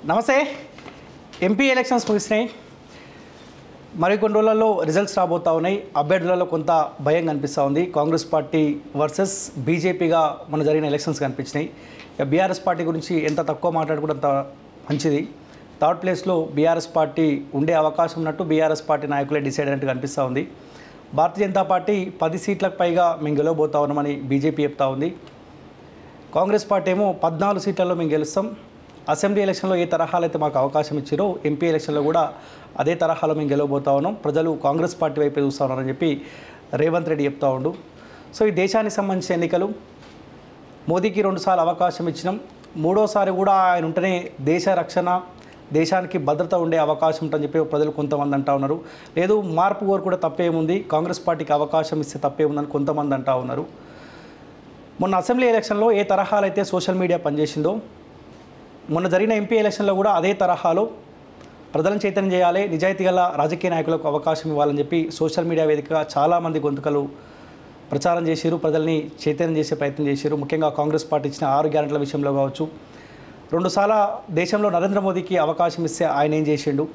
నమస్తే. MP elections ముగిసినాయి. మరికొన్ని రోజులలో రిజల్ట్స్ రాబోతా ఉన్నాయి. అభ్యర్థులలో కొంత భయం కనిపిస్తూ ఉంది. కాంగ్రెస్ పార్టీ వర్సెస్ బీజేపీగా మన జరిగిన ఎలక్షన్స్ కనిపించినాయి. బీఆర్ఎస్ పార్టీ గురించి ఎంత తక్కువ మాట్లాడుకుంటే అంత మంచిది. థర్డ్ ప్లేస్లో బీఆర్ఎస్ పార్టీ ఉండే అవకాశం ఉన్నట్టు బీఆర్ఎస్ పార్టీ నాయకులే డిసైడ్ అయినట్టు కనిపిస్తూ ఉంది. భారతీయ జనతా పార్టీ 10 సీట్లకు పైగా మేము గెలవబోతా ఉన్నామని బీజేపీ చెప్తా ఉంది. కాంగ్రెస్ పార్టీ ఏమో 14 సీట్లలో మేము గెలుస్తాం. అసెంబ్లీ ఎలక్షన్లో ఏ తరహాలో అయితే మాకు అవకాశం ఇచ్చారో ఎంపీ ఎలక్షన్లో కూడా అదే తరహాలో మేము గెలవబోతా ఉన్నాం. ప్రజలు కాంగ్రెస్ పార్టీ వైపే చూస్తూ ఉన్నారని చెప్పి రేవంత్ రెడ్డి చెప్తా ఉండు. సో ఈ దేశానికి సంబంధించిన ఎన్నికలు, మోదీకి 2 సార్లు అవకాశం ఇచ్చినాం. 3వసారి కూడా ఆయన ఉంటేనే దేశ రక్షణ, దేశానికి భద్రత ఉండే అవకాశం ఉంటుందని చెప్పి ప్రజలు కొంతమంది అంటూ ఉన్నారు. లేదు మార్పు కోరు కూడా తప్పేముంది, కాంగ్రెస్ పార్టీకి అవకాశం ఇస్తే తప్పేముందని కొంతమంది అంటూ ఉన్నారు. మొన్న అసెంబ్లీ ఎలక్షన్లో ఏ తరహాలో అయితే సోషల్ మీడియా పనిచేసిందో, మొన్న జరిగిన ఎంపీ ఎలక్షన్లో కూడా అదే తరహాలో ప్రజలను చైతన్యం చేయాలి, నిజాయితీ గల రాజకీయ నాయకులకు అవకాశం ఇవ్వాలని చెప్పి సోషల్ మీడియా వేదికగా చాలామంది గొంతుకలు ప్రచారం చేశారు, ప్రజల్ని చైతన్యం చేసే ప్రయత్నం చేశారు. ముఖ్యంగా కాంగ్రెస్ పార్టీ ఇచ్చిన 6 గ్యారెంటీల విషయంలో కావచ్చు, 2 సార్లు దేశంలో నరేంద్ర మోదీకి అవకాశం ఇస్తే ఆయన ఏం చేసిండు,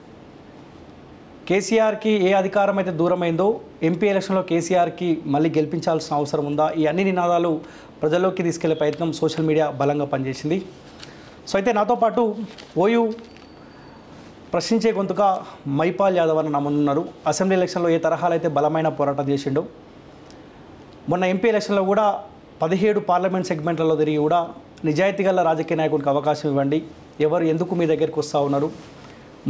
కేసీఆర్కి ఏ అధికారం అయితే దూరమైందో ఎంపీ ఎలక్షన్లో కేసీఆర్కి మళ్ళీ గెలిపించాల్సిన అవసరం ఉందా, ఈ అన్ని నినాదాలు ప్రజల్లోకి తీసుకెళ్లే ప్రయత్నం సోషల్ మీడియా బలంగా పనిచేసింది. సో అయితే నాతో పాటు ఓయూ ప్రశ్నించే గొంతుగా మైపాల్ యాదవ్ అని నా ముందున్నారు. అసెంబ్లీ ఎలక్షన్లో ఏ తరహాలో అయితే బలమైన పోరాటం చేసిండో, మొన్న ఎంపీ ఎలక్షన్లో కూడా 17 పార్లమెంట్ సెగ్మెంట్లలో తిరిగి కూడా నిజాయితీ గల రాజకీయ నాయకుడికి అవకాశం ఇవ్వండి, ఎవరు ఎందుకు మీ దగ్గరికి వస్తూ ఉన్నారు,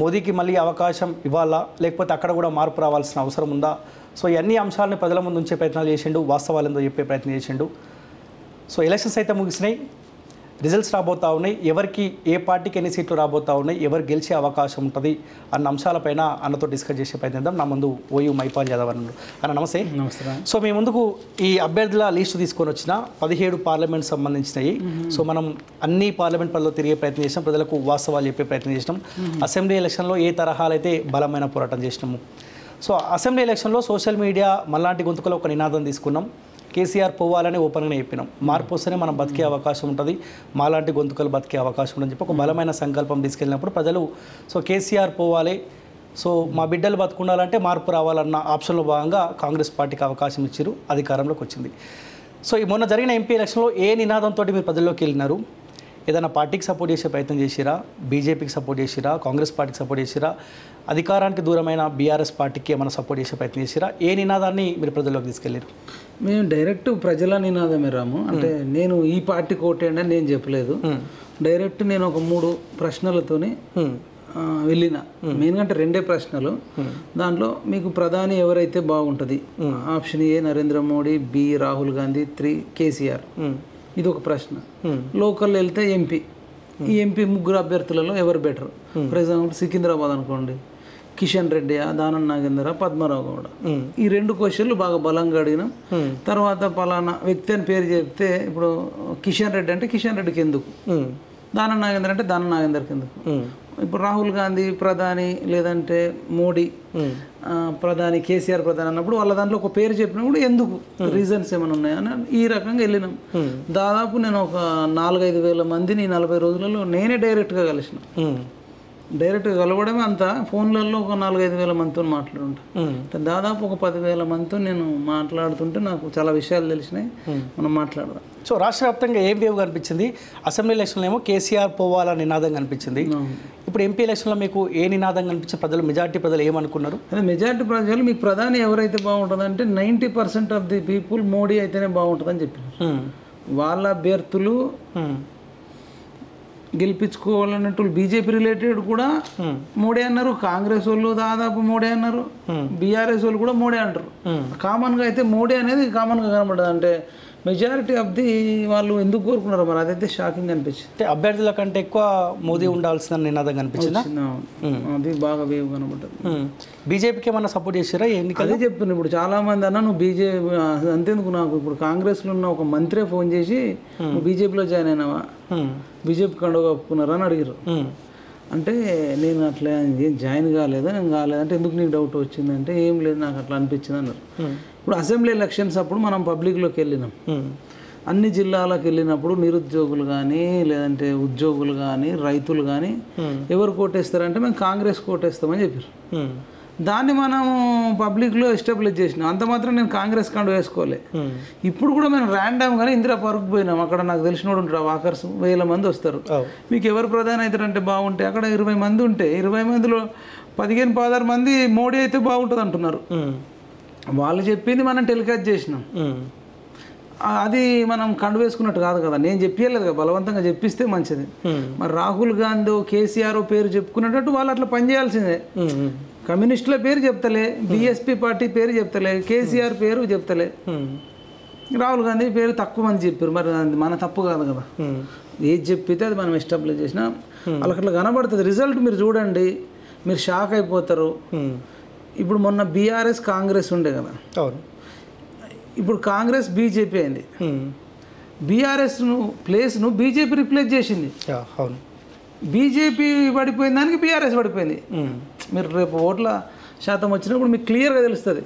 మోదీకి మళ్ళీ అవకాశం ఇవ్వాలా లేకపోతే అక్కడ కూడా మార్పు రావాల్సిన అవసరం ఉందా, సో ఈ అన్ని అంశాలను ప్రజల ముందు ఉంచే ప్రయత్నాలు చేసిండు, వాస్తవాలు ఏందో చెప్పే ప్రయత్నం చేసిండు. సో ఎలక్షన్స్ అయితే ముగిసినాయి, రిజల్ట్స్ రాబోతూ ఉన్నాయి, ఎవరికి ఏ పార్టీకి ఎన్ని సీట్లు రాబోతూ ఉన్నాయి, ఎవరు గెలిచే అవకాశం ఉంటుంది అన్న అంశాలపైన అన్నతో డిస్కస్ చేసే ప్రయత్నం. నా ముందు ఓయూ మైపాల్ యాదవ్ అన్నారు. అన్న నమస్తే. నమస్తే. సో మీ ముందుకు ఈ అభ్యర్థుల లిస్టు తీసుకొని వచ్చిన 17 పార్లమెంట్ సంబంధించినవి. సో మనం అన్ని పార్లమెంట్ పరిధిలో తిరిగే ప్రయత్నం చేసినాం, ప్రజలకు వాస్తవాలు చెప్పే ప్రయత్నం చేసినాం. అసెంబ్లీ ఎలక్షన్లో ఏ తరహాలు అయితే బలమైన పోరాటం చేసినాము. సో అసెంబ్లీ ఎలక్షన్లో సోషల్ మీడియా మళ్ళాంటి గొంతుకలో ఒక నినాదం తీసుకున్నాం, కేసీఆర్ పోవాలని ఓపెన్గానే చెప్పినాం. మార్పు వస్తేనే మనం బతికే అవకాశం ఉంటుంది, మాలాంటి గొంతుకలు బతికే అవకాశం ఉందని చెప్పి ఒక బలమైన సంకల్పం తీసుకెళ్ళినప్పుడు ప్రజలు సో కేసీఆర్ పోవాలి, సో మా బిడ్డలు బతుకుండాలంటే మార్పు రావాలన్న ఆప్షన్లో భాగంగా కాంగ్రెస్ పార్టీకి అవకాశం ఇచ్చారు, అధికారంలోకి వచ్చింది. సో ఈ మొన్న జరిగిన ఎంపీ ఎలక్షన్లో ఏ నినాదంతో మీరు ప్రజల్లోకి వెళ్ళినారు, ఏదైనా పార్టీకి సపోర్ట్ చేసే ప్రయత్నం చేసిరా, బీజేపీకి సపోర్ట్ చేసిరా, కాంగ్రెస్ పార్టీకి సపోర్ట్ చేసిరా, అధికారానికి దూరమైన బీఆర్ఎస్ పార్టీకి ఏమైనా సపోర్ట్ చేసే ప్రయత్నం చేసిరా, ఏ నినాదాన్ని మీరు ప్రజల్లోకి తీసుకెళ్ళారు? మేము డైరెక్ట్ ప్రజల నినాదమే రాము, అంటే నేను ఈ పార్టీకి ఓటేయండి అని నేను చెప్పలేదు. డైరెక్ట్ నేను ఒక 3 ప్రశ్నలతోని వెళ్ళిన. మెయిన్గా అంటే 2 ప్రశ్నలు. దాంట్లో మీకు ప్రధాని ఎవరైతే బాగుంటుంది, option A Narendra Modi, B Rahul Gandhi, 3 KCR. ఇది ఒక ప్రశ్న. లోకల్ వెళ్తే ఎంపీ, ఈ ఎంపీ 3 అభ్యర్థులలో ఎవరు బెటర్? ఫర్ ఎగ్జాంపుల్ సికింద్రాబాద్ అనుకోండి, కిషన్ రెడ్డి, దానం నాగేంద్ర, పద్మరావు గౌడ. ఈ 2 క్వశ్చన్లు బాగా బలంగా అడిగినాం. తర్వాత పలానా వ్యక్తి అని పేరు చెప్తే, ఇప్పుడు కిషన్ రెడ్డి అంటే కిషన్ రెడ్డికి ఎందుకు, దానం నాగేంద్ర అంటే దానం నాగేంద్రకి ఎందుకు, ఇప్పుడు రాహుల్ గాంధీ ప్రధాని లేదంటే మోడీ ప్రధాని, కేసీఆర్ ప్రధాని అన్నప్పుడు వాళ్ళ దాంట్లో ఒక పేరు చెప్పినప్పుడు ఎందుకు, రీజన్స్ ఏమైనా ఉన్నాయని ఈ రకంగా వెళ్ళినాం. దాదాపు నేను ఒక 4-5 వేల మందిని 40 రోజులలో నేనే డైరెక్ట్గా కలిసిన. డైరెక్ట్గా కలవడమే అంతా, ఫోన్లలో ఒక 4-5 వేల మందితో మాట్లాడుంటా. దాదాపు ఒక 10,000 మందితో నేను మాట్లాడుతుంటే నాకు చాలా విషయాలు తెలిసినాయి. మనం మాట్లాడదాం. సో రాష్ట్ర వ్యాప్తంగా ఏం వేవ్ కనిపించింది? అసెంబ్లీ ఎలక్షన్లో ఏమో కేసీఆర్ పోవాలనే నినాదం కనిపించింది. ఇప్పుడు ఎంపీ ఎలక్షన్లో మీకు ఏ నినాదం కనిపించింది? ప్రజలు, మెజారిటీ ప్రజలు ఏమనుకున్నారు? అదే మెజారిటీ ప్రజలు మీకు ప్రధాని ఎవరైతే బాగుంటుంది అంటే 90% ఆఫ్ ది పీపుల్ మోడీ అయితేనే బాగుంటుందని చెప్పారు. వాళ్ళ అభ్యర్థులు గెలిపించుకోవాలన్నట్టు బీజేపీ రిలేటెడ్ కూడా మోడీ అన్నారు, కాంగ్రెస్ వాళ్ళు దాదాపు మోడీ అన్నారు, బీఆర్ఎస్ వాళ్ళు కూడా మోడీ అంటారు. కామన్గా అయితే మోడీ అనేది కామన్గా కనబడదు. అంటే మెజారిటీ ఆఫ్ ది వాళ్ళు ఎందుకు కోరుకున్నారు మరి, అదైతే షాకింగ్ అనిపించింది. అభ్యర్థుల కంటే ఎక్కువ మోదీ ఉండాల్సిన నినాదం కనిపించింది. అది బాగా వేవ్ కనబడ్డది. బీజేపీకి ఏమన్నా సపోర్ట్ చేసారా? అదే చెప్తున్నాను. ఇప్పుడు చాలా మంది అన్న నువ్వు బీజేపీ అంతేందుకు, నాకు ఇప్పుడు కాంగ్రెస్లో ఉన్న ఒక మంత్రే ఫోన్ చేసి నువ్వు బీజేపీలో జాయిన్ అయినావా, బీజేపీ కండుగా ఒప్పుకున్నారా అని అడిగారు. అంటే నేను అట్లా ఏం జాయిన్ కాలేదు, నేను కాలేదంటే ఎందుకు నీకు డౌట్ వచ్చిందంటే ఏం లేదు నాకు అట్లా అనిపించింది అన్నారు. ఇప్పుడు అసెంబ్లీ ఎలక్షన్స్ అప్పుడు మనం పబ్లిక్లోకి వెళ్ళినాం. అన్ని జిల్లాలకు వెళ్ళినప్పుడు నిరుద్యోగులు కానీ లేదంటే ఉద్యోగులు కానీ రైతులు కానీ ఎవరు కోటేస్తారంటే మేము కాంగ్రెస్ కోటేస్తామని చెప్పారు. దాన్ని మనము పబ్లిక్లో ఎస్టాబ్లిష్ చేసినాం. అంత మాత్రం నేను కాంగ్రెస్ కండు వేసుకోలే. ఇప్పుడు కూడా మేము ర్యాండమ్గానే ఇందిరా పార్క్ పోయినాం. అక్కడ నాకు తెలిసినోడు ఉంటారు వాకర్స్ 1000 మంది వస్తారు. మీకు ఎవరు ప్రధాని అవుతారంటే బాగుంటే అక్కడ 20 మంది ఉంటే 20 మందిలో 15-16 మంది మోడీ అయితే బాగుంటుంది అంటున్నారు. వాళ్ళు చెప్పింది మనం టెలికాస్ట్ చేసినాం. అది మనం కండు వేసుకున్నట్టు కాదు కదా, నేను చెప్పలేదు కదా, బలవంతంగా చెప్పిస్తే మంచిది. మరి రాహుల్ గాంధీ కేసీఆర్ పేరు చెప్పుకునేటట్టు వాళ్ళు అట్లా పనిచేయాల్సిందే. కమ్యూనిస్టుల పేరు చెప్తలే, బీఎస్పీ పార్టీ పేరు చెప్తలే, కేసీఆర్ పేరు చెప్తలే, రాహుల్ గాంధీ పేరు తక్కువ మంది చెప్పారు. మరి మన తప్పు కాదు కదా, ఏది చెప్పితే అది మనం ఎస్టాబ్లిష్ చేసినా వాళ్ళకి అట్లా కనబడుతుంది. రిజల్ట్ మీరు చూడండి, మీరు షాక్ అయిపోతారు. ఇప్పుడు మొన్న బీఆర్ఎస్ కాంగ్రెస్ ఉండే కదా, ఇప్పుడు కాంగ్రెస్ బీజేపీ అయింది. బీఆర్ఎస్ను ప్లేస్ను బీజేపీ రిప్లేస్ చేసింది. బీజేపీ పడిపోయిన దానికి బీఆర్ఎస్ పడిపోయింది. మీరు రేపు ఓట్ల శాతం వచ్చినప్పుడు మీకు క్లియర్గా తెలుస్తుంది.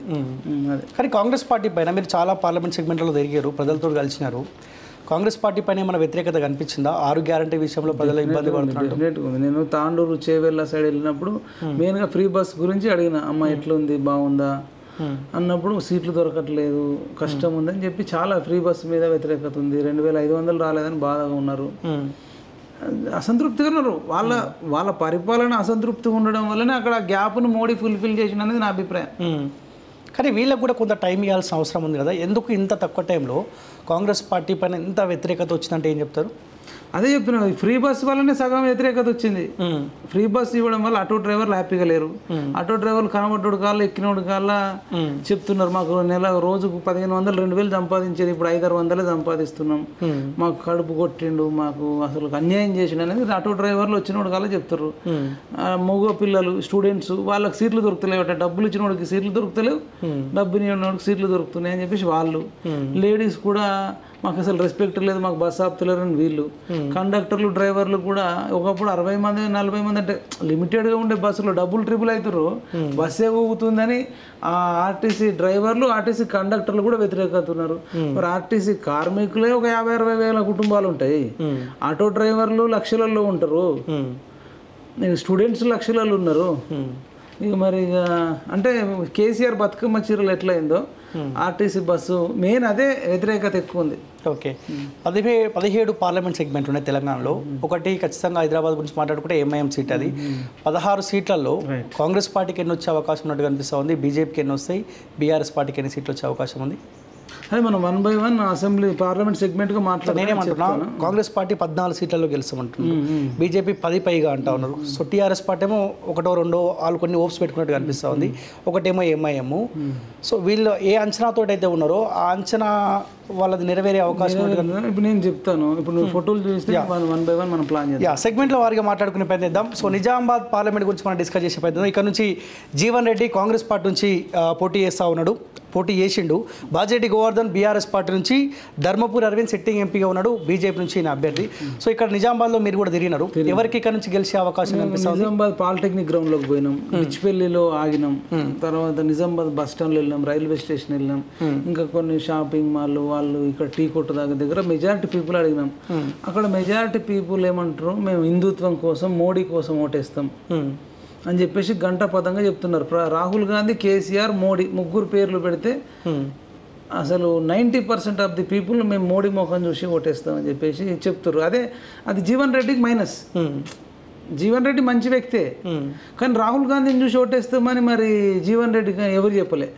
అదే కానీ కాంగ్రెస్ పార్టీ పైన మీరు చాలా పార్లమెంట్ సెగ్మెంట్లలో తిరిగారు, ప్రజలతో కలిసినారు. కాంగ్రెస్ పార్టీ పైన ఏమైనా వ్యతిరేకత కనిపించిందా? 6 గ్యారంటీ విషయంలో ప్రజలు ఇబ్బంది పడుతున్నారు. నేను తాండూరు చేవెళ్ళ సైడ్ వెళ్ళినప్పుడు మెయిన్గా ఫ్రీ బస్ గురించి అడిగిన, అమ్మ ఎట్లుంది బాగుందా అన్నప్పుడు సీట్లు దొరకట్లేదు, కష్టం ఉందని చెప్పి చాలా ఫ్రీ బస్సు మీద వ్యతిరేకత ఉంది. 2500 రాలేదని బాధగా ఉన్నారు, అసంతృప్తిగా ఉన్నారు. వాళ్ళ పరిపాలన అసంతృప్తిగా ఉండడం వల్లనే అక్కడ గ్యాప్ను మోడీ ఫుల్ఫిల్ చేసిన అనేది నా అభిప్రాయం. కానీ వీళ్ళకి కూడా కొంత టైం ఇవ్వాల్సిన అవసరం ఉంది కదా. ఎందుకు ఇంత తక్కువ టైంలో కాంగ్రెస్ పార్టీ పైన ఇంత వ్యతిరేకత వచ్చిందంటే ఏం చెప్తారు? అదే చెప్తున్నా, ఫ్రీ బస్ వల్లనే సగం వ్యతిరేకత వచ్చింది. ఫ్రీ బస్ ఇవ్వడం వల్ల ఆటో డ్రైవర్లు హ్యాపీగా లేరు. ఆటో డ్రైవర్లు కనబడ్డోడు కాళ్ళ ఎక్కినోడు కాళ్ళ చెప్తున్నారు, మాకు నెల రోజుకు 1500-2000 సంపాదించేది ఇప్పుడు 500-600 సంపాదిస్తున్నాం, మాకు కడుపు కొట్టిండు, మాకు అసలు అన్యాయం చేసిండు అనేది ఆటో డ్రైవర్లు వచ్చినోడు కాళ్ళ చెప్తారు. మగ పిల్లలు స్టూడెంట్స్ వాళ్ళకి సీట్లు దొరుకుతలేవు, డబ్బులు ఇచ్చినోడికి సీట్లు దొరుకుతలేవు, డబ్బుని ఉన్నోడికి సీట్లు దొరుకుతున్నాయి అని చెప్పేసి వాళ్ళు. లేడీస్ కూడా మాకు అసలు రెస్పెక్ట్ లేదు, మాకు బస్ ఆపుతలేరు అని వీళ్ళు. కండక్టర్లు డ్రైవర్లు కూడా ఒకప్పుడు 60 మంది 40 మంది అంటే లిమిటెడ్గా ఉండే బస్సులో ట్రిపుల్ అవుతారు, బస్సే ఊగుతుందని ఆర్టీసీ డ్రైవర్లు ఆర్టీసీ కండక్టర్లు కూడా వ్యతిరేకతున్నారు. మరి ఆర్టీసీ కార్మికులే ఒక 50-60 వేల కుటుంబాలు ఉంటాయి, ఆటో డ్రైవర్లు లక్షలలో ఉంటారు, స్టూడెంట్స్ లక్షలలో ఉన్నారు. ఇక మరి ఇక అంటే కేసీఆర్ బతుకమ్మ చీరలు ఎట్లయిందో ఆర్టీసీ బస్సు మెయిన్ అదే వ్యతిరేకత ఎక్కువ ఉంది. ఓకే, 17 పార్లమెంట్ సెగ్మెంట్ ఉన్నాయి తెలంగాణలో. ఒకటి ఖచ్చితంగా హైదరాబాద్ గురించి మాట్లాడుకుంటే ఎంఐఎం సీట్, అది 16 సీట్లలో కాంగ్రెస్ పార్టీకి ఎన్ని వచ్చే అవకాశం ఉన్నట్టు కనిపిస్తూ ఉంది, బీజేపీకి ఎన్ని వస్తాయి, బీఆర్ఎస్ పార్టీకి ఎన్ని సీట్లు వచ్చే అవకాశం ఉంది? అదే మనం 1 by 1 అసెంబ్లీ పార్లమెంట్ సెగ్మెంట్గా నేనేమంటున్నా, కాంగ్రెస్ పార్టీ 14 సీట్లలో గెలుస్తామంటున్నారు, బీజేపీ 10 పైగా అంటా ఉన్నారు. సో టీఆర్ఎస్ పార్టీ ఏమో 1-2 వాళ్ళు కొన్ని ఓప్స్ పెట్టుకున్నట్టు కనిపిస్తూ ఉంది, ఒకటేమో ఎంఐఎం. సో వీళ్ళు ఏ అంచనాతో అయితే ఉన్నారో ఆ అంచనా వాళ్ళది నెరవేరే అవకాశం. ఇప్పుడు నేను చెప్తాను, ఇప్పుడు నువ్వు ఫోటోలు చూస్తే 1 by 1 మనం ప్లాన్ చేద్దాం, సెగ్మెంట్ల వారిగా మాట్లాడుకునే ప్రయత్నిద్దాం. సో నిజామాబాద్ పార్లమెంట్ గురించి మనం డిస్కస్ చేసే ప్రయత్నం. ఇక్కడ నుంచి జీవన్ రెడ్డి కాంగ్రెస్ పార్టీ నుంచి పోటీ చేసిండు. బాజిరెడ్డి గోవర్ధన్ బీఆర్ఎస్ పార్టీ నుంచి, ధర్మపురి అరవింద్ సిట్టింగ్ ఎంపీగా ఉన్నాడు బీజేపీ నుంచి ఈయన అభ్యర్థి. సో ఇక్కడ నిజామాబాద్లో మీరు కూడా తిరిగినారు, ఎవరికి ఇక్కడ నుంచి గెలిచే అవకాశం కనిపిస్తుంది? నిజామాబాద్ పాలిటెక్నిక్ గ్రౌండ్లోకి పోయినాం, బిచ్పల్లిలో ఆగినాం, తర్వాత నిజామాబాద్ బస్ స్టాండ్లో వెళ్ళినాం, రైల్వే స్టేషన్ వెళ్ళినాం, ఇంకా కొన్ని షాపింగ్ మాల్ వాళ్ళు ఇక్కడ టీ కొట్టు దగ్గర మెజారిటీ పీపుల్ అడిగినాం. అక్కడ మెజారిటీ పీపుల్ ఏమంటారు, మేము హిందుత్వం కోసం మోడీ కోసం ఓటేస్తాం అని చెప్పేసి గంటాపదంగా చెప్తున్నారు. రాహుల్ గాంధీ, కేసీఆర్, మోడీ ముగ్గురు పేర్లు పెడితే అసలు 90% ఆఫ్ ది పీపుల్ మేము మోడీ ముఖం చూసి ఓటేస్తామని చెప్పేసి చెప్తారు. అది జీవన్ రెడ్డికి మైనస్. జీవన్ రెడ్డి మంచి వ్యక్తే, కానీ రాహుల్ గాంధీని చూసి ఓటేస్తామని మరి జీవన్ రెడ్డి ఎవరు చెప్పలే.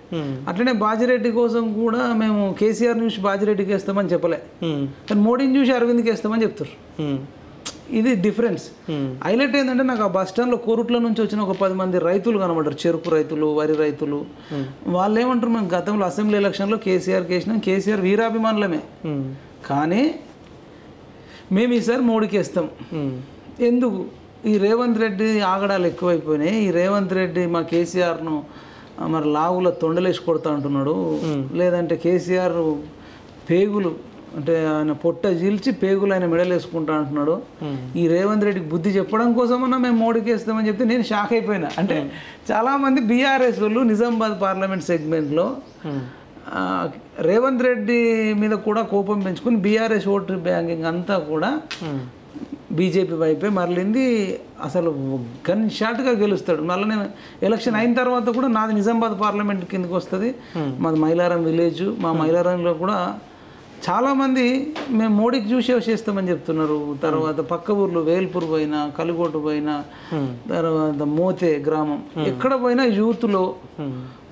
అట్లనే బాజిరెడ్డి కోసం కూడా మేము కేసీఆర్ చూసి బాజిరెడ్డికి వేస్తామని చెప్పలే, కానీ మోడీని చూసి అరవింద్కి వేస్తామని చెప్తారు. ఇది డిఫరెన్స్. హైలైట్ ఏంటంటే నాకు ఆ బస్ స్టాండ్లో కోరుట్ల నుంచి వచ్చిన ఒక 10 మంది రైతులు కనబడ్డారు, చెరుకు రైతులు, వరి రైతులు. వాళ్ళు ఏమంటారు, మేము గతంలో అసెంబ్లీ ఎలక్షన్లో కేసీఆర్కి వేసినాం, కేసీఆర్ వీరాభిమానులమే, కానీ మేము ఈసారి మోడీకి వేస్తాం. ఎందుకు? ఈ రేవంత్ రెడ్డి ఆగడాలు ఎక్కువైపోయినాయి, ఈ రేవంత్ రెడ్డి మా కేసీఆర్ను మరి లావుల తొండలేసి కొడతా అంటున్నాడు, లేదంటే కేసీఆర్ పేగులు అంటే ఆయన పొట్ట చీల్చి పేగులు ఆయన మెడలు వేసుకుంటా అంటున్నాడు. ఈ రేవంత్ రెడ్డికి బుద్ధి చెప్పడం కోసమన్నా మేము మోడీకి వేస్తామని చెప్తే నేను షాక్ అయిపోయినా. అంటే చాలామంది బీఆర్ఎస్ వాళ్ళు నిజామాబాద్ పార్లమెంట్ సెగ్మెంట్లో రేవంత్ రెడ్డి మీద కూడా కోపం పెంచుకుని బీఆర్ఎస్ ఓటు బ్యాంకింగ్ అంతా కూడా బీజేపీ వైపే మరలింది. అసలు గన్ షాట్గా గెలుస్తాడు. మళ్ళీ నేను ఎలక్షన్ అయిన తర్వాత కూడా నాది నిజామాబాద్ పార్లమెంట్ కిందకి వస్తుంది. మాది మైలారం విలేజ్. మా మైలారంలో కూడా చాలామంది మేము మోడీకి చూసే చేస్తామని చెప్తున్నారు. తర్వాత పక్క ఊర్లు వేల్పూర్ పోయినా, కలుగోటు పోయినా, తర్వాత మోతే గ్రామం ఎక్కడ పోయినా యూత్లో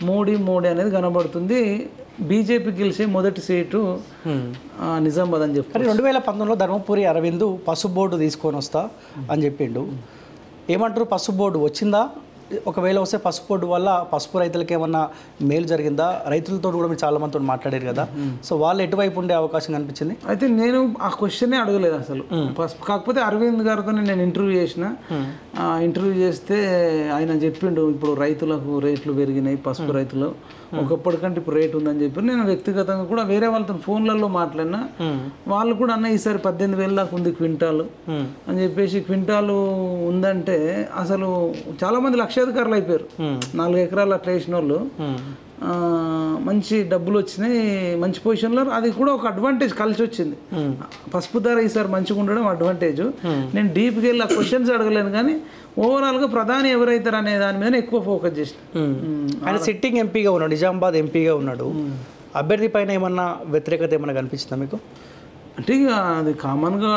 మోడీ అనేది కనబడుతుంది. బీజేపీ గెలిచే మొదటి సీటు నిజామాబాద్ అని చెప్పారు. 2019లో ధర్మపురి అరవింద్ పసుపు బోర్డు తీసుకొని వస్తా అని చెప్పిండు. ఏమంటారు, పసుపు బోర్డు వచ్చిందా? ఒకవేళ వస్తే పసుపు బోర్డు వల్ల పసుపు రైతులకి ఏమన్నా మేలు జరిగిందా? రైతులతో కూడా మీరు చాలా మందితో మాట్లాడారు కదా, సో వాళ్ళు ఎటువైపు ఉండే అవకాశం కనిపించింది? అయితే నేను ఆ క్వశ్చనే అడగలేదు అసలు. కాకపోతే అరవింద్ గారితో నేను ఇంటర్వ్యూ చేసిన. ఇంటర్వ్యూ చేస్తే ఆయన చెప్పిండు ఇప్పుడు రైతులకు రేట్లు పెరిగినాయి, పసుపు రైతులు ఒకప్పటికంటే ఇప్పుడు రేట్ ఉందని చెప్పి. నేను వ్యక్తిగతంగా కూడా వేరే వాళ్ళతో ఫోన్లలో మాట్లాడినా. వాళ్ళు కూడా అన్న ఈసారి 18,000 దాకా ఉంది క్వింటాలు అని చెప్పేసి. క్వింటాలు ఉందంటే అసలు చాలామంది లక్షాధికారులు అయిపోయారు. 4 ఎకరాలు అట్లా వేసిన వాళ్ళు మంచి డబ్బులు వచ్చినాయి, మంచి పొజిషన్లో. అది కూడా ఒక అడ్వాంటేజ్ కలిసి వచ్చింది. పసుపు ధర ఈసారి మంచిగా ఉండడం అడ్వాంటేజ్. నేను డీప్కి వెళ్ళి ఆ క్వశ్చన్స్ అడగలేను, కానీ ఓవరాల్గా ప్రధాని ఎవరైతారు అనే దాని మీద ఎక్కువ ఫోకస్ చేసిన. ఆయన సిట్టింగ్ ఎంపీగా ఉన్నాడు, నిజామాబాద్ ఎంపీగా ఉన్నాడు. అభ్యర్థి పైన ఏమన్నా వ్యతిరేకత ఏమన్నా కనిపించిందా మీకు? అంటే ఇక అది కామన్గా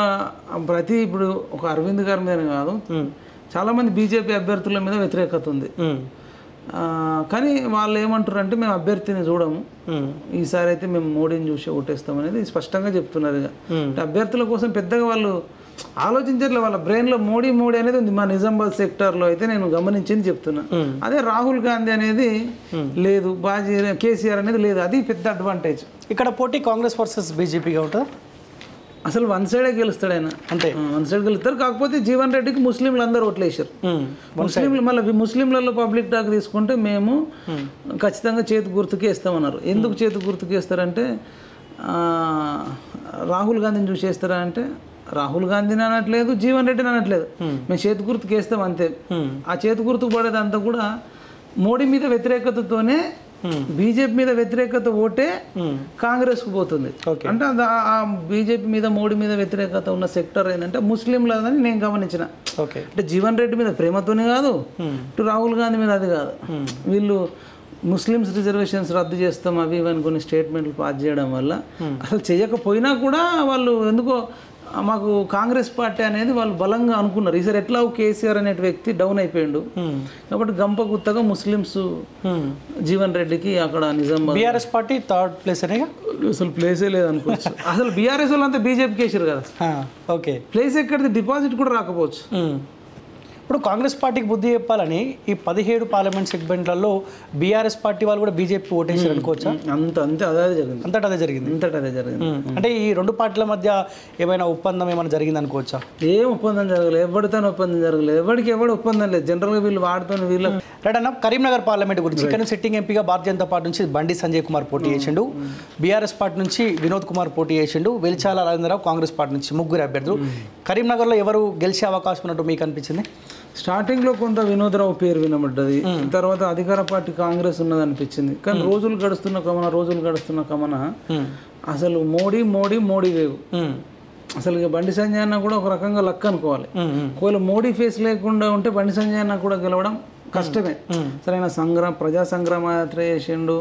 ప్రతి ఇప్పుడు ఒక అరవింద్ గారి మీద కాదు, చాలామంది బీజేపీ అభ్యర్థుల మీద వ్యతిరేకత ఉంది. కానీ వాళ్ళు ఏమంటారు అంటే మేము అభ్యర్థిని చూడము, ఈసారి అయితే మేము మోడీని చూసి ఓటేస్తాం అనేది స్పష్టంగా చెప్తున్నారు. ఇక అభ్యర్థుల కోసం పెద్దగా వాళ్ళు ఆలోచించట్లే. వాళ్ళ బ్రెయిన్లో మోడీ అనేది ఉంది. మా నిజామాబాద్ సెక్టార్లో అయితే నేను గమనించింది చెప్తున్నా. అదే రాహుల్ గాంధీ అనేది లేదు, కేసీఆర్ అనేది లేదు. అది పెద్ద అడ్వాంటేజ్. ఇక్కడ పోటీ కాంగ్రెస్ వర్సెస్ బీజేపీగా ఉంటుందా? అసలు వన్ సైడే గెలుస్తాడు ఆయన, అంటే వన్ సైడ్ గెలుస్తారు. కాకపోతే జీవన్ రెడ్డికి ముస్లింలు అందరూ ఓట్లేసారు. ముస్లింలు మళ్ళీ ముస్లింలలో పబ్లిక్ టాక్ తీసుకుంటే మేము ఖచ్చితంగా చేతి గుర్తుకే ఇస్తామన్నారు. ఎందుకు చేతి గుర్తుకే ఇస్తారంటే రాహుల్ గాంధీని చూసేస్తారా అంటే రాహుల్ గాంధీని అనట్లేదు, జీవన్ రెడ్డిని అనట్లేదు, మేము చేతి గుర్తుకు వేస్తాం అంతే. ఆ చేతి గుర్తుకు పడేదంతా కూడా మోడీ మీద వ్యతిరేకతతోనే, బీజేపీ మీద వ్యతిరేకత ఓటే కాంగ్రెస్కు పోతుంది. అంటే ఆ బీజేపీ మీద మోడీ మీద వ్యతిరేకత ఉన్న సెక్టర్ ఏంటంటే ముస్లింలని నేను గమనించిన. అంటే జీవన్ రెడ్డి మీద ప్రేమతోనే కాదు, ఇటు రాహుల్ గాంధీ మీద అది కాదు. వీళ్ళు ముస్లిమ్స్ రిజర్వేషన్స్ రద్దు చేస్తాం అవి ఇవన్నీ కొన్ని స్టేట్మెంట్లు పాస్ చేయడం వల్ల అసలు చేయకపోయినా కూడా వాళ్ళు ఎందుకో మాకు కాంగ్రెస్ పార్టీ అనేది వాళ్ళు బలంగా అనుకున్నారు. ఈసారి ఎట్లా కేసీఆర్ అనే వ్యక్తి డౌన్ అయిపోయిండు కాబట్టి గంప గుత్తగా ముస్లిమ్స్ జీవన్ రెడ్డికి అక్కడ Nizamabad. BRS party third place అనే అసలు ప్లేసే లేదనుకోవచ్చు. అసలు బీఆర్ఎస్ వాళ్ళు అంతా బీజేపీకి వేసారు కదా. ఓకే, ప్లేస్ ఎక్కడిది డిపాజిట్ కూడా రాకపోవచ్చు. ఇప్పుడు కాంగ్రెస్ పార్టీకి బుద్ధి చెప్పాలని ఈ 17 పార్లమెంట్ సెగ్మెంట్లలో బీఆర్ఎస్ పార్టీ వాళ్ళు కూడా బీజేపీ ఓటేసారు అనుకోవచ్చా? అంతే అదే జరిగింది. అంతటా అదే జరిగింది. అంటే ఈ రెండు పార్టీల మధ్య ఏమైనా ఒప్పందం ఏమైనా జరిగింది అనుకోవచ్చా? ఏం ఒప్పందం జరగలేదు, ఎవరితో ఒప్పందం జరగలేదు, ఎవరు ఒప్పందం లేదు. జనరల్గా వీళ్ళు వాడుతున్న వీళ్ళు రైట్ అన్న. కరీంనగర్ పార్లమెంట్ గురించి ఇక్కడ సిట్టింగ్ ఎంపీగా భారతీయ జనతా పార్టీ నుంచి బండి సంజయ్ కుమార్ పోటీ చేసిండు, బీఆర్ఎస్ పార్టీ నుంచి వినోద్ కుమార్ పోటీ చేసిండు, వెలిచాల రాజేంద్రరావు కాంగ్రెస్ పార్టీ నుంచి, ముగ్గురు అభ్యర్థులు. కరీంనగర్లో ఎవరు గెలిచే అవకాశం ఉన్నట్టు మీకు అనిపించింది? స్టార్టింగ్లో కొంత వినోదరావు పేరు వినబడ్డది, తర్వాత అధికార పార్టీ కాంగ్రెస్ ఉన్నది అనిపించింది. కానీ రోజులు గడుస్తున్న కమన అసలు మోడీ వేవ్. అసలు ఇక బండి సంజయ్ అన్న కూడా ఒక రకంగా లక్ అనుకోవాలి. ఒకవేళ మోడీ ఫేస్ లేకుండా ఉంటే బండి సంజయ్ అన్న కూడా గెలవడం కష్టమే. సరైన ప్రజా సంగ్రామ యాత్ర చేసిండు,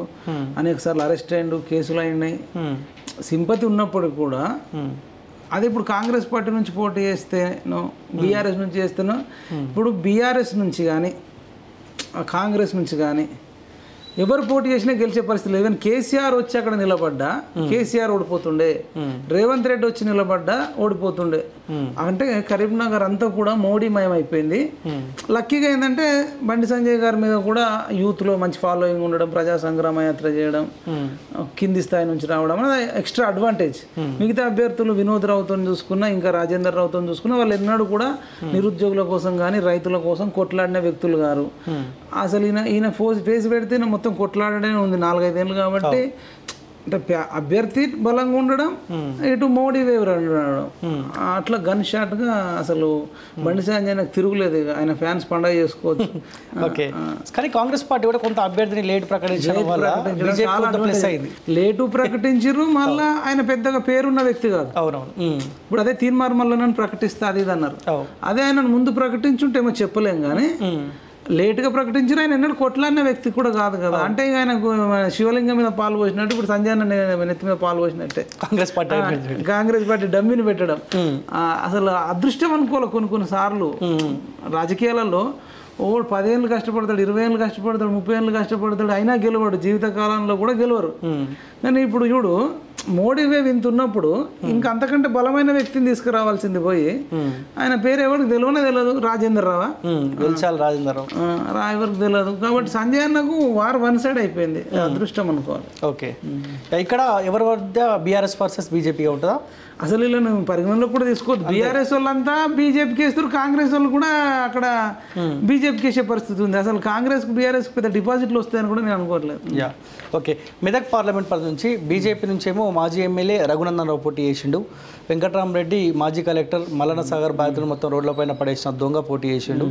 అనేక సార్లు అరెస్ట్ అయ్యిండు, కేసులు అయినాయి. సింపతి ఉన్నప్పుడు కూడా అది ఇప్పుడు కాంగ్రెస్ పార్టీ నుంచి పోటీ చేస్తేనో బీఆర్ఎస్ నుంచి చేస్తేనో, ఇప్పుడు బీఆర్ఎస్ నుంచి కానీ కాంగ్రెస్ నుంచి కానీ ఎవరు పోటీ చేసినా గెలిచే పరిస్థితి లేదు. ఈవెన్ కేసీఆర్ వచ్చి అక్కడ నిలబడ్డా కేసీఆర్ ఓడిపోతుండే, రేవంత్ రెడ్డి వచ్చి నిలబడ్డా ఓడిపోతుండే. అంటే కరీంనగర్ అంతా కూడా మోడీమయం అయిపోయింది. లక్కీగా ఏంటంటే బండి సంజయ్ గారి మీద కూడా యూత్లో మంచి ఫాలోయింగ్ ఉండడం, ప్రజా సంగ్రామ యాత్ర చేయడం, కింది స్థాయి నుంచి రావడం అనేది ఎక్స్ట్రా అడ్వాంటేజ్. మిగతా అభ్యర్థులు వినోద్ రావుతో చూసుకున్నా, ఇంకా రాజేందర్ రావుతో చూసుకున్నా, వాళ్ళు ఎన్నడూ కూడా నిరుద్యోగుల కోసం కానీ రైతుల కోసం కొట్లాడిన వ్యక్తులు గారు. అసలు ఈయన ఫేస్ పెడితే మొత్తం కొట్లాడనే ఉంది 4-5 ఏళ్ళు. కాబట్టి అంటే అభ్యర్థి బలంగా ఉండడం, ఇటు మోడీ వేవ్ ఉండడం, అట్లా గన్ షాట్గా అసలు బండి సంజయ్ తిరుగులేదు. ఆయన ఫ్యాన్స్ పండుగ చేసుకోవచ్చు. ఓకే, కానీ కాంగ్రెస్ పార్టీ కూడా కొంత అభ్యర్థిని లేట్ ప్రకటించడం వల్ల లేటు ప్రకటించారు. మళ్ళీ ఆయన పెద్దగా పేరున్న వ్యక్తి కాదు. అవునవును. ఇప్పుడు అదే తీన్మార్ మల్లనని ప్రకటిస్తే అది ఇది అన్నారు. అదే ఆయన ముందు ప్రకటించుంటే ఏమో చెప్పలేం, కానీ లేటుగా ప్రకటించిన ఆయన ఎన్నడూ కొట్లాడిన వ్యక్తి కూడా కాదు కదా. అంటే ఇక ఆయనకు శివలింగం మీద పాలు పోసినట్టు ఇప్పుడు సంజయ్ అన్న నెత్తి మీద పాలు పోసినట్టే కాంగ్రెస్ పార్టీ డమ్మిని పెట్టడం అసలు అదృష్టం అనుకోవాలి. కొన్ని సార్లు రాజకీయాలలో 10 ఏళ్ళు కష్టపడతాడు, 20 ఏళ్ళు కష్టపడతాడు, 30 ఏళ్ళు కష్టపడతాడు, అయినా గెలవాడు. జీవితకాలంలో కూడా గెలవరు. కానీ ఇప్పుడు చూడు, మోడీ వేవ్ ఇంత ఉన్నప్పుడు ఇంకా అంతకంటే బలమైన వ్యక్తిని తీసుకురావాల్సింది పోయి ఆయన పేరు ఎవరికి తెలియదు. రాజేందర్ రావా ఎవరికి తెలియదు. కాబట్టి సంజయ్ అన్నకు వార్ వన్ సైడ్ అయిపోయింది. అదృష్టం అనుకోవాలి. ఓకే, ఇక్కడ ఎవరి వద్ద బీఆర్ఎస్ వర్సెస్ బీజేపీగా ఉంటుందా? అసలు ఇలా నువ్వు పరిగణనలో కూడా తీసుకోవద్దు. బీఆర్ఎస్ వాళ్ళంతా బీజేపీకి వేస్తారు, కాంగ్రెస్ వాళ్ళు కూడా అక్కడ బీజేపీకి వేసే పరిస్థితి ఉంది. అసలు కాంగ్రెస్కి బీఆర్ఎస్కి పెద్ద డిపాజిట్లు వస్తాయని కూడా నేను అనుకోవట్లేదు. ఓకే, మెదక్ పార్లమెంట్ పరిధి నుంచి బీజేపీ నుంచేమో మాజీ ఎమ్మెల్యే రఘునందన్ రావు పోటీ చేసిండు. వెంకట్రామరెడ్డి మాజీ కలెక్టర్ మల్లన సాగర్ బాధితులు మొత్తం రోడ్లపైన పడేసిన దొంగ పోటీ చేసిండు.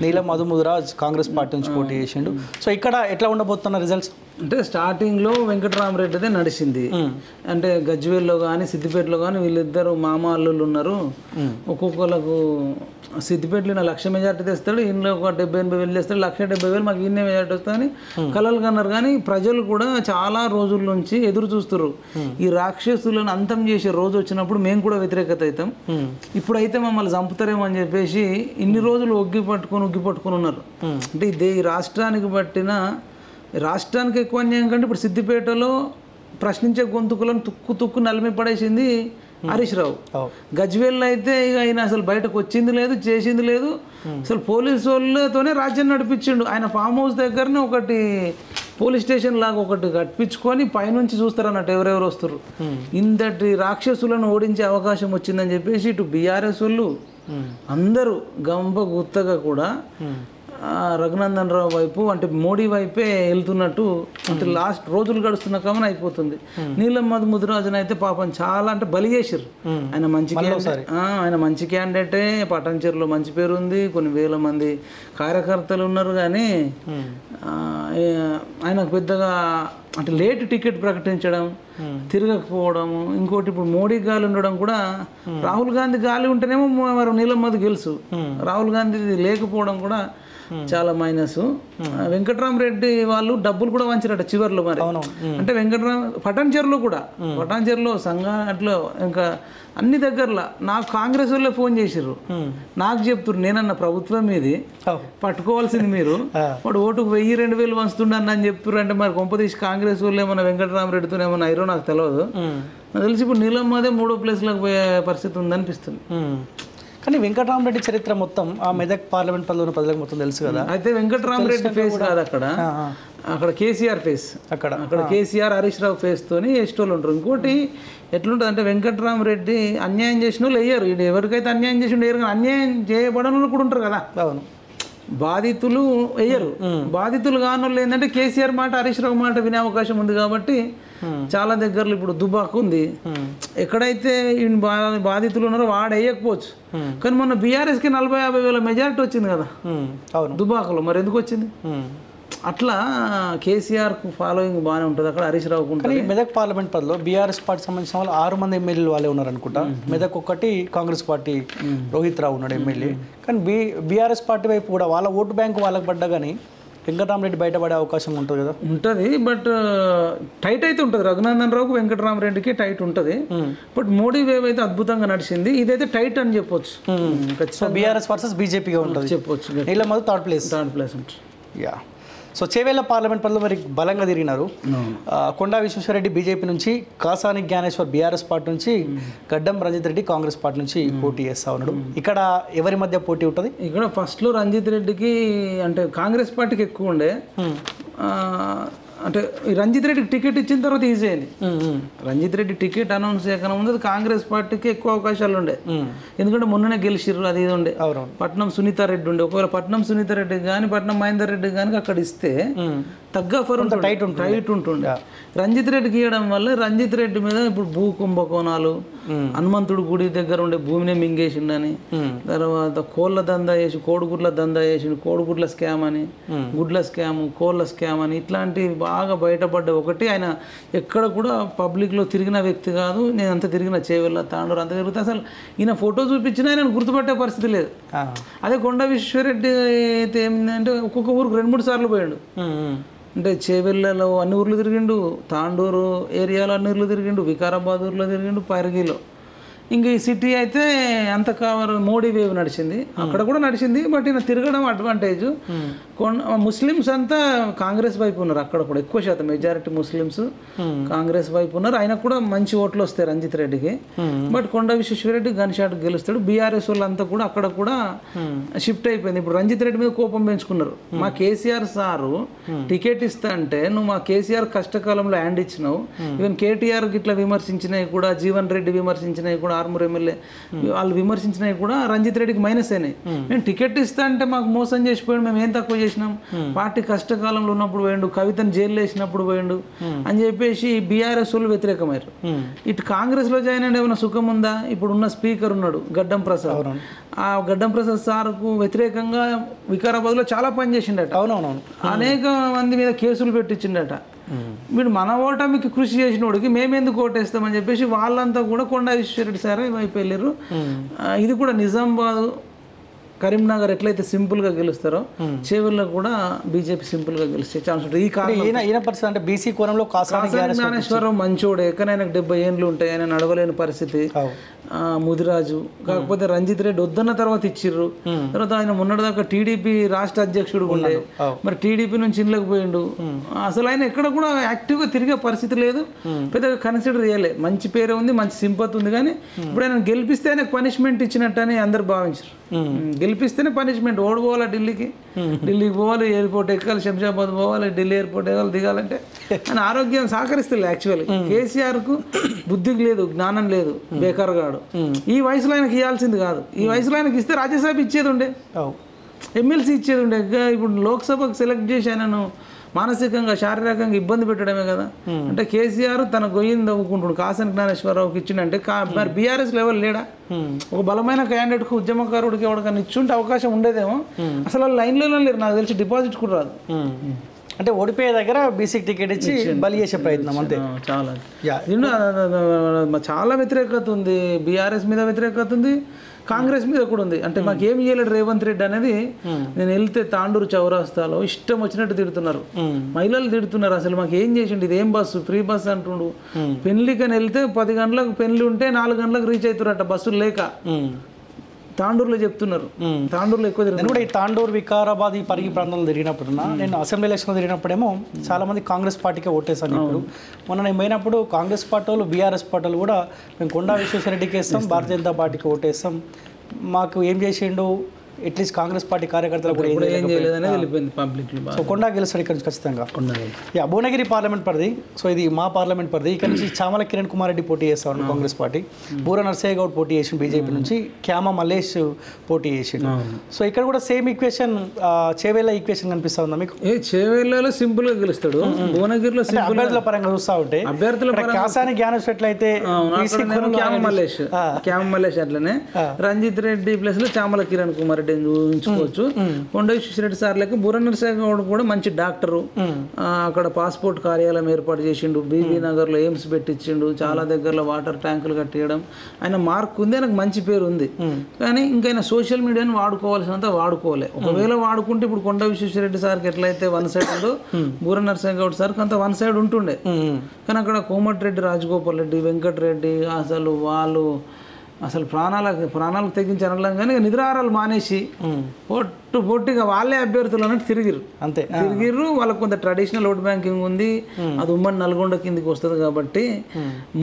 నీలం మధుముదురాజ్ కాంగ్రెస్ పార్టీ నుంచి పోటీ చేసిండు. సో ఇక్కడ ఎట్లా ఉండబోతున్న రిజల్ట్స్ అంటే స్టార్టింగ్లో వెంకట్రామరెడ్డిదే నడిచింది. అంటే గజ్వేల్లో కానీ సిద్దిపేటలో కానీ వీళ్ళిద్దరు మామ అల్లుళ్ళు ఉన్నారు. ఒక్కొక్కలకు సిద్దిపేటలో 1,00,000 మెజార్టీ తెస్తాడు, ఇంట్లో ఒక 70,000-80,000 తెస్తాడు, 1,70,000 మాకు ఇన్నే మెజార్టీ వస్తాయని కలలు కన్నారు. కానీ ప్రజలు కూడా చాలా రోజుల నుంచి ఎదురు చూస్తారు. ఈ రాక్షసులను అంతం చేసే రోజు వచ్చినప్పుడు మేము కూడా వ్యతిరేకత అవుతాం, ఇప్పుడైతే మమ్మల్ని చంపుతారేమో అని చెప్పేసి ఇన్ని రోజులు ఉగ్గి పట్టుకొని ఉన్నారు. అంటే ఇదే ఈ రాష్ట్రానికి పట్టిన రాష్ట్రానికి ఎక్కువ అన్యాయం కంటే ఇప్పుడు సిద్దిపేటలో ప్రశ్నించే గొంతుకులను తుక్కు నలిమి పడేసింది హరీష్ రావు. గజ్వేల్లో అయితే ఇక ఆయన అసలు బయటకు వచ్చింది లేదు, చేసింది లేదు. అసలు పోలీసు వాళ్ళతోనే రాజ్యం నడిపించిండు. ఆయన ఫామ్ హౌస్ దగ్గరనే ఒకటి పోలీస్ స్టేషన్ లాగా ఒకటి కట్టించుకొని పైనుంచి చూస్తారన్నట్టు ఎవరెవరు వస్తారు. ఇంతటి రాక్షసులను ఓడించే అవకాశం వచ్చిందని చెప్పేసి ఇటు బీఆర్ఎస్ వాళ్ళు అందరూ గంప గుత్తగా కూడా రఘునందన్ రావు వైపు అంటే మోడీ వైపే వెళ్తున్నట్టు అంటే లాస్ట్ రోజులు గడుస్తున్న క్రమం అయిపోతుంది. నీలం మధుముదురాజును అయితే పాపం చాలా అంటే బలి చేసారు. ఆయన మంచి క్యాండిడేటే, పటాన్చెరులో మంచి పేరు ఉంది, కొన్ని వేల మంది కార్యకర్తలు ఉన్నారు. కానీ ఆయనకు పెద్దగా అంటే లేట్ టికెట్ ప్రకటించడం, తిరగకపోవడము, ఇంకోటి ఇప్పుడు మోడీ గాలి ఉండడం కూడా. రాహుల్ గాంధీ గాలి ఉంటేనేమో మరి నీలం మధు గెలుసు, రాహుల్ గాంధీ లేకపోవడం కూడా చాలా మైనస్. వెంకట్రామరెడ్డి వాళ్ళు డబ్బులు కూడా వంచారట చివరిలో. మరి అంటే పటాన్చెరులో సంఘం అట్లా ఇంకా అన్ని దగ్గరలో నాకు కాంగ్రెస్ వాళ్ళే ఫోన్ చేసిర్రు, నాకు చెప్తున్నారు నేనన్న ప్రభుత్వం మీది పట్టుకోవాల్సింది మీరు, వాడు ఓటుకు 1000-2000 వంచుతుండన్న అని చెప్తున్నారు. అంటే మరి కొంపదీసి కాంగ్రెస్ వాళ్ళు ఏమన్నా వెంకటరామరెడ్డితో ఏమన్నా అయిరో నాకు తెలియదు. నాకు తెలిసి ఇప్పుడు నీలమ్మదే 3వ ప్లేస్లోకి పోయే పరిస్థితి ఉందనిపిస్తుంది. కానీ వెంకటరామరెడ్డి చరిత్ర మొత్తం ఆ మెదక్ పార్లమెంట్ పరిధిలో ప్రజలకు మొత్తం తెలుసు కదా. అయితే వెంకటరామరెడ్డి ఫేస్ కాదు అక్కడ కేసీఆర్ ఫేస్. అక్కడ కేసీఆర్ హరీష్ రావు ఫేస్ తోని ఎస్టోళ్ళు ఉంటారు. ఇంకోటి ఎట్లుంటుంది అంటే వెంకటరామరెడ్డి అన్యాయం చేసిన వాళ్ళు వేయరు, ఇది ఎవరికైతే అన్యాయం చేసి వేయరు, కానీ అన్యాయం చేయబడని వాళ్ళు కూడా ఉంటారు కదా. అవును, బాధితులు వేయరు. బాధితులు కాని వాళ్ళు ఏంటంటే కేసీఆర్ మాట హరీష్ రావు మాట వినే అవకాశం ఉంది. కాబట్టి చాలా దగ్గరలో ఇప్పుడు దుబాకు ఉంది, ఎక్కడైతే బాధితులు ఉన్నారో వాడు వేయకపోవచ్చు. కానీ మొన్న బీఆర్ఎస్కి 40-50 వేల మెజారిటీ వచ్చింది కదా దుబాకులో, మరి ఎందుకు వచ్చింది? అట్లా కేసీఆర్ ఫాలోయింగ్ బాగానే ఉంటుంది అక్కడ, హరీష్ రావుకు ఉంటుంది. మెదక్ పార్లమెంట్ పరిధిలో బీఆర్ఎస్ పార్టీ సంబంధించిన వాళ్ళు 6 మంది ఎమ్మెల్యేలు వాళ్ళే ఉన్నారనుకుంటా. మెదక్ ఒకటి కాంగ్రెస్ పార్టీ రోహిత్ రావు ఉన్నాడు ఎమ్మెల్యే. కానీ బీఆర్ఎస్ పార్టీ వైపు కూడా వాళ్ళ ఓటు బ్యాంకు వాళ్ళకి పడ్డా కానీ వెంకటరామరెడ్డి బయటపడే అవకాశం ఉంటుంది కదా. ఉంటుంది, బట్ టైట్ అయితే ఉంటుంది. రఘునందన్ రావుకు వెంకటరామరెడ్డికి టైట్ ఉంటుంది. బట్ మోడీ వేవ్ అయితే అద్భుతంగా నడిచింది, ఇదైతే టైట్ అని చెప్పొచ్చు. బీఆర్ఎస్ వర్సెస్ బీజేపీగా ఉంటుంది చెప్పొచ్చు. నీలం మధు థర్డ్ ప్లేస్ ఉంటుంది. యా, సో చేవేళ్ల పార్లమెంట్ పరిధిలో మరి బలంగా తిరిగినారు. కొండా విశ్వేశ్వరరెడ్డి బీజేపీ నుంచి, కాసాని జ్ఞానేశ్వర్ బీఆర్ఎస్ పార్టీ నుంచి, గడ్డం రంజిత్ రెడ్డి కాంగ్రెస్ పార్టీ నుంచి పోటీ చేస్తా ఉన్నాడు. ఇక్కడ ఎవరి మధ్య పోటీ ఉంటుంది? ఇక్కడ ఫస్ట్లో రంజిత్ రెడ్డికి అంటే కాంగ్రెస్ పార్టీకి ఎక్కువ ఉండే, అంటే రంజిత్ రెడ్డికి టికెట్ ఇచ్చిన తర్వాత ఈజీ అయింది. రంజిత్ రెడ్డి టికెట్ అనౌన్స్ చేయకుండా ముందు కాంగ్రెస్ పార్టీకి ఎక్కువ అవకాశాలు ఉండే, ఎందుకంటే మొన్ననే గెలిచిర్రు. అది ఇది ఉండే పట్నం సునీతారెడ్డి ఉండే. ఒకవేళ పట్నం సునీతారెడ్డి కానీ పట్నం మహేందర్ రెడ్డి కానీ అక్కడ ఇస్తే తగ్గఫర్ టైట్ ఉంటుండే. రంజిత్ రెడ్డికి ఇవ్వడం వల్ల రంజిత్ రెడ్డి మీద ఇప్పుడు భూ కుంభకోణాలు, హనుమంతుడు గుడి దగ్గర ఉండే భూమిని మింగేసిండని, తర్వాత కోళ్ళ దందా చేసి కోడిగుడ్ల దందా చేసిండు, కోడిగుడ్ల స్కామ్ అని, గుడ్ల స్కామ్, కోళ్ళ స్కామ్ అని, ఇట్లాంటివి బాగా బయటపడ్డ. ఒకటి ఆయన ఎక్కడ కూడా పబ్లిక్లో తిరిగిన వ్యక్తి కాదు. నేను అంత తిరిగిన చేవెళ్ళ తాండూరు అంత తిరుగుతా, అసలు ఈయన ఫోటో చూపించినా ఆయన గుర్తుపట్టే పరిస్థితి లేదు. అదే కొండ విశ్వేశ్వరరెడ్డి అయితే ఏమిందంటే ఒక్కొక్క ఊరికి 2-3 సార్లు పోయాడు. అంటే చేవెళ్ళలో అన్ని ఊర్లు తిరిగిండు, తాండూరు ఏరియాలో అన్ని ఊర్లు తిరిగిండు, వికారాబాద్ ఊర్లో తిరిగిండు, పరిగిలో. ఇంక ఈ సిటీ అయితే అంత మోడీ వేవ్ నడిచింది, అక్కడ కూడా నడిచింది. బట్ ఈయన తిరగడం అడ్వాంటేజ్. ముస్లిమ్స్ అంతా కాంగ్రెస్ వైపు ఉన్నారు, అక్కడ కూడా ఎక్కువ శాతం మెజారిటీ ముస్లిమ్స్ కాంగ్రెస్ వైపు ఉన్నారు. ఆయనకు కూడా మంచి ఓట్లు వస్తాయి రంజిత్ రెడ్డికి. బట్ కొండ విశ్వేశ్వరరెడ్డి గన్ షాట్ గెలుస్తాడు. బీఆర్ఎస్ వాళ్ళంతా కూడా అక్కడ కూడా షిఫ్ట్ అయిపోయింది. ఇప్పుడు రంజిత్ రెడ్డి మీద కోపం పెంచుకున్నారు. మా కేసీఆర్ సారు టికెట్ ఇస్తా అంటే నువ్వు మా కేసీఆర్ కష్టకాలంలో హ్యాండ్ ఇచ్చినావు. ఈవెన్ కేటీఆర్ ఇట్లా విమర్శించినవి కూడా, జీవన్ రెడ్డి విమర్శించినవి కూడా, ఆర్మూర్ ఎమ్మెల్యే వాళ్ళు విమర్శించినవి కూడా రంజిత్ రెడ్డికి మైనస్ అయినాయి. మేము టికెట్ ఇస్తా అంటే మాకు మోసం చేసిపోయాడు, మేము ఏం తక్కువ చేసినాం, పార్టీ కష్టకాలంలో ఉన్నప్పుడు పోయిండు, కవితను జైల్లో వేసినప్పుడు పోయిండు అని చెప్పేసి బీఆర్ఎస్ వాళ్ళు వ్యతిరేకమయ్యారు. ఇటు కాంగ్రెస్లో జాయిన్ అయిన ఏమైనా సుఖం ఉందా? ఇప్పుడున్న స్పీకర్ ఉన్నాడు గడ్డం ప్రసాద్, ఆ గడ్డం ప్రసాద్ సార్కు వ్యతిరేకంగా వికారాబాద్లో చాలా పని చేసిండట. అవునవునవును, అనేక మంది మీద కేసులు పెట్టించిండట. వీడు మన ఓటమికి కృషి చేసినోడికి మేమెందుకు ఓటేస్తామని చెప్పేసి వాళ్ళంతా కూడా కొండా విశ్వేశ్వరరెడ్డి సారే వైపు వెళ్ళారు. ఇది కూడా నిజామాబాద్, కరీంనగర్ ఎట్లయితే సింపుల్గా గెలుస్తారో చేవెళ్ళలో కూడా బీజేపీ సింపుల్గా గెలిచే ఛాన్స్ ఉంటుంది. ఈ కారణం పరిస్థితి అంటే బీసీ కోణంలో జ్ఞానేశ్వరరావు మంచోడే, కానీ ఆయనకు 70 ఏళ్ళు ఉంటాయి, ఆయన నడవలేని పరిస్థితి. ముదిరాజు కాకపోతే రంజిత్ రెడ్డి వద్దన్న తర్వాత ఇచ్చిర్రు. తర్వాత ఆయన మొన్నటిదాకా టీడీపీ రాష్ట్ర అధ్యక్షుడు ఉండే, మరి టీడీపీ నుంచి ఇళ్ళకి పోయిండు. అసలు ఆయన ఎక్కడ కూడా యాక్టివ్గా తిరిగే పరిస్థితి లేదు, పెద్దగా కన్సిడర్ చేయలే. మంచి పేరే ఉంది, మంచి సింపతి ఉంది, కానీ ఇప్పుడు ఆయన గెలిపిస్తే ఆయనకు పనిష్మెంట్ ఇచ్చినట్టు అని అందరు భావించారు. గెలిపిస్తేనే పనిష్మెంట్. ఓడిపోవాలి, ఢిల్లీకి పోవాలి, ఎయిర్పోర్ట్ ఎక్కాలి, శంషాబాద్ పోవాలి, ఢిల్లీ ఎయిర్పోర్ట్ ఎక్కాలి, దిగాలంటే ఆయన ఆరోగ్యం సహకరిస్తుంది. యాక్చువల్లీ కేసీఆర్కు బుద్ధికి లేదు, జ్ఞానం లేదు, బేకార్గాడు. ఈ వయసులో ఆయనకి ఇవ్వాల్సింది కాదు. ఈ వయసులో ఆయనకి ఇస్తే రాజ్యసభ ఇచ్చేది ఉండే, ఎమ్మెల్సీ ఇచ్చేది ఉండే. ఇప్పుడు లోక్సభకు సెలెక్ట్ చేసి ఆయనను మానసికంగా శారీరకంగా ఇబ్బంది పెట్టడమే కదా. అంటే కేసీఆర్ తన గొయ్యిని తవ్వుకుంటున్నాడు. కాసన్ జ్ఞానేశ్వరరావుకి ఇచ్చిండంటే మరి బీఆర్ఎస్ లెవెల్ లేడా? ఒక బలమైన క్యాండిడేట్కు, ఉద్యమకారుడికి ఎవరికైనా ఇచ్చుంటే అవకాశం ఉండేదేమో. అసలు లైన్లోనే లేరు, నాకు తెలిసి డిపాజిట్ కూడా రాదు. అంటే ఓడిపోయే దగ్గర బీసీకి టికెట్ ఇచ్చి బలి చేసే ప్రయత్నం అంతే. చాలా వ్యతిరేకత ఉంది, బీఆర్ఎస్ మీద వ్యతిరేకత ఉంది, కాంగ్రెస్ మీద కూడా ఉంది. అంటే మాకు ఏమి చేయలేడు రేవంత్ రెడ్డి అనేది. నేను వెళ్తే తాండూరు చౌరాస్తాలో ఇష్టం వచ్చినట్టు తిడుతున్నారు, మహిళలు తిడుతున్నారు. అసలు మాకు ఏం చేసిండు, ఇది ఏం బస్సు, ఫ్రీ బస్సు అంటుండు. పెళ్లికని వెళ్తే 10 గంటలకు పెళ్లి ఉంటే 4 గంటలకు రీచ్ అవుతారట బస్సులు లేక. తాండూరులో చెప్తున్నారు, తాండూరులో ఎక్కువ తిరుగుతుంది. కూడా ఈ తాండూరు, వికారాబాద్, ఈ పరిగి ప్రాంతంలో తిరిగినప్పుడు నేను అసెంబ్లీ ఎలక్షన్లో తిరిగినప్పుడేమో చాలామంది కాంగ్రెస్ పార్టీకే ఓటేసాను. ఇప్పుడు మొన్న నేను పోయినప్పుడు కాంగ్రెస్ పార్టీ వాళ్ళు, బీఆర్ఎస్ పార్టీ వాళ్ళు కూడా మేము కొండా విశ్వేశ్వరరెడ్డికి వేస్తాం, భారతీయ జనతా పార్టీకి ఓటేస్తాం, మాకు ఏం చేసిండు, అట్లీస్ట్ కాంగ్రెస్ పార్టీ కార్యకర్తలు కూడా ఏం చేయలేదని వెళ్ళిపోయింది పబ్లిక్. సో కొండా గెలుస్తాడు ఇక్కడ నుంచి ఖచ్చితంగా. భువనగిరి పార్లమెంట్ పరిధి, సో ఇది మా పార్లమెంట్ పరిధి. ఇక్కడ నుంచి చామల కిరణ్ కుమార్ రెడ్డి పోటీ చేస్తాడు కాంగ్రెస్ పార్టీ, బూర నర్సయ్య గౌడ్ పోటీ చేసిండు బీజేపీ నుంచి, క్యామ మల్లేష్ పోటీ చేసిండు. సో ఇక్కడ కూడా సేమ్ ఈక్వేషన్, చేవేళ్ళ ఈక్వేషన్ కనిపిస్తా ఉందా మీకు? చేవేళ్ళలో సింపుల్ గా గెలుస్తాడు, భువనగిరిలో అభ్యర్థుల పరంగా చూస్తా ఉంటే అభ్యర్థుల కాసాని జ్ఞానేశ్వర్ అయితే క్యామ మల్లేష్ అట్లనే, రంజిత్ రెడ్డి ప్లేస్ లో చామల కిరణ్ కుమార్ ఊహించుకోవచ్చు. కొండ విశ్వేశ్వరరెడ్డి సార్ లెక్క బూర నరసింహ గౌడ్ కూడా మంచి డాక్టరు, అక్కడ పాస్పోర్ట్ కార్యాలయం ఏర్పాటు చేసిండు, బీబీ నగర్ లో ఎయిమ్స్ పెట్టించిండు, చాలా దగ్గరలో వాటర్ ట్యాంకులు కట్టియడం. ఆయన మార్క్ ఉంది, ఆయనకు మంచి పేరు ఉంది. కానీ ఇంకా ఆయన సోషల్ మీడియాని వాడుకోవాల్సినంత వాడుకోవాలి. ఒకవేళ వాడుకుంటే ఇప్పుడు కొండ విశ్వేశ్వరరెడ్డి సార్కి ఎట్లయితే 1 సైడ్ ఉందో బూర నరసింహ గౌడ్ సార్కి అంత 1 సైడ్ ఉంటుండే. కానీ అక్కడ కోమటిరెడ్డి, రాజగోపాల్ రెడ్డి, వెంకటరెడ్డి అసలు ప్రాణాలకు తెగించి అనడం. కానీ నిద్రాహారాలు మానేసి పొట్టిగా వాళ్ళే అభ్యర్థులు అన్నట్టు తిరిగిరు, అంతే తిరిగిర్రు. వాళ్ళకు కొంత ట్రెడిషనల్ ఓట్ బ్యాంకింగ్ ఉంది, అది ఉమ్మడి నల్గొండ కిందికి వస్తుంది కాబట్టి.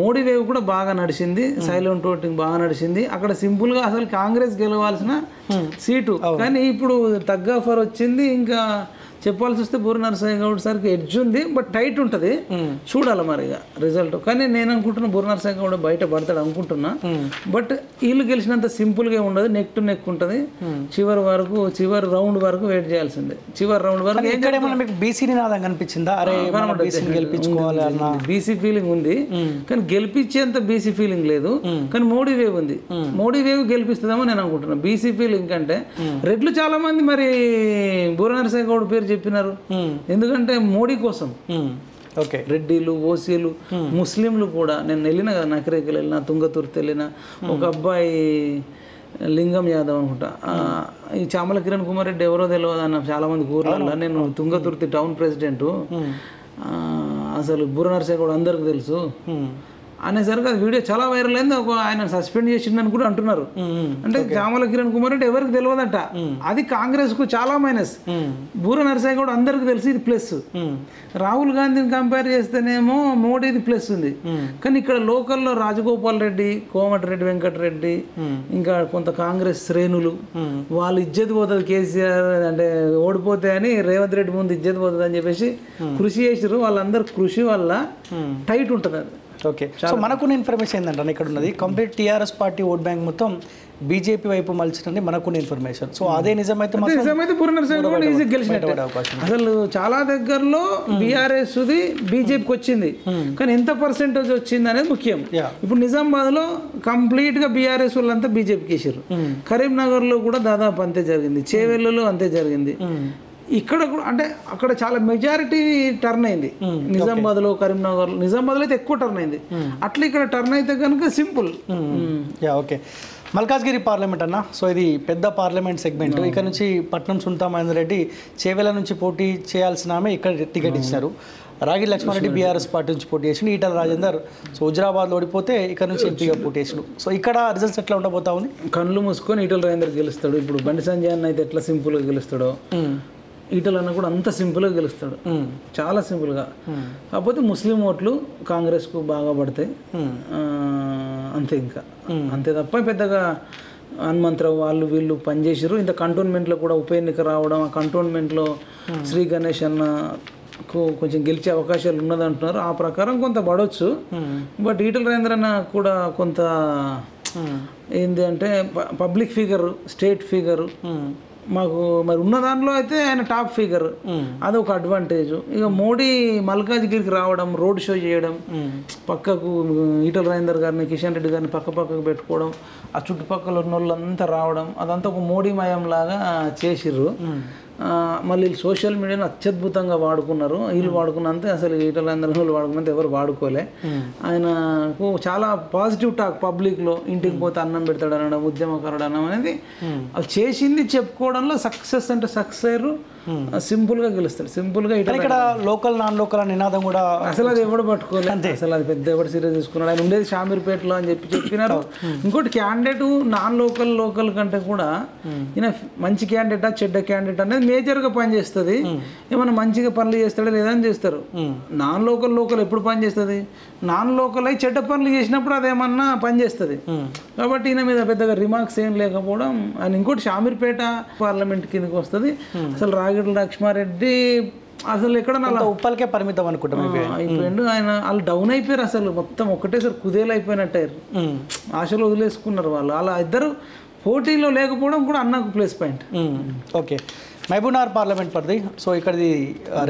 మోడీ వేవ్ కూడా బాగా నడిచింది, సైలెంట్ ఓటింగ్ బాగా నడిచింది. అక్కడ సింపుల్ గా అసలు కాంగ్రెస్ గెలవాల్సిన సీటు, కానీ ఇప్పుడు తగ్గ ఆఫర్ వచ్చింది. ఇంకా చెప్పాల్సి వస్తే బూర నరసయ్య గౌడ్ సార్కి ఎడ్జ్ ఉంది, బట్ టైట్ ఉంటుంది, చూడాలి మరి ఇక రిజల్ట్. కానీ నేను అనుకుంటున్నా బూర నరసయ్య గౌడ్ బయట పడతాడు అనుకుంటున్నా, బట్ వీళ్ళు గెలిచినంత సింపుల్గా ఉండదు, నెక్ టు నెక్ ఉంటుంది. చివరి రౌండ్ వరకు వెయిట్ చేయాల్సిందే. చివరి రౌండ్ వరకు ఎక్కడేమన్నా మీకు బీసీ నినాదం కనిపించిందా? అరే గెలిపించుకోవాలి అన్న బీసీ ఫీలింగ్ ఉంది, కానీ గెలిపించేంత బీసీ ఫీలింగ్ లేదు. కానీ మోడీ వేవ్ ఉంది, మోడీ వేవ్ గెలిపిస్తుందేమో నేను అనుకుంటున్నా. బీసీ ఫీలింగ్ అంటే రెడ్లు చాలా మంది మరి బూర నరసయ్య గౌడ్ పేరు చెప్పినారు, ఎందుకంటే మోడీ కోసం. ఓకే, రెడ్డిలు, ఓసీలు, ముస్లింలు కూడా. నేను వెళ్ళిన కదా, నకరేకలు వెళ్ళిన, తుంగతుర్తి వెళ్ళిన. ఒక అబ్బాయి లింగం యాదవ్ అనుకుంటా, ఈ చామల కిరణ్ కుమార్ రెడ్డి ఎవరో తెలియదు అన్న చాలా మంది ఊర్లలో. నేను తుంగతుర్తి టౌన్ ప్రెసిడెంట్, అసలు బూర నరసయ్య గౌడ్ అందరికి తెలుసు అనేసరికి అది వీడియో చాలా వైరల్ అయింది. ఒక ఆయన సస్పెండ్ చేసిందని కూడా అంటున్నారు. అంటే చామల కిరణ్ కుమార్ రెడ్డి ఎవరికి తెలియదంట, అది కాంగ్రెస్ కు చాలా మైనస్. బూర నరసయ్య గౌడ్ అందరికి తెలిసి ఇది ప్లస్. రాహుల్ గాంధీని కంపేర్ చేస్తేనేమో మోడీది ప్లస్ ఉంది. కానీ ఇక్కడ లోకల్లో రాజగోపాల్ రెడ్డి, కోమటిరెడ్డి వెంకటరెడ్డి, ఇంకా కొంత కాంగ్రెస్ శ్రేణులు, వాళ్ళు ఇజ్జత్ పోతుంది కేసీఆర్ అంటే ఓడిపోతే అని, రేవంత్ రెడ్డి ముందు ఇజ్జత్ పోతుంది అని చెప్పేసి కృషి చేసారు. వాళ్ళందరూ కృషి వల్ల టైట్ ఉంటుంది అది. ఓకే, సో మనకున్న ఇన్ఫర్మేషన్ ఏంటంటే ఇక్కడ ఉన్నది complete TRS party vote bank మొత్తం బీజేపీ వైపు మలిచిందని మనకున్న ఇన్ఫర్మేషన్. సో అదే నిజమైతే బూర నరసయ్య గౌడ్ ఈజీ గెలిచినట్టే. అసలు చాలా దగ్గరలో బీఆర్ఎస్ బీజేపీకి వచ్చింది, కానీ ఎంత పర్సెంటేజ్ వచ్చింది అనేది ముఖ్యం. ఇప్పుడు నిజామాబాద్ లో కంప్లీట్ గా బీఆర్ఎస్ వాళ్ళంతా బీజేపీకి వేసారు. కరీంనగర్ లో కూడా దాదాపు అంతే జరిగింది, చేవెళ్ళలో అంతే జరిగింది. ఇక్కడ కూడా అంటే అక్కడ చాలా మెజారిటీ టర్న్ అయింది. నిజామాబాద్లో, కరీంనగర్లో, నిజామాబాద్లో అయితే ఎక్కువ టర్న్ అయింది. అట్లా ఇక్కడ టర్న్ అయితే కనుక సింపుల్. ఓకే, మల్కాజ్గిరి పార్లమెంట్ అన్న, సో ఇది పెద్ద పార్లమెంట్ సెగ్మెంట్. ఇక్కడ నుంచి పట్నం సునీతా మహేందర్ రెడ్డి చేవెళ్ళ నుంచి పోటీ చేయాల్సిన ఆమె ఇక్కడ టికెట్ ఇచ్చినారు. రాగి లక్ష్మారెడ్డి బీఆర్ఎస్ పార్టీ నుంచి పోటీ చేసిండు. ఈటల రాజేందర్ సో హుజరాబాద్లో ఓడిపోతే ఇక్కడ నుంచి ఎంపీగా పోటీ చేసిండు. సో ఇక్కడ రిజల్ట్స్ ఎట్లా ఉండబోతా ఉంది? కళ్ళు మూసుకొని ఈటల రాజేందర్ గెలుస్తాడు. ఇప్పుడు బండి సంజయ్ అన్న అయితే ఎట్లా సింపుల్గా గెలుస్తాడో, ఈటల అన్న కూడా అంత సింపుల్గా గెలుస్తాడు, చాలా సింపుల్గా. కాకపోతే ముస్లిం ఓట్లు కాంగ్రెస్కు బాగా పడతాయి అంతే, ఇంకా అంతే తప్ప పెద్దగా హనుమంతరావు వాళ్ళు వీళ్ళు పనిచేసారు. ఇంత కంటోన్మెంట్లో కూడా ఉప ఎన్నిక రావడం, ఆ కంటోన్మెంట్లో శ్రీ గణేష్ అన్నకు కొంచెం గెలిచే అవకాశాలు ఉన్నదంటున్నారు. ఆ ప్రకారం కొంత పడవచ్చు. బట్ ఈటల రాజేందర్ అన్న కూడా కొంత ఏంది అంటే పబ్లిక్ ఫిగర్, స్టేట్ ఫిగర్, మాకు మరి ఉన్న దాంట్లో అయితే ఆయన టాప్ ఫిగర్, అదొక అడ్వాంటేజ్. ఇక మోడీ మల్కాజ్గిరికి రావడం, రోడ్ షో చేయడం, పక్కకు ఈటల రాజేందర్ గారిని, కిషన్ రెడ్డి గారిని పక్కకు పెట్టుకోవడం, ఆ చుట్టుపక్కల ఉన్న వాళ్ళంతా రావడం, అదంతా ఒక మోడీమయం లాగా చేసిర్రు. మళ్ళీ సోషల్ మీడియాను అత్యద్భుతంగా వాడుకున్నారు. వీళ్ళు వాడుకున్నంతే అసలు ఈటల రాజేందర్ వాళ్ళు వాడుకున్నంత ఎవరు వాడుకోలే. ఆయనకు చాలా పాజిటివ్ టాక్ పబ్లిక్లో, ఇంటికి పోతే అన్నం పెడతాడు అనడం, ఉద్యమకారుడు అనడం అనేది అది చేసింది చెప్పుకోవడంలో సక్సెస్ అంటే సక్సెస్ అయ్యారు. సింపుల్గా గెలుస్తాడు, సింపుల్గా. ఇక్కడ లోకల్ నాన్ లోకల్ నినాదం కూడా అసలు అది ఎవడు పట్టుకోలేదు, అసలు అది పెద్ద ఎవడు సీరియస్ తీసుకున్నాడు. ఆయన ఉండేది షామీర్పేటలో అని చెప్పినారు. ఇంకోటి క్యాండిడేట్ నాన్ లోకల్ కంటే కూడా ఈయన మంచి క్యాండిడేటా చెడ్డ క్యాండిడేట్ అనేది మేజర్గా పనిచేస్తుంది. ఏమైనా మంచిగా పనులు చేస్తాడా లేదా అని చేస్తారు. నాన్ లోకల్ ఎప్పుడు పని చేస్తుంది? నాన్ లోకల్ అయి చెడ్డ పనులు చేసినప్పుడు అదేమన్నా పనిచేస్తుంది. కాబట్టి ఈయన మీద పెద్దగా రిమార్క్స్ ఏం లేకపోవడం. ఆయన ఇంకోటి షామీర్పేట పార్లమెంట్ కిందకి వస్తుంది. అసలు రాగిడి లక్ష్మారెడ్డి అసలు ఎక్కడ ఉప్పలకే పరిమితం అనుకుంటాం అయిపోయిండు. ఆయన వాళ్ళు డౌన్ అయిపోయారు, అసలు మొత్తం ఒకటేసారి కుదేలు అయిపోయినట్టారు. ఆశలు వదిలేసుకున్నారు వాళ్ళు. అలా ఇద్దరు పోటీలో లేకపోవడం కూడా అన్నకు plus point. Okay, Mahbubnagar parliament పరిధి. సో ఇక్కడిది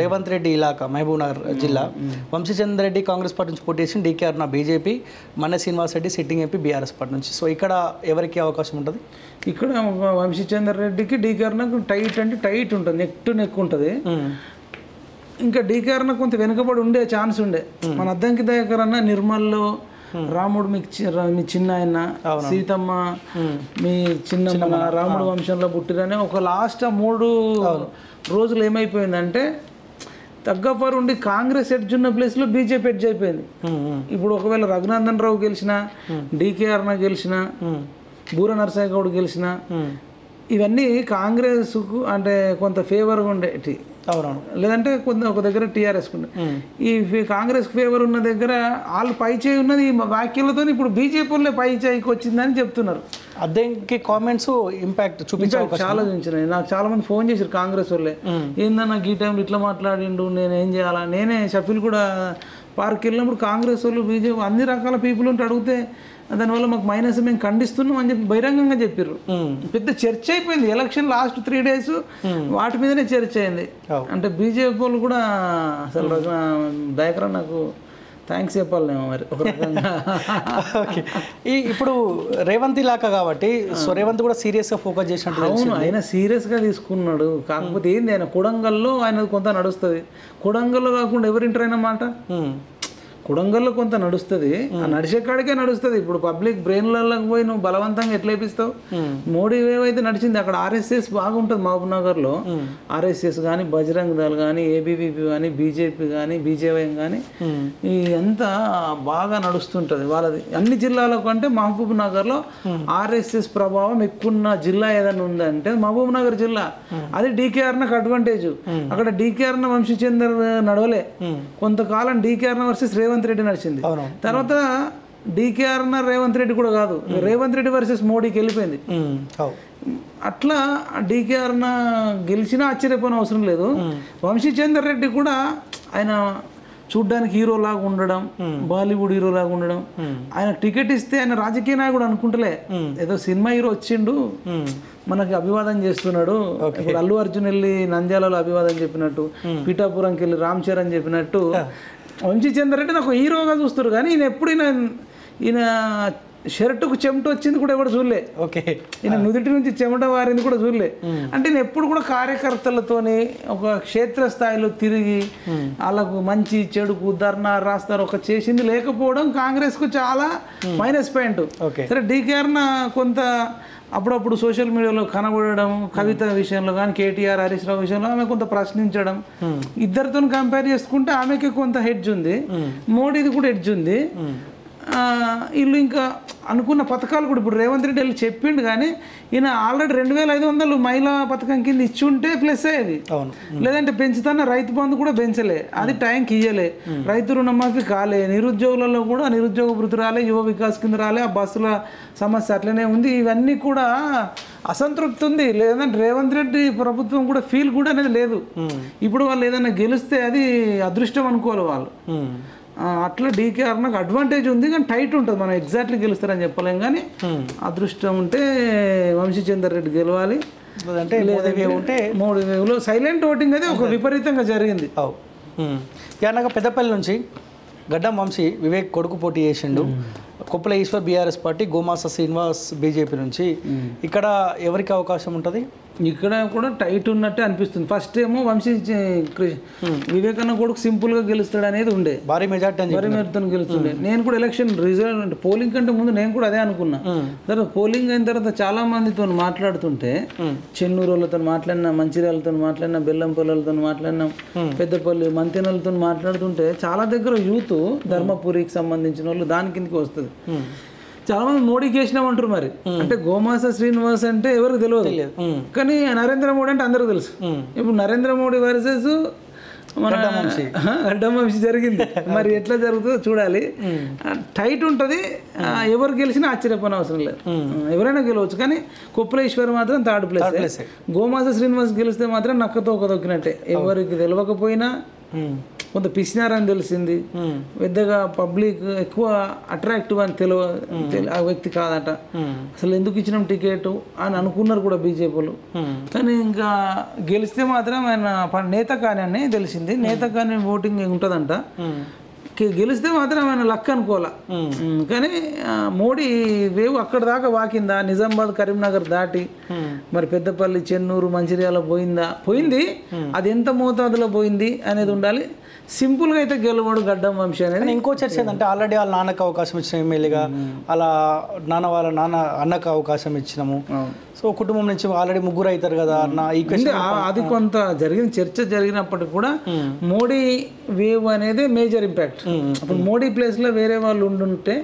రేవంత్ రెడ్డి ఇలాకా మహబూబ్నగర్ జిల్లా. వంశీచంద్ర రెడ్డి కాంగ్రెస్ పార్టీ నుంచి పోటీ చేసి, DK Aruna BJP, Manne Srinivas Reddy sitting MP BRS party నుంచి. సో ఇక్కడ ఎవరికి అవకాశం ఉంటుంది? ఇక్కడ వంశీచంద్ర రెడ్డికి, డీకే అరుణకు టైట్ అంటే టైట్ ఉంటుంది, నెక్ టు నెక్ ఉంటుంది. ఇంకా డీకే అరుణ కొంత వెనుకబడి ఉండే ఛాన్స్ ఉండే. మన అద్దంకి దయాకర్ అన్న నిర్మల్లో, రాముడు మీ చిన్న ఆయన, సీతమ్మ మీ చిన్న రాముడు వంశంలో పుట్టిరనే ఒక లాస్ట్ 3 రోజులు ఏమైపోయిందంటే తగ్గపరు ఉండి కాంగ్రెస్ ఎడ్జ్ ఉన్న ప్లేస్లో బీజేపీ ఎడ్జ్ అయిపోయింది. ఇప్పుడు ఒకవేళ రఘునందన్ రావు గెలిచిన, డీకే అరుణ గెలిచిన, బూర నరసయ్య గౌడ్ గెలిచిన, ఇవన్నీ కాంగ్రెస్కు అంటే కొంత ఫేవర్గా ఉండేటి, అవునవును, లేదంటే కొంత ఒక దగ్గర టీఆర్ఎస్కు ఉండే. ఈ కాంగ్రెస్ ఫేవర్ ఉన్న దగ్గర వాళ్ళు పై చేయి ఉన్నది ఈ వ్యాఖ్యలతో ఇప్పుడు బీజేపీ వాళ్ళే పై చేయికి వచ్చిందని చెప్తున్నారు. అదేంటి కామెంట్స్ ఇంపాక్ట్ చాలా చూపించినాయి. నాకు చాలా మంది ఫోన్ చేశారు కాంగ్రెస్ వాళ్ళే, ఏందన్నా ఈ టైంలో ఇట్లా మాట్లాడిండు, నేను ఏం చేయాలా. నేనే షఫీల్ కూడా పార్క్ వెళ్ళినప్పుడు కాంగ్రెస్ వాళ్ళు బీజేపీ అన్ని రకాల పీపుల్ ఉంటే అడిగితే దానివల్ల మాకు మైనస్ మేము ఖండిస్తున్నాం అని చెప్పి బహిరంగంగా చెప్పారు. పెద్ద చర్చ అయిపోయింది. ఎలక్షన్ లాస్ట్ 3 days వాటి మీదనే చర్చ అయింది. అంటే బీజేపీ వాళ్ళు కూడా అసలు దయకరా నాకు థ్యాంక్స్ చెప్పాలేమో మరి ఒక రకంగా. ఇప్పుడు రేవంత్ ఇలాకా కాబట్టి సో రేవంత్ కూడా సీరియస్గా ఫోకస్ చేసినట్టు. అవును, ఆయన సీరియస్గా తీసుకున్నాడు. కాకపోతే ఏంది, ఆయన కొడంగల్లో ఆయన కొంత నడుస్తుంది. కొడంగల్లో కాకుండా ఎవరు ఇంటర్ అయిన మాట, కొడంగల్లో కొంత నడుస్తుంది. ఆ నడిచే కాడికే నడుస్తుంది. ఇప్పుడు పబ్లిక్ బ్రెయిన్లలోకి పోయి నువ్వు బలవంతంగా ఎట్లా వేపిస్తావు. మోడీ వేవ్ అయితే నడిచింది. అక్కడ ఆర్ఎస్ఎస్ బాగుంటుంది మహబూబ్ నగర్లో. ఆర్ఎస్ఎస్ కానీ, బజరంగ్ దళ్ కానీ, ఏబీవీపీ కానీ, బీజేపీ కానీ, బీజేవై కానీ ఈ అంతా బాగా నడుస్తుంటుంది వాళ్ళది. అన్ని జిల్లాల కంటే మహబూబ్ నగర్లో ఆర్ఎస్ఎస్ ప్రభావం ఎక్కువ జిల్లా ఏదైనా ఉందంటే మహబూబ్ నగర్ జిల్లా. అది డీకేఆర్ నాకు అడ్వాంటేజ్. అక్కడ డీకేఆర్ వంశీచందర్ నడవలే. కొంతకాలం డీకేఆర్ వర్సెస్ రేవంత్ రెడ్డి నడిచింది. తర్వాత డీకేఆర్ రేవంత్ రెడ్డి కూడా కాదు, రేవంత్ రెడ్డి వర్సెస్ మోడీకి వెళ్ళిపోయింది. అట్లా డీకేఆర్ గెలిచినా ఆశ్చర్యపోయిన అవసరం లేదు. వంశీచందర్ రెడ్డి కూడా ఆయన చూడ్డానికి హీరోలాగా ఉండడం, బాలీవుడ్ హీరోలాగా ఉండడం. ఆయన టికెట్ ఇస్తే ఆయన రాజకీయ నాయకుడు అనుకుంటలే, ఏదో సినిమా హీరో వచ్చిండు మనకి అభివాదం చేస్తున్నాడు. ఇప్పుడు అల్లు అర్జున్ వెళ్ళి నంద్యాలలో అభివాదం చెప్పినట్టు, పిఠాపురంకి వెళ్ళి రామ్ చరణ్ చెప్పినట్టు వంశీచందర్ రెడ్డి నాకు హీరోగా చూస్తారు. కానీ ఈయన ఎప్పుడు ఈయన షర్టుకు చెమట వచ్చింది కూడా ఎవరు చూడలే. ఈయన నుదుటి నుంచి చెమట వారింది కూడా చూడలే. అంటే నేను ఎప్పుడు కూడా కార్యకర్తలతోని ఒక క్షేత్రస్థాయిలో తిరిగి వాళ్ళకు మంచి చెడుకు ధర్నా రాస్తారు ఒక చేసింది లేకపోవడం కాంగ్రెస్కు చాలా మైనస్ పాయింట్. సరే డీకేఆర్ కొంత అప్పుడప్పుడు సోషల్ మీడియాలో కనబడడం, కవిత విషయంలో కానీ, కేటీఆర్ హరీష్ రావు విషయంలో ఆమె కొంత ప్రశ్నించడం, ఇద్దరితో కంపేర్ చేసుకుంటే ఆమెకి కొంత హెడ్జ్ ఉంది, మోడీది కూడా హెడ్జ్ ఉంది. వీళ్ళు ఇంకా అనుకున్న పథకాలు కూడా ఇప్పుడు రేవంత్ రెడ్డి వెళ్ళి చెప్పిండు. కానీ ఈయన ఆల్రెడీ 2500 మహిళా పథకం కింద ఇచ్చి ఉంటే ప్లస్ అయ్యేది. లేదంటే పెంచుతున్న రైతు బంధు కూడా పెంచలే, అది టైంకి ఇయ్యలే, రైతు రుణమాఫీ కాలే, నిరుద్యోగులలో కూడా నిరుద్యోగ వృత్తి రాలే, యువ వికాస్ కింద రాలే, ఆ బస్సుల సమస్య అట్లనే ఉంది. ఇవన్నీ కూడా అసంతృప్తి ఉంది. లేదంటే రేవంత్ రెడ్డి ప్రభుత్వం కూడా ఫీల్ కూడా అనేది లేదు. ఇప్పుడు వాళ్ళు ఏదైనా గెలిస్తే అది అదృష్టం అనుకోవాలి వాళ్ళు. అట్లా డీకేఆర్ నాకు అడ్వాంటేజ్ ఉంది, కానీ టైట్ ఉంటుంది. మనం ఎగ్జాక్ట్లీ గెలుస్తారని చెప్పలేం, కానీ అదృష్టం ఉంటే వంశీచందర్ రెడ్డి గెలవాలి. అంటే మోడీ వేవ్లో సైలెంట్ ఓటింగ్ అయితే ఒక విపరీతంగా జరిగింది. యానగా పెద్దపల్లి నుంచి గడ్డం వంశీ వివేక్ కొడుకు పోటీ చేసిండు. Koppula Eshwar BRS party, Gomasa Srinivas BJP నుంచి. ఇక్కడ ఎవరికి అవకాశం ఉంటుంది? ఇక్కడ కూడా టైట్ ఉన్నట్టే అనిపిస్తుంది. ఫస్ట్ ఏమో వంశీ వివేకన్న కొడుకు సింపుల్గా గెలుస్తాడు అనేది ఉండే, భారీ మెజార్టీతో గెలుస్తుండే. నేను కూడా ఎలక్షన్ రిజల్ట్ అంటే పోలింగ్ కంటే ముందు నేను కూడా అదే అనుకున్నా. తర్వాత పోలింగ్ అయిన తర్వాత చాలా మందితో మాట్లాడుతుంటే, చెన్నూరు వాళ్ళతో మాట్లాడినా, మంచిర్యాలతో మాట్లాడినా, బెల్లంపల్లితో మాట్లాడినా, పెద్దపల్లి మంతెనలతో మాట్లాడుతుంటే చాలా దగ్గర యూత్ ధర్మపురికి సంబంధించిన వాళ్ళు దాని కిందకి వస్తుంది. చాలా మంది మోడీకి వేసినామంటారు. మరి అంటే గోమాస శ్రీనివాస్ అంటే ఎవరికి తెలియదు, కానీ నరేంద్ర మోడీ అంటే అందరికి తెలుసు. ఇప్పుడు నరేంద్ర మోడీ వర్సెస్ మన గడ్డం వంశీ జరిగింది. మరి ఎట్లా జరుగుతుందో చూడాలి. టైట్ ఉంటుంది. ఎవరు గెలిచినా ఆశ్చర్యపోయిన అవసరం లేదు, ఎవరైనా గెలవచ్చు. కానీ కొప్పులేశ్వర్ మాత్రం థర్డ్ ప్లేస్. గోమాస శ్రీనివాస్ గెలిస్తే మాత్రం నక్కతో ఒక దొక్కినట్టే. ఎవరికి తెలియకపోయినా కొంత పిసినారని తెలిసింది. పెద్దగా పబ్లిక్ ఎక్కువ అట్రాక్టివ్ అని ఆ వ్యక్తి కాదట. అసలు ఎందుకు ఇచ్చినాం టికెట్ అని అనుకున్నారు కూడా బీజేపీలు. కానీ ఇంకా గెలిస్తే మాత్రం ఆయన నేత కానీ అని తెలిసింది. నేత కానీ ఓటింగ్ ఉంటుందంట. గెలిస్తే మాత్రం ఆయన లక్ అనుకోవాలా. కానీ మోడీ వేవ్ అక్కడ దాకా వాకిందా, నిజామాబాద్ కరీంనగర్ దాటి మరి పెద్దపల్లి, చెన్నూరు, మంచిర్యాల పోయింది. అది ఎంత మోతాదులో పోయింది అనేది ఉండాలి. సింపుల్గా అయితే గెలవడు గడ్డం వంశీ అనేది. ఇంకో చర్చ ఏంటంటే ఆల్రెడీ వాళ్ళ నాన్నకు అవకాశం ఇచ్చిన ఎమ్మెల్యేగా, అలా వాళ్ళ నాన్న అన్నకు అవకాశం ఇచ్చినాము. సో కుటుంబం నుంచి ఆల్రెడీ ముగ్గురు అవుతారు కదా అన్న. అది కొంత చర్చ జరిగినప్పటికీ కూడా మోడీ వేవ్ అనేది మేజర్ ఇంపాక్ట్. అప్పుడు మోడీ ప్లేస్లో వేరే వాళ్ళు ఉండుంటే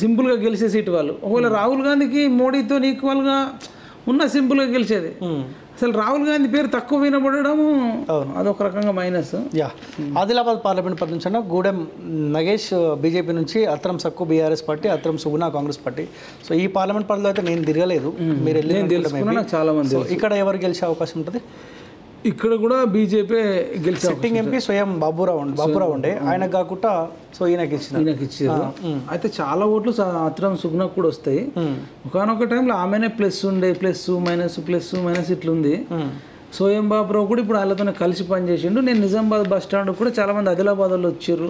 సింపుల్గా గెలిచే సీటు వాళ్ళు. ఒకవేళ రాహుల్ గాంధీకి మోడీతో ఈక్వల్గా ఉన్న సింపుల్గా గెలిచేది. అసలు రాహుల్ గాంధీ పేరు తక్కువ వినబడము అదొక రకంగా మైనస్. యా, ఆదిలాబాద్ పార్లమెంట్ పరిధి నుంచి గూడెం నగేష్ బీజేపీ నుంచి, అత్రం సక్కు బీఆర్ఎస్ పార్టీ, అత్రం సుగుణ కాంగ్రెస్ పార్టీ. సో ఈ పార్లమెంట్ పరిధిలో అయితే నేను తిరగలేదు, మీరు వెళ్ళి చాలా మంది. ఇక్కడ ఎవరు గెలిచే అవకాశం ఉంటుంది? ఇక్కడ కూడా బీజేపీ గెలిచి సిట్టింగ్ ఎంపీ స్వయం బాబురావు ఉండే, ఆయనకు కాకుండా సో ఈయనకి ఇచ్చారు. అయితే చాలా ఓట్లు అత్రం సుగ్నకు కూడా వస్తాయి. ఒకనొక టైంలో ఆమెనే ప్లస్ ఉండే, ప్లస్ మైనస్ ఇట్లుంది. స్వయం బాబురావు కూడా ఇప్పుడు వాళ్ళతోనే కలిసి పనిచేసిండు. నేను నిజామాబాద్ బస్ స్టాండ్ కూడా చాలా మంది ఆదిలాబాద్ వాళ్ళు వచ్చారు,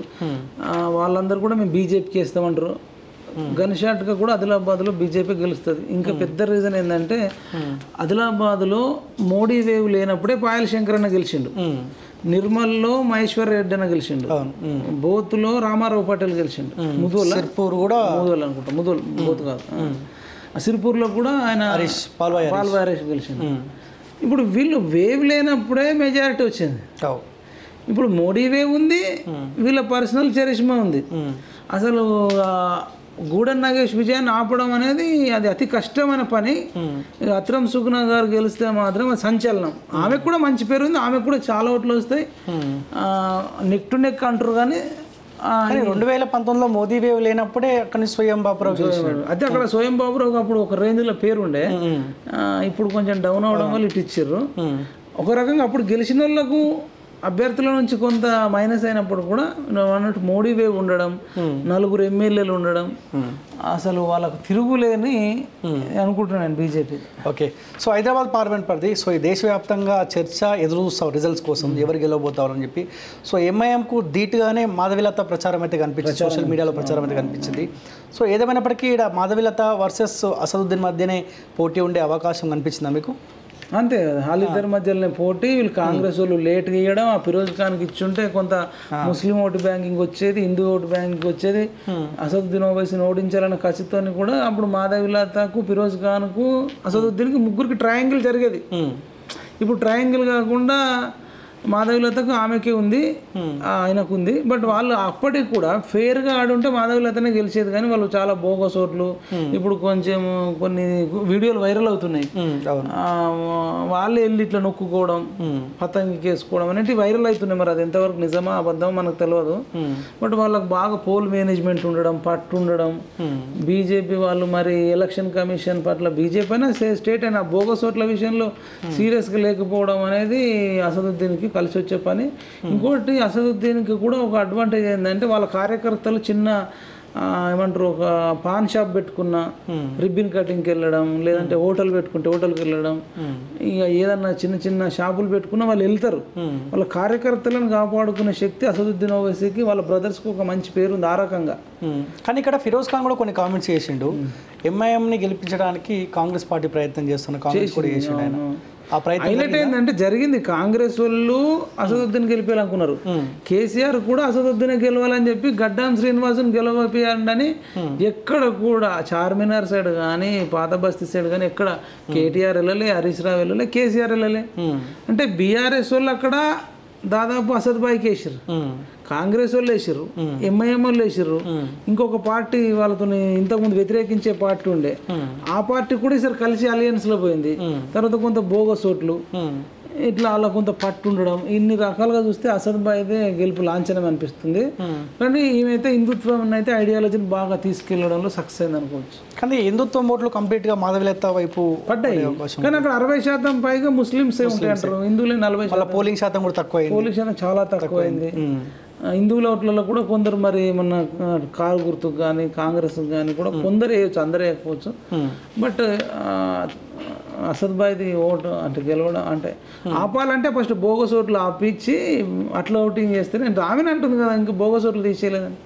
వాళ్ళందరూ కూడా మేము బీజేపీకి వేస్తామంటారు. గన్షాట్గా కూడా ఆదిలాబాద్లో బీజేపీ గెలుస్తుంది. ఇంకా పెద్ద రీజన్ ఏంటంటే ఆదిలాబాద్లో మోడీ వేవ్ లేనప్పుడే పాయల్ శంకర్ అన్న గెలిచిండు, నిర్మల్లో మహేశ్వర్ రెడ్డి అన్న గెలిచిండు, బోత్లో రామారావు పటేల్ గెలిచిండు, ముదోల్ అనుకుంటా, బోత్ కాదు, సిర్పూర్లో కూడా ఆయన పాల్వాయి హరీష్ గెలిచిండు. ఇప్పుడు వీళ్ళు వేవ్ లేనప్పుడే మెజారిటీ వచ్చింది. ఇప్పుడు మోడీ వేవ్ ఉంది, వీళ్ళ పర్సనల్ చరిష్మా ఉంది. అసలు గూడెం నాగేష్ విజయాన్ని ఆపడం అనేది అది అతి కష్టమైన పని. అత్రం సుగుణ గారు గెలిస్తే మాత్రం అది సంచలనం. ఆమెకు కూడా మంచి పేరు ఉంది, ఆమెకు కూడా చాలా ఓట్లు వస్తాయి, నెక్ టు నెక్ అంటారు. కానీ 2019లో మోదీ వేవ్ లేనప్పుడే అక్కడ స్వయం బాబురావు గెలిచాడు. అదే అక్కడ స్వయం బాబురావు అప్పుడు ఒక రేంజ్లో పేరు ఉండే, ఇప్పుడు కొంచెం డౌన్ అవడం వల్ల ఇటు ఇచ్చారు. ఒక రకంగా అప్పుడు గెలిచిన వాళ్ళకు అభ్యర్థుల నుంచి కొంత మైనస్ అయినప్పుడు కూడా అన్నట్టు మోడీ వేవ్ ఉండడం, 4 ఎమ్మెల్యేలు ఉండడం, అసలు వాళ్ళకు తిరుగులేని అనుకుంటున్నాను BJP. Okay, so Hyderabad parliament పరిధి, సో ఈ దేశవ్యాప్తంగా చర్చ ఎదురు చూస్తాం రిజల్ట్స్ కోసం, ఎవరు గెలవబోతారని చెప్పి. సో ఎంఐఎంకు ధీటుగానే మాధవిలత ప్రచారం అయితే కనిపించింది, సోషల్ మీడియాలో ప్రచారం అయితే కనిపించింది. సో ఏదేమైనప్పటికీ ఇక్కడ మాధవిలత వర్సెస్ అసదుద్దీన్ మధ్యనే పోటీ ఉండే అవకాశం కనిపించిందా మీకు? అంతే కదా, వాళ్ళిద్దరి మధ్యలోనే పోటీ. వీళ్ళు కాంగ్రెస్ వాళ్ళు లేట్గా ఇవ్వడం, ఆ ఫిరోజ్ ఖాన్కి ఇచ్చుంటే కొంత ముస్లిం ఓటు బ్యాంకింగ్ వచ్చేది, హిందూ ఓటు బ్యాంకింగ్ వచ్చేది. అసదుద్దీన్ ఓవైసీని ఓడించాలన్న ఖచ్చితంతో కూడా అప్పుడు మాధవిలతకు, ఫిరోజ్ ఖాన్కు, అసదుద్దీన్కి ముగ్గురికి ట్రయాంగిల్ జరిగేది. ఇప్పుడు ట్రయాంగిల్ కాకుండా మాధవిలతకు ఆమెకే ఉంది, ఆయనకు ఉంది. బట్ వాళ్ళు అప్పటికి కూడా ఫెయిర్గా ఆడుంటే మాధవిలతనే గెలిచేది. కానీ వాళ్ళు చాలా బోగస్ ఓట్లు, ఇప్పుడు కొంచెం కొన్ని వీడియోలు వైరల్ అవుతున్నాయి, వాళ్ళు వెళ్ళి ఇట్లా నొక్కుకోవడం, పతంగి వేసుకోవడం అనేవి వైరల్ అవుతున్నాయి. మరి అది ఎంతవరకు నిజమా అబద్ధమా మనకు తెలియదు. బట్ వాళ్ళకు బాగా పోల్ మేనేజ్మెంట్ ఉండడం, పట్టు ఉండడం, బీజేపీ వాళ్ళు మరి ఎలక్షన్ కమిషన్ పట్ల బీజేపీ అయినా స్టేట్ అయినా బోగస్ ఓట్ల విషయంలో సీరియస్గా లేకపోవడం అనేది అసదుద్దీన్కి కలిసి వచ్చే పని. ఇంకోటి అసదుద్దీన్కి కూడా ఒక అడ్వాంటేజ్ ఏంటంటే వాళ్ళ కార్యకర్తలు చిన్న ఏమంటారు ఒక పాన్ షాప్ పెట్టుకున్న రిబ్బిన్ కటింగ్కి వెళ్ళడం, లేదంటే హోటల్ పెట్టుకుంటే హోటల్కి వెళ్ళడం, ఇక ఏదన్నా చిన్న చిన్న షాపులు పెట్టుకున్న వాళ్ళు వెళ్తారు. వాళ్ళ కార్యకర్తలను కాపాడుకునే శక్తి అసదుద్దీన్ ఓవైసీకి, వాళ్ళ బ్రదర్స్కి ఒక మంచి పేరు ఉంది ఆ రకంగా. కానీ ఇక్కడ ఫిరోజ్ ఖాన్ కూడా కొన్ని కామెంట్స్ చేసిండు, ఎంఐఎంని గెలిపించడానికి కాంగ్రెస్ పార్టీ ప్రయత్నం చేస్తున్న, కాంగ్రెస్ కూడా చేసిండు ఆయన. హైలైట్ ఏంటంటే జరిగింది కాంగ్రెస్ వాళ్ళు అసదుద్దీన్ గెలిపేయాలనుకున్నారు, కేసీఆర్ కూడా అసదుద్దీన్ గెలవాలని చెప్పి గడ్డాం శ్రీనివాసుని గెలవపియాలని ఎక్కడ కూడా చార్మినార్ సైడ్ కానీ పాత బస్తీ సైడ్ కానీ ఎక్కడ కేటీఆర్ వెళ్ళలే, హరీష్ రావు వెళ్ళలే, కేసీఆర్ వెళ్ళలే. అంటే బీఆర్ఎస్ వాళ్ళు అక్కడ దాదాపు అసద్బాయికి వేసారు, కాంగ్రెస్ వాళ్ళు వేసారు, ఎంఐఎం వాళ్ళు వేసారు, ఇంకొక పార్టీ వాళ్ళతో ఇంతకుముందు వ్యతిరేకించే పార్టీ ఉండే, ఆ పార్టీ కూడా ఈసారి కలిసి అలయన్స్ లో పోయింది. తర్వాత కొంత బోగస్ ఓట్లు, ఇట్లా అలా కొంత పట్టు ఉండడం, ఇన్ని రకాలుగా చూస్తే అసద్బాయిదే గెలుపు లాంఛనం అనిపిస్తుంది. కానీ ఈమెతే హిందుత్వం అయితే ఐడియాలజీని బాగా తీసుకెళ్లడంలో సక్సెస్ అయింది అనుకోవచ్చు. కానీ హిందుత్వం ఓట్లు కంప్లీట్ గా మాధవిలత వైపు పడ్డాయి. కానీ అక్కడ 60% పైగా ముస్లింసే ఉంటాయి అంటారు, హిందువులే 40%. పోలింగ్ శాతం కూడా తక్కువ, పోలింగ్ శాతం చాలా తక్కువ అయింది. హిందువుల ఓట్లలో కూడా కొందరు మరి మన కారు గుర్తుకు కానీ కాంగ్రెస్కి కానీ కూడా కొందరు వేయచ్చు, అందరూ వేయకపోవచ్చు. బట్ అసద్బాయిది ఓటు అంటే గెలవడం అంటే ఆపాలంటే ఫస్ట్ బోగస్ ఓట్లు ఆపించి అట్లా ఓటింగ్ చేస్తే నేను ఆమెను అంటుంది కదా, ఇంకా బోగస్ ఓట్లు తీసేయలేదని.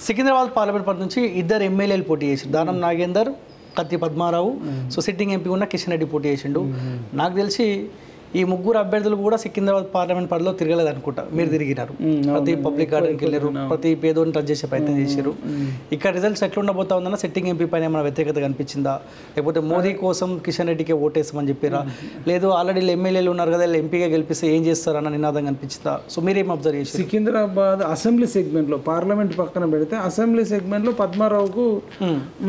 సికింద్రాబాద్ పార్లమెంట్ పరిధి నుంచి 2 ఎమ్మెల్యేలు పోటీ చేశారు, దానం నాగేందర్, కత్తి పద్మారావు. సో సిట్టింగ్ ఎంపీ ఉన్న కిషన్ రెడ్డి పోటీ చేసిండు. నాకు తెలిసి ఈ ముగ్గురు అభ్యర్థులు కూడా సికింద్రాబాద్ పార్లమెంట్ పరిధిలో తిరగలేదు అనుకుంటా, మీరు తిరిగినారు, ప్రతి పబ్లిక్ గార్డెన్కి వెళ్ళారు, ప్రతి పేదోని టచ్ చేసే ప్రయత్నం చేశారు. ఇక్కడ రిజల్ట్స్ ఎట్లా ఉండబోతా ఉందన్న సిట్టింగ్ ఎంపీ పైన ఏమైనా వ్యతిరేకత కనిపించిందా, లేకపోతే మోదీ కోసం కిషన్ రెడ్డికి ఓటేస్తామని చెప్పారా, లేదు ఆల్రెడీ ఎమ్మెల్యేలు ఉన్నారు కదా ఎంపీగా గెలిపిస్తే ఏం చేస్తారన్న నినాదం కనిపించిందా? సో మీరేం అబ్జర్వ్ చేశారు? సికింద్రాబాద్ అసెంబ్లీ సెగ్మెంట్లో పార్లమెంట్ పక్కన పెడితే అసెంబ్లీ సెగ్మెంట్లో పద్మారావుకు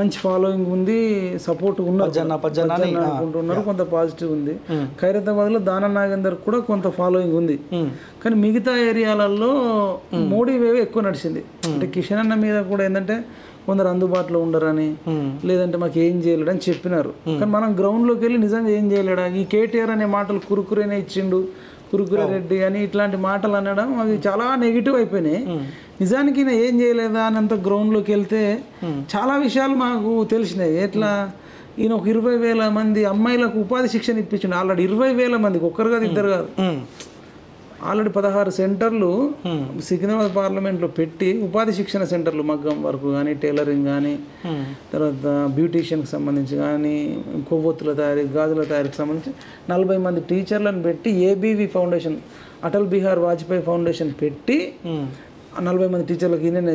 మంచి ఫాలోయింగ్ ఉంది, సపోర్ట్ అనుకుంటున్నారు, కొంత పాజిటివ్ ఉంది. ఖైరతాబాద్ లో దానం నాగేందర్ కూడా కొంత ఫాలోయింగ్ ఉంది. కానీ మిగతా ఏరియాలలో మోడీ వేవ్ ఎక్కువ నడిచింది. అంటే కిషన్ అన్న మీద కూడా ఏంటంటే కొందరు అందుబాటులో ఉండరని, లేదంటే మాకు ఏం చేయలేడని చెప్పినారు. కానీ మనం గ్రౌండ్లోకి వెళ్ళి నిజంగా ఏం చేయలేడా, ఈ కేటీఆర్ అనే మాటలు కురుకురేనే ఇచ్చిండు, కురుకురే రెడ్డి అని ఇట్లాంటి మాటలు అనడం అవి చాలా నెగిటివ్ అయిపోయినాయి. నిజానికి ఈయన ఏం చేయలేదా అని అంత గ్రౌండ్లోకి వెళ్తే చాలా విషయాలు మాకు తెలిసినాయి. ఎట్లా ఈయన ఒక 20,000 మంది అమ్మాయిలకు ఉపాధి శిక్షణ ఇప్పించిండు. ఆల్రెడీ 20,000 మందికి, ఒక్కరు కాదు ఇద్దరు కాదు, ఆల్రెడీ 16 సెంటర్లు సికింద్రాబాద్ పార్లమెంట్లో పెట్టి ఉపాధి శిక్షణ సెంటర్లు, మగ్గం వర్క్ కానీ, టైలరింగ్ కానీ, తర్వాత బ్యూటీషియన్కి సంబంధించి కానీ, కొవ్వొత్తుల తయారీ, గాజుల తయారీకి సంబంధించి 40 మంది టీచర్లను పెట్టి ABV foundation, Atal Bihar Vajpayee foundation పెట్టి 40 మంది టీచర్లకు ఈయన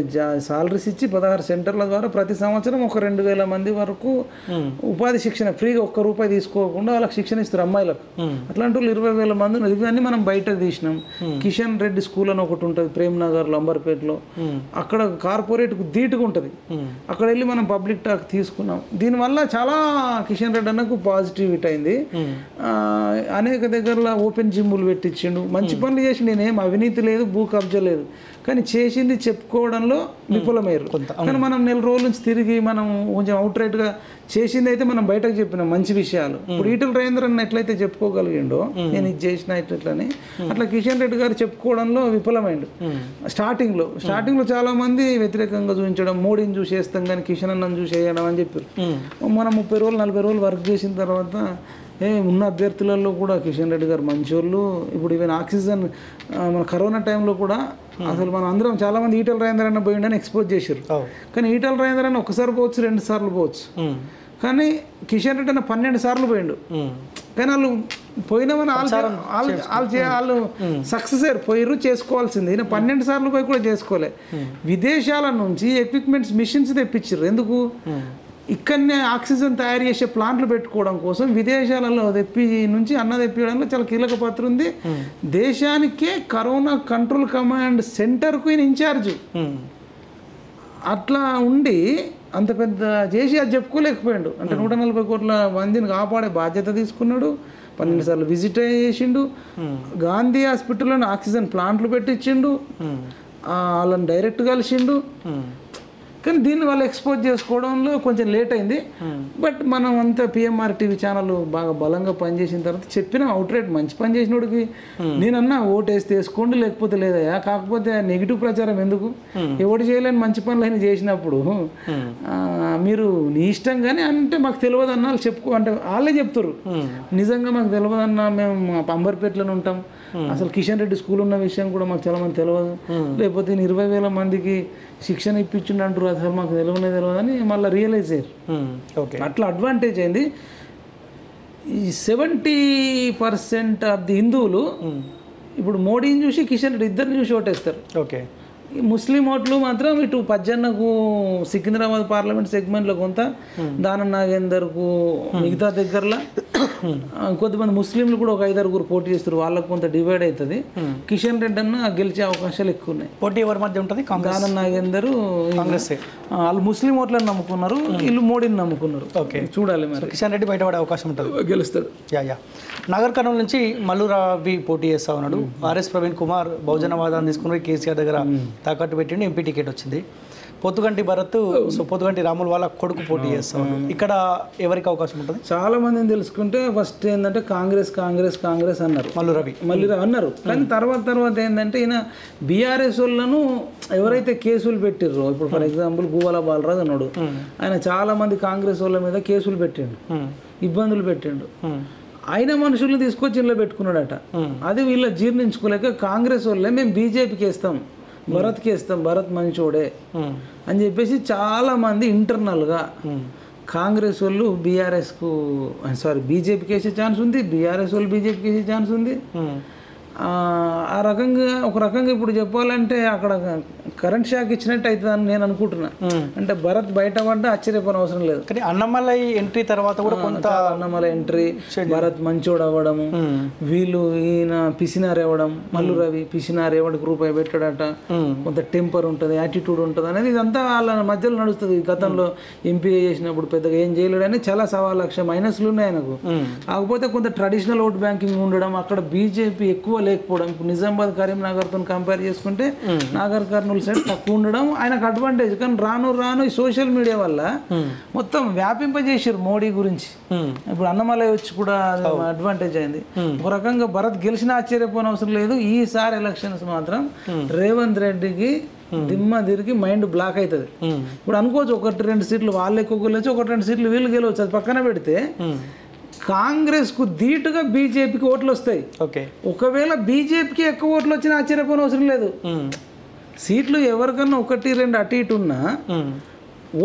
సాలరీస్ ఇచ్చి 16 సెంటర్ల ద్వారా ప్రతి సంవత్సరం ఒక 2,000 మంది వరకు ఉపాధి శిక్షణ ఫ్రీగా ₹1 తీసుకోకుండా వాళ్ళకి శిక్షణ ఇస్తారు అమ్మాయిలకు. అట్లాంటి వాళ్ళు 20,000 మంది ఉన్నారు. ఇవన్నీ మనం బయటకు తీసినాం. కిషన్ రెడ్డి స్కూల్ అని ఒకటి ఉంటుంది ప్రేమ్నగర్లో, అంబర్పేటలో. అక్కడ కార్పొరేట్కు ధీటుగా ఉంటుంది. అక్కడ వెళ్ళి మనం పబ్లిక్ టాక్ తీసుకున్నాం. దీనివల్ల చాలా కిషన్ రెడ్డి అన్నకు పాజిటివిటీ అయింది. అనేక దగ్గరలో ఓపెన్ జిమ్ములు పెట్టించిండు, మంచి పనులు చేసి, నేనేం అవినీతి లేదు, భూ కబ్జా లేదు, కానీ చేసింది చెప్పుకోవడంలో విఫలమయ్యారు. కానీ మనం నెల రోజుల నుంచి తిరిగి మనం కొంచెం అవుట్ రైట్గా చేసింది అయితే మనం బయటకు చెప్పినాం మంచి విషయాలు. ఇప్పుడు ఈటల రాజేందర్ అన్న ఎట్లయితే చెప్పుకోగలిగిండో నేను ఇది చేసిన ఇట్లని, అట్లా కిషన్ రెడ్డి గారు చెప్పుకోవడంలో విఫలమైండు. స్టార్టింగ్లో చాలా మంది వ్యతిరేకంగా చూపించడం, మోడీని చూసి వేస్తాం కానీ కిషన్ అన్నను చూసి వేయడం అని చెప్పారు. మనం 30 రోజులు 40 రోజులు వర్క్ చేసిన తర్వాత ఉన్న అభ్యర్థులలో కూడా కిషన్ రెడ్డి గారు మంచోళ్ళు. ఇప్పుడు ఈవెన్ ఆక్సిజన్ మన కరోనా టైంలో కూడా అసలు మనం అందరం చాలామంది ఈటల రాజేందర్ అన్న పోయిండని ఎక్స్పోజ్ చేశారు. కానీ ఈటల రాజేందర్ అన్న ఒకసారి పోవచ్చు, 2 సార్లు పోవచ్చు. కానీ కిషన్ రెడ్డి అన్న 12 సార్లు పోయిండు. కానీ వాళ్ళు పోయినామని వాళ్ళు సక్సెస్ అయ్యారు, పోయిర్రు, చేసుకోవాల్సింది. ఈయన 12 సార్లు పోయి కూడా చేసుకోలే. విదేశాల నుంచి ఎక్విప్మెంట్స్, మిషన్స్ తెప్పించారు. ఎందుకు? ఇక్కడనే ఆక్సిజన్ తయారు చేసే ప్లాంట్లు పెట్టుకోవడం కోసం విదేశాలలో నుంచి అన్న తెప్పించడంలో చాలా కీలక పాత్ర ఉంది. దేశానికే కరోనా కంట్రోల్ కమాండ్ సెంటర్కు ఈయన ఇన్ఛార్జ్. అట్లా ఉండి అంత పెద్ద చేసి అది చెప్పుకోలేకపోయాడు. అంటే 140 కోట్ల మందిని కాపాడే బాధ్యత తీసుకున్నాడు. 12 సార్లు విజిట్ చేసిండు. గాంధీ హాస్పిటల్లోనే ఆక్సిజన్ ప్లాంట్లు పెట్టించిండు. వాళ్ళని డైరెక్ట్ కలిసిండు. కానీ దీన్ని వాళ్ళు ఎక్స్పోజ్ చేసుకోవడంలో కొంచెం లేట్ అయింది. బట్ మనం అంతా పిఎంఆర్ టీవీ ఛానల్ బాగా బలంగా పనిచేసిన తర్వాత చెప్పిన అవుట్ రైట్ మంచి పని చేసినోడికి నేనన్నా ఓటేసి తీసుకోండి, లేకపోతే లేదయా. కాకపోతే నెగిటివ్ ప్రచారం ఎందుకు? ఎవడు చేయలేని మంచి పనులు అయినా చేసినప్పుడు మీరు నీ ఇష్టం కానీ అంటే మాకు తెలియదు అన్న వాళ్ళు చెప్పుకో అంటే వాళ్ళే చెప్తారు. నిజంగా మాకు తెలియదు అన్న, మేము అంబర్పేటలోనే ఉంటాం, అసలు కిషన్ రెడ్డి స్కూల్ ఉన్న విషయం కూడా మాకు చాలా మంది తెలియదు, లేకపోతే 20,000 మందికి శిక్షణ ఇప్పించిండు అంటారు, అసలు మాకు తెలియదు అని మళ్ళీ రియలైజ్ అయ్యారు. అట్లా అడ్వాంటేజ్ అయింది. ఈ 70% ఆఫ్ ది హిందువులు ఇప్పుడు మోడీని చూసి కిషన్ రెడ్డి ఇద్దరిని చూసి ఓటేస్తారు. ఓకే, ముస్లిం ఓట్లు మాత్రం ఇటు పజ్జన్నకు సికింద్రాబాద్ పార్లమెంట్ సెగ్మెంట్లో కొంత, దానం నాగేందర్కు మిగతా దగ్గరలో కొంతమంది ముస్లింలు కూడా ఒక 5-6 పోటీ చేస్తారు, వాళ్ళకు కొంత డివైడ్ అవుతుంది. కిషన్ రెడ్డి అన్న గెలిచే అవకాశాలు ఎక్కువ ఉన్నాయి. పోటీ ఎవరి మధ్య ఉంటుంది? దానం నాగేందర్ కాంగ్రెస్, వాళ్ళు ముస్లిం ఓట్లను నమ్ముకున్నారు, వీళ్ళు మోడీని నమ్ముకున్నారు. ఓకే, చూడాలి మరి. కిషన్ రెడ్డి బయటపడే అవకాశం ఉంటుంది, గెలుస్తాడు. నగర్ కర్నూలు నుంచి మల్లు రవి పోటీ చేస్తా ఉన్నాడు. ఆర్ఎస్ ప్రవీణ్ కుమార్ బహుజనవాదాన్ని తీసుకుని కేసీఆర్ దగ్గర తాకట్టు పెట్టిండు, ఎంపీ టికెట్ వచ్చింది. పొత్తుగంటి భరత్, సో పొత్తుగంటి రాములు వాళ్ళ కొడుకు పోటీ చేస్తా ఉన్నాడు. ఇక్కడ ఎవరికి అవకాశం ఉంటుంది? చాలా మందిని తెలుసుకుంటే ఫస్ట్ ఏంటంటే కాంగ్రెస్ అన్నారు, మల్లు రవి అన్నారు. కానీ తర్వాత ఏంటంటే ఈయన బీఆర్ఎస్ వాళ్ళను ఎవరైతే కేసులు పెట్టిర్రో, ఇప్పుడు ఫర్ ఎగ్జాంపుల్ గువ్వల బాలరాజు అన్నాడు, ఆయన చాలా మంది కాంగ్రెస్ వాళ్ళ మీద కేసులు పెట్టిండు, ఇబ్బందులు పెట్టిండు. ఆయన మనుషుల్ని తీసుకొచ్చి ఇంట్లో పెట్టుకున్నాడట. అది వీళ్ళ జీర్ణించుకోలేక కాంగ్రెస్ వాళ్ళే మేము బీజేపీకి వేస్తాం, భరత్కి వేస్తాం, భరత్ మంచోడే అని చెప్పేసి చాలా మంది ఇంటర్నల్గా కాంగ్రెస్ వాళ్ళు బీఆర్ఎస్కు బీజేపీకి వేసే ఛాన్స్ ఉంది, బీఆర్ఎస్ వాళ్ళు బీజేపీకి వేసే ఛాన్స్ ఉంది. ఆ రకంగా ఒక రకంగా ఇప్పుడు చెప్పాలంటే అక్కడ కరెంట్ షాక్ ఇచ్చినట్టు అవుతుందని నేను అనుకుంటున్నా. అంటే భరత్ బయటపడ్డా ఆశ్చర్యపోయిన అవసరం లేదు. కానీ అన్నమలై ఎంట్రీ తర్వాత కూడా కొంత అన్నమలై ఎంట్రీ, భరత్ మంచోడు అవ్వడము, వీళ్ళు ఈయన పిసినార్ ఇవ్వడం, మల్లు రవి పిసినార్ ఎవడికి రూపాయి పెట్టాడట, కొంత టెంపర్ ఉంటుంది, యాటిట్యూడ్ ఉంటుంది అనేది ఇదంతా వాళ్ళ మధ్యలో నడుస్తుంది. గతంలో ఎంపీ చేసినప్పుడు పెద్దగా ఏం చేయలేడని చాలా సవాలక్ష మైనస్లు ఉన్నాయి ఆయనకు. కాకపోతే కొంత ట్రెడిషనల్ ఓట్ బ్యాంకింగ్ ఉండడం, అక్కడ బీజేపీ ఎక్కువ లేకపోవడం. ఇప్పుడు నిజామాబాద్ కరీంనగర్తో కంపేర్ చేసుకుంటే నాగర్ కర్నూలు సైడ్ తక్కువ ఉండడం ఆయనకు అడ్వాంటేజ్. కానీ రాను ఈ సోషల్ మీడియా వల్ల మొత్తం వ్యాపింపజేసారు మోడీ గురించి. ఇప్పుడు అన్నమలై వచ్చి కూడా అడ్వాంటేజ్ అయింది. ఒక రకంగా భరత్ గెలిచిన ఆశ్చర్యపోని అవసరం లేదు. ఈసారి ఎలక్షన్స్ మాత్రం రేవంత్ రెడ్డికి దిమ్మ తిరిగి మైండ్ బ్లాక్ అవుతుంది. ఇప్పుడు అనుకోవచ్చు 1-2 సీట్లు వాళ్ళు ఎక్కువ గెలవచ్చు, 1-2 సీట్లు వీళ్ళు గెలవచ్చు. అది పక్కన పెడితే కాంగ్రెస్కు ధీటుగా బీజేపీకి ఓట్లు వస్తాయి. ఒకవేళ బీజేపీకి ఎక్కువ ఓట్లు వచ్చినా ఆశ్చర్యపోని అవసరం లేదు. సీట్లు ఎవరికన్నా 1-2 అటు ఇటు ఉన్నా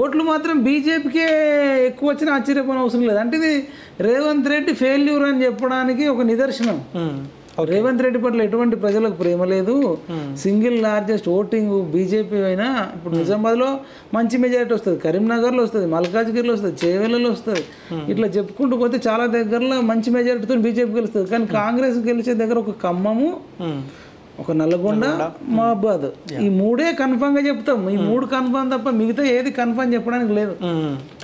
ఓట్లు మాత్రం బీజేపీకే ఎక్కువ వచ్చినా ఆశ్చర్యపోని అవసరం లేదు. అంటే ఇది రేవంత్ రెడ్డి ఫెయిల్యూర్ అని చెప్పడానికి ఒక నిదర్శనం. రేవంత్ రెడ్డి పట్ల ఎటువంటి ప్రజలకు ప్రేమ లేదు. సింగిల్ లార్జెస్ట్ ఓటింగ్ బీజేపీ అయినా ఇప్పుడు నిజామాబాద్లో మంచి మెజారిటీ వస్తుంది, కరీంనగర్లో వస్తుంది, మల్కాజ్గిరిలో వస్తుంది, చేవెళ్ళలో వస్తుంది. ఇట్లా చెప్పుకుంటూ పోతే చాలా దగ్గరలో మంచి మెజారిటీతో బీజేపీ గెలుస్తుంది. కానీ కాంగ్రెస్ గెలిచే దగ్గర ఒక ఖమ్మము, ఒక నల్గొండ, మహబాద్, ఈ 3 కన్ఫామ్గా చెప్తాం. ఈ 3 కన్ఫామ్ తప్ప మిగతా ఏది కన్ఫామ్ చెప్పడానికి లేదు.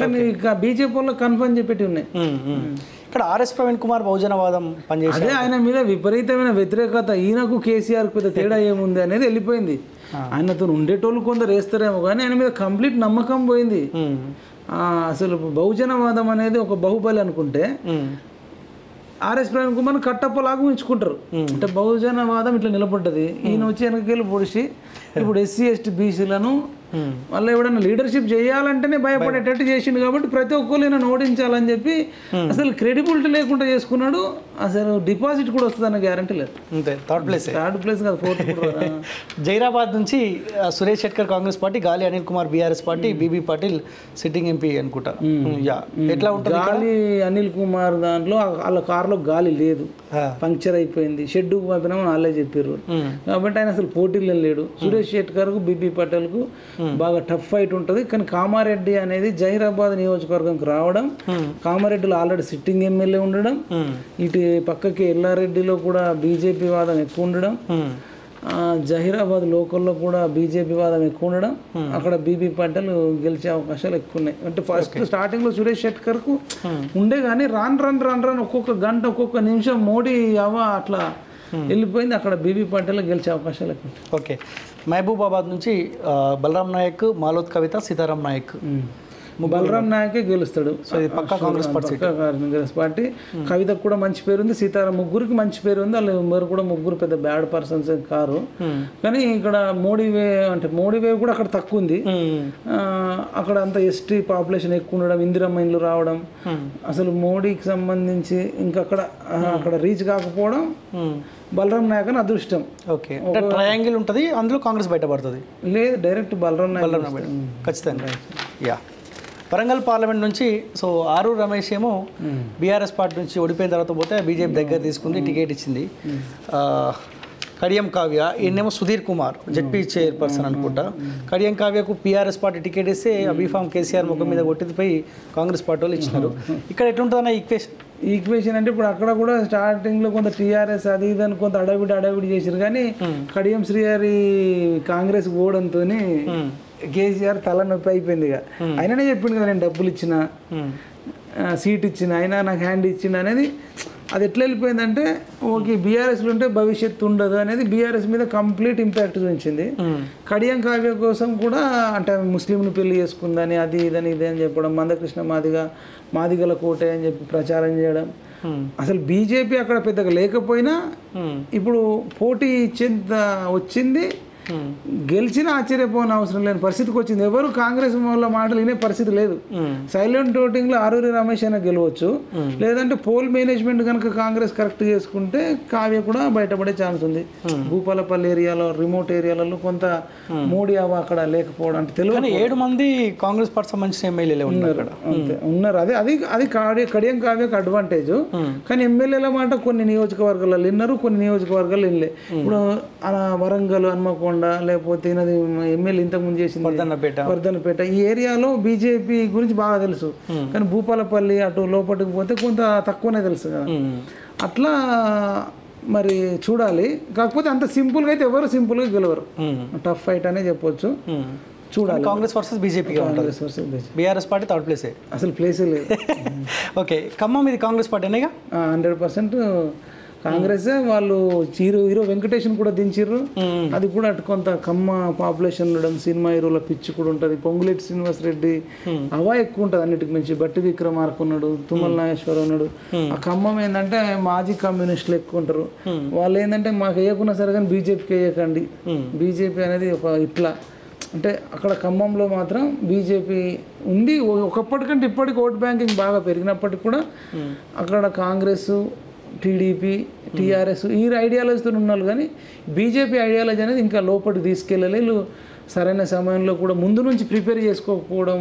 కానీ ఇక బీజేపీ వాళ్ళు కన్ఫామ్ చెప్పేటి ఉన్నాయి. ఇక్కడ ఆర్ఎస్ ప్రవీణ్ కుమార్ బహుజనవాదం పనిచేసి అదే ఆయన మీద విపరీతమైన వ్యతిరేకత. ఈయనకు కేసీఆర్ పెద్ద తేడా ఏముంది అనేది వెళ్ళిపోయింది. ఆయనతో ఉండేటోళ్ళు కొందరు వేస్తారేమో కానీ ఆయన మీద కంప్లీట్ నమ్మకం పోయింది. అసలు బహుజనవాదం అనేది ఒక బాహుబలి అనుకుంటే ఆర్ఎస్ ప్రవీణ్ కుమార్ కట్టప్పలాగా ఉంచుకుంటారు. అంటే బహుజనవాదం ఇట్లా నిలబడ్డది. ఈయన వచ్చి వెనకకెళ్ళి పొడిచి ఇప్పుడు ఎస్సీ ఎస్టీ బీసీలను మళ్ళీ ఎవడన్నా లీడర్షిప్ చేయాలంటేనే భయపడేటట్టు చేసిండు. కాబట్టి ప్రతి ఒక్కరు ఈయన ఓడించాలని చెప్పి అసలు క్రెడిబిలిటీ లేకుండా చేసుకున్నాడు. అసలు డిపాజిట్ కూడా వస్తుందన్న గ్యారంటీ లేదు. థర్డ్ ప్లేస్ కాదు, 4th. జైరాబాద్ నుంచి Suresh Shetkar Congress party, Gali Anil Kumar BRS party, BB Patil sitting MP అనుకుంటా. ఎట్లా ఉంటుంది? గాలి అనిల్ కుమార్ దాంట్లో వాళ్ళ కారులో గాలి లేదు, పంక్చర్ అయిపోయింది, షెడ్డుకు పంపినామని వాళ్ళే చెప్పారు. కాబట్టి ఆయన అసలు పోటీలో లేడు. సురేష్ శెట్కర్కు, బీబీ పటేల్కు బాగా టఫ్ ఫైట్ ఉంటుంది. కానీ కామారెడ్డి అనేది జహీరాబాద్ నియోజకవర్గంకి రావడం, కామారెడ్డిలో ఆల్రెడీ సిట్టింగ్ ఎమ్మెల్యే ఉండడం, ఇటు పక్కకి ఎల్లారెడ్డిలో కూడా బీజేపీ వాదం ఎక్కువ ఉండడం, జహీరాబాద్ లోకల్లో కూడా బీజేపీ వాదం ఎక్కువ ఉండడం, అక్కడ బీబీ పటేల్ గెలిచే అవకాశాలు ఎక్కువ ఉన్నాయి. అంటే ఫస్ట్ స్టార్టింగ్లో సురేష్ శెట్కర్కు ఉండే కానీ రాను ఒక్కొక్క గంట ఒక్కొక్క నిమిషం మోడీ అట్లా వెళ్ళిపోయింది. అక్కడ బీబీ పటేల్ గెలిచే అవకాశాలు ఎక్కువ. ఓకే. మహబూబాబాద్ నుంచి బలరాం నాయక్, మాలోత్ కవిత, సీతారాం నాయక్. బలరాం నాయకే గెలుస్తాడు. సో ఇది పక్కా కాంగ్రెస్ పార్టీ. కవితకు కూడా మంచి పేరు ఉంది, సీతారాం ముగ్గురికి మంచి పేరు ఉంది. వాళ్ళు కూడా ముగ్గురు పెద్ద బ్యాడ్ పర్సన్స్ కారు. కానీ ఇక్కడ మోడీ వేవ్ కూడా అక్కడ తక్కువ ఉంది. అక్కడ అంత ఎస్టీ పాపులేషన్ ఎక్కువ ఉండడం, ఇందిరమ్మ ఇండ్లు రావడం, అసలు మోడీకి సంబంధించి ఇంకా అక్కడ రీచ్ కాకపోవడం బలరాం నాయక్ అని అదృష్టం. ఓకే. ట్రయాంగిల్ ఉంటుంది, అందులో కాంగ్రెస్ బయటపడుతుంది. లేదు, డైరెక్ట్ బలరాం నాయక్ ఖచ్చితంగా. యా. వరంగల్ పార్లమెంట్ నుంచి సో ఆరూర్ రమేష్ ఏమో బీఆర్ఎస్ పార్టీ నుంచి ఓడిపోయిన తర్వాత పోతే బీజేపీ దగ్గర తీసుకుంది, టికెట్ ఇచ్చింది. కడియం కావ్య, ఈయనేమో సుధీర్ కుమార్ జెడ్పీ చైర్పర్సన్ అనుకుంటా. కడియం కావ్యకు పీఆర్ఎస్ పార్టీ టికెట్ ఇస్తే బీఫామ్ కేసీఆర్ ముఖం మీద కొట్టిపోయి కాంగ్రెస్ పార్టీ వాళ్ళు ఇచ్చినారు. ఇక్కడ ఎట్లుంటుందన్న ఈక్వేషన్ అంటే ఇప్పుడు అక్కడ కూడా స్టార్టింగ్లో కొంత టీఆర్ఎస్ అది ఇదని కొంత అడవిడి చేశారు. కానీ కడియం శ్రీహరి కాంగ్రెస్ పోవడంతో కేసీఆర్ తలనొప్పి అయిపోయింది. ఇక ఆయననే చెప్పిండు కదా, నేను డబ్బులు ఇచ్చిన, సీట్ ఇచ్చిన, అయినా నాకు హ్యాండ్ ఇచ్చిన అనేది. అది ఎట్లా వెళ్ళిపోయిందంటే ఓకే బీఆర్ఎస్లో ఉంటే భవిష్యత్తు ఉండదు అనేది బీఆర్ఎస్ మీద కంప్లీట్ ఇంపాక్ట్ చూపించింది. కడియం కావ్య కోసం కూడా అంటే ముస్లింను పెళ్లి చేసుకుందని అది ఇదని అని చెప్పడం, మందకృష్ణ మాదిగల కోటే అని చెప్పి ప్రచారం చేయడం. అసలు బీజేపీ అక్కడ పెద్దగా లేకపోయినా ఇప్పుడు పోటీ ఇచ్చేంత వచ్చింది. గెలిచినా ఆశ్చర్యపోని అవసరం లేని పరిస్థితికి వచ్చింది. ఎవరు కాంగ్రెస్ వల్ల మాటలు వినే పరిస్థితి లేదు. సైలెంట్ ఓటింగ్లో ఆరూరి రమేష్ అయినా గెలవచ్చు, లేదంటే పోల్ మేనేజ్మెంట్ కనుక కాంగ్రెస్ కరెక్ట్ చేసుకుంటే కావ్య కూడా బయటపడే ఛాన్స్ ఉంది. భూపాలపల్లి ఏరియాలో, రిమోట్ ఏరియాలలో కొంత మోడీ అవ అక్కడ లేకపోవడం అంటే తెలియదు. 7 మంది కాంగ్రెస్ పార్టీ సంబంధించిన ఎమ్మెల్యేలు ఉన్నారు. ఉన్నారు. అది కడియం కావ్యకు అడ్వాంటేజ్. కానీ ఎమ్మెల్యేల మాట కొన్ని నియోజకవర్గాల్లో విన్నారు, కొన్ని నియోజకవర్గాలు వినలే. ఇప్పుడు వరంగల్, హన్మకొండ, లేకపోతే ఎమ్మెల్యే ఇంతకుముందు చేసింది వర్ధనపేట, ఈ ఏరియాలో బీజేపీ గురించి బాగా తెలుసు. కానీ భూపాలపల్లి అటు లోపలికి పోతే కొంత తక్కువనే తెలుసు కదా. అట్లా మరి చూడాలి. కాకపోతే అంత సింపుల్గా అయితే ఎవరు సింపుల్గా గెలవరు. టఫ్ ఫైట్ అనే చెప్పొచ్చు. చూడాలి. Congress versus BJP, BRS party third ప్లేసే, అసలు ప్లేసే లేదు. ఓకే, ఖమ్మం ఇది కాంగ్రెస్ పార్టీ అనేగా 100% కాంగ్రెసే. వాళ్ళు హీరో వెంకటేషన్ కూడా దించిర్రు. అది కూడా అటు కొంత కమ్మ పాపులేషన్ ఉండడం, సినిమా హీరోల పిచ్చి కూడా ఉంటుంది. పొంగులేటి శ్రీనివాస్ రెడ్డి అవా ఎక్కువ ఉంటుంది అన్నిటికి మించి. బట్టి విక్రమార్క ఉన్నాడు, తుమ్మల నాగేశ్వరరావు ఉన్నాడు. ఆ ఖమ్మం ఏంటంటే మాజీ కమ్యూనిస్టులు ఎక్కువ ఉంటారు. వాళ్ళు ఏంటంటే మాకు వేయకున్నా సరే కానీ బీజేపీకి వేయకండి, బీజేపీ అనేది ఒక ఇట్లా అంటే అక్కడ ఖమ్మంలో మాత్రం బీజేపీ ఉంది. ఒకప్పటికంటే ఇప్పటికి ఓట్ బ్యాంకింగ్ బాగా పెరిగినప్పటికి కూడా అక్కడ కాంగ్రెస్, టీడీపీ, టీఆర్ఎస్ ఈ ఐడియాలజీతో ఉన్నారు. కానీ బీజేపీ ఐడియాలజీ అనేది ఇంకా లోపలికి తీసుకెళ్ళలేదు. సరైన సమయంలో కూడా ముందు నుంచి ప్రిపేర్ చేసుకోకపోవడం,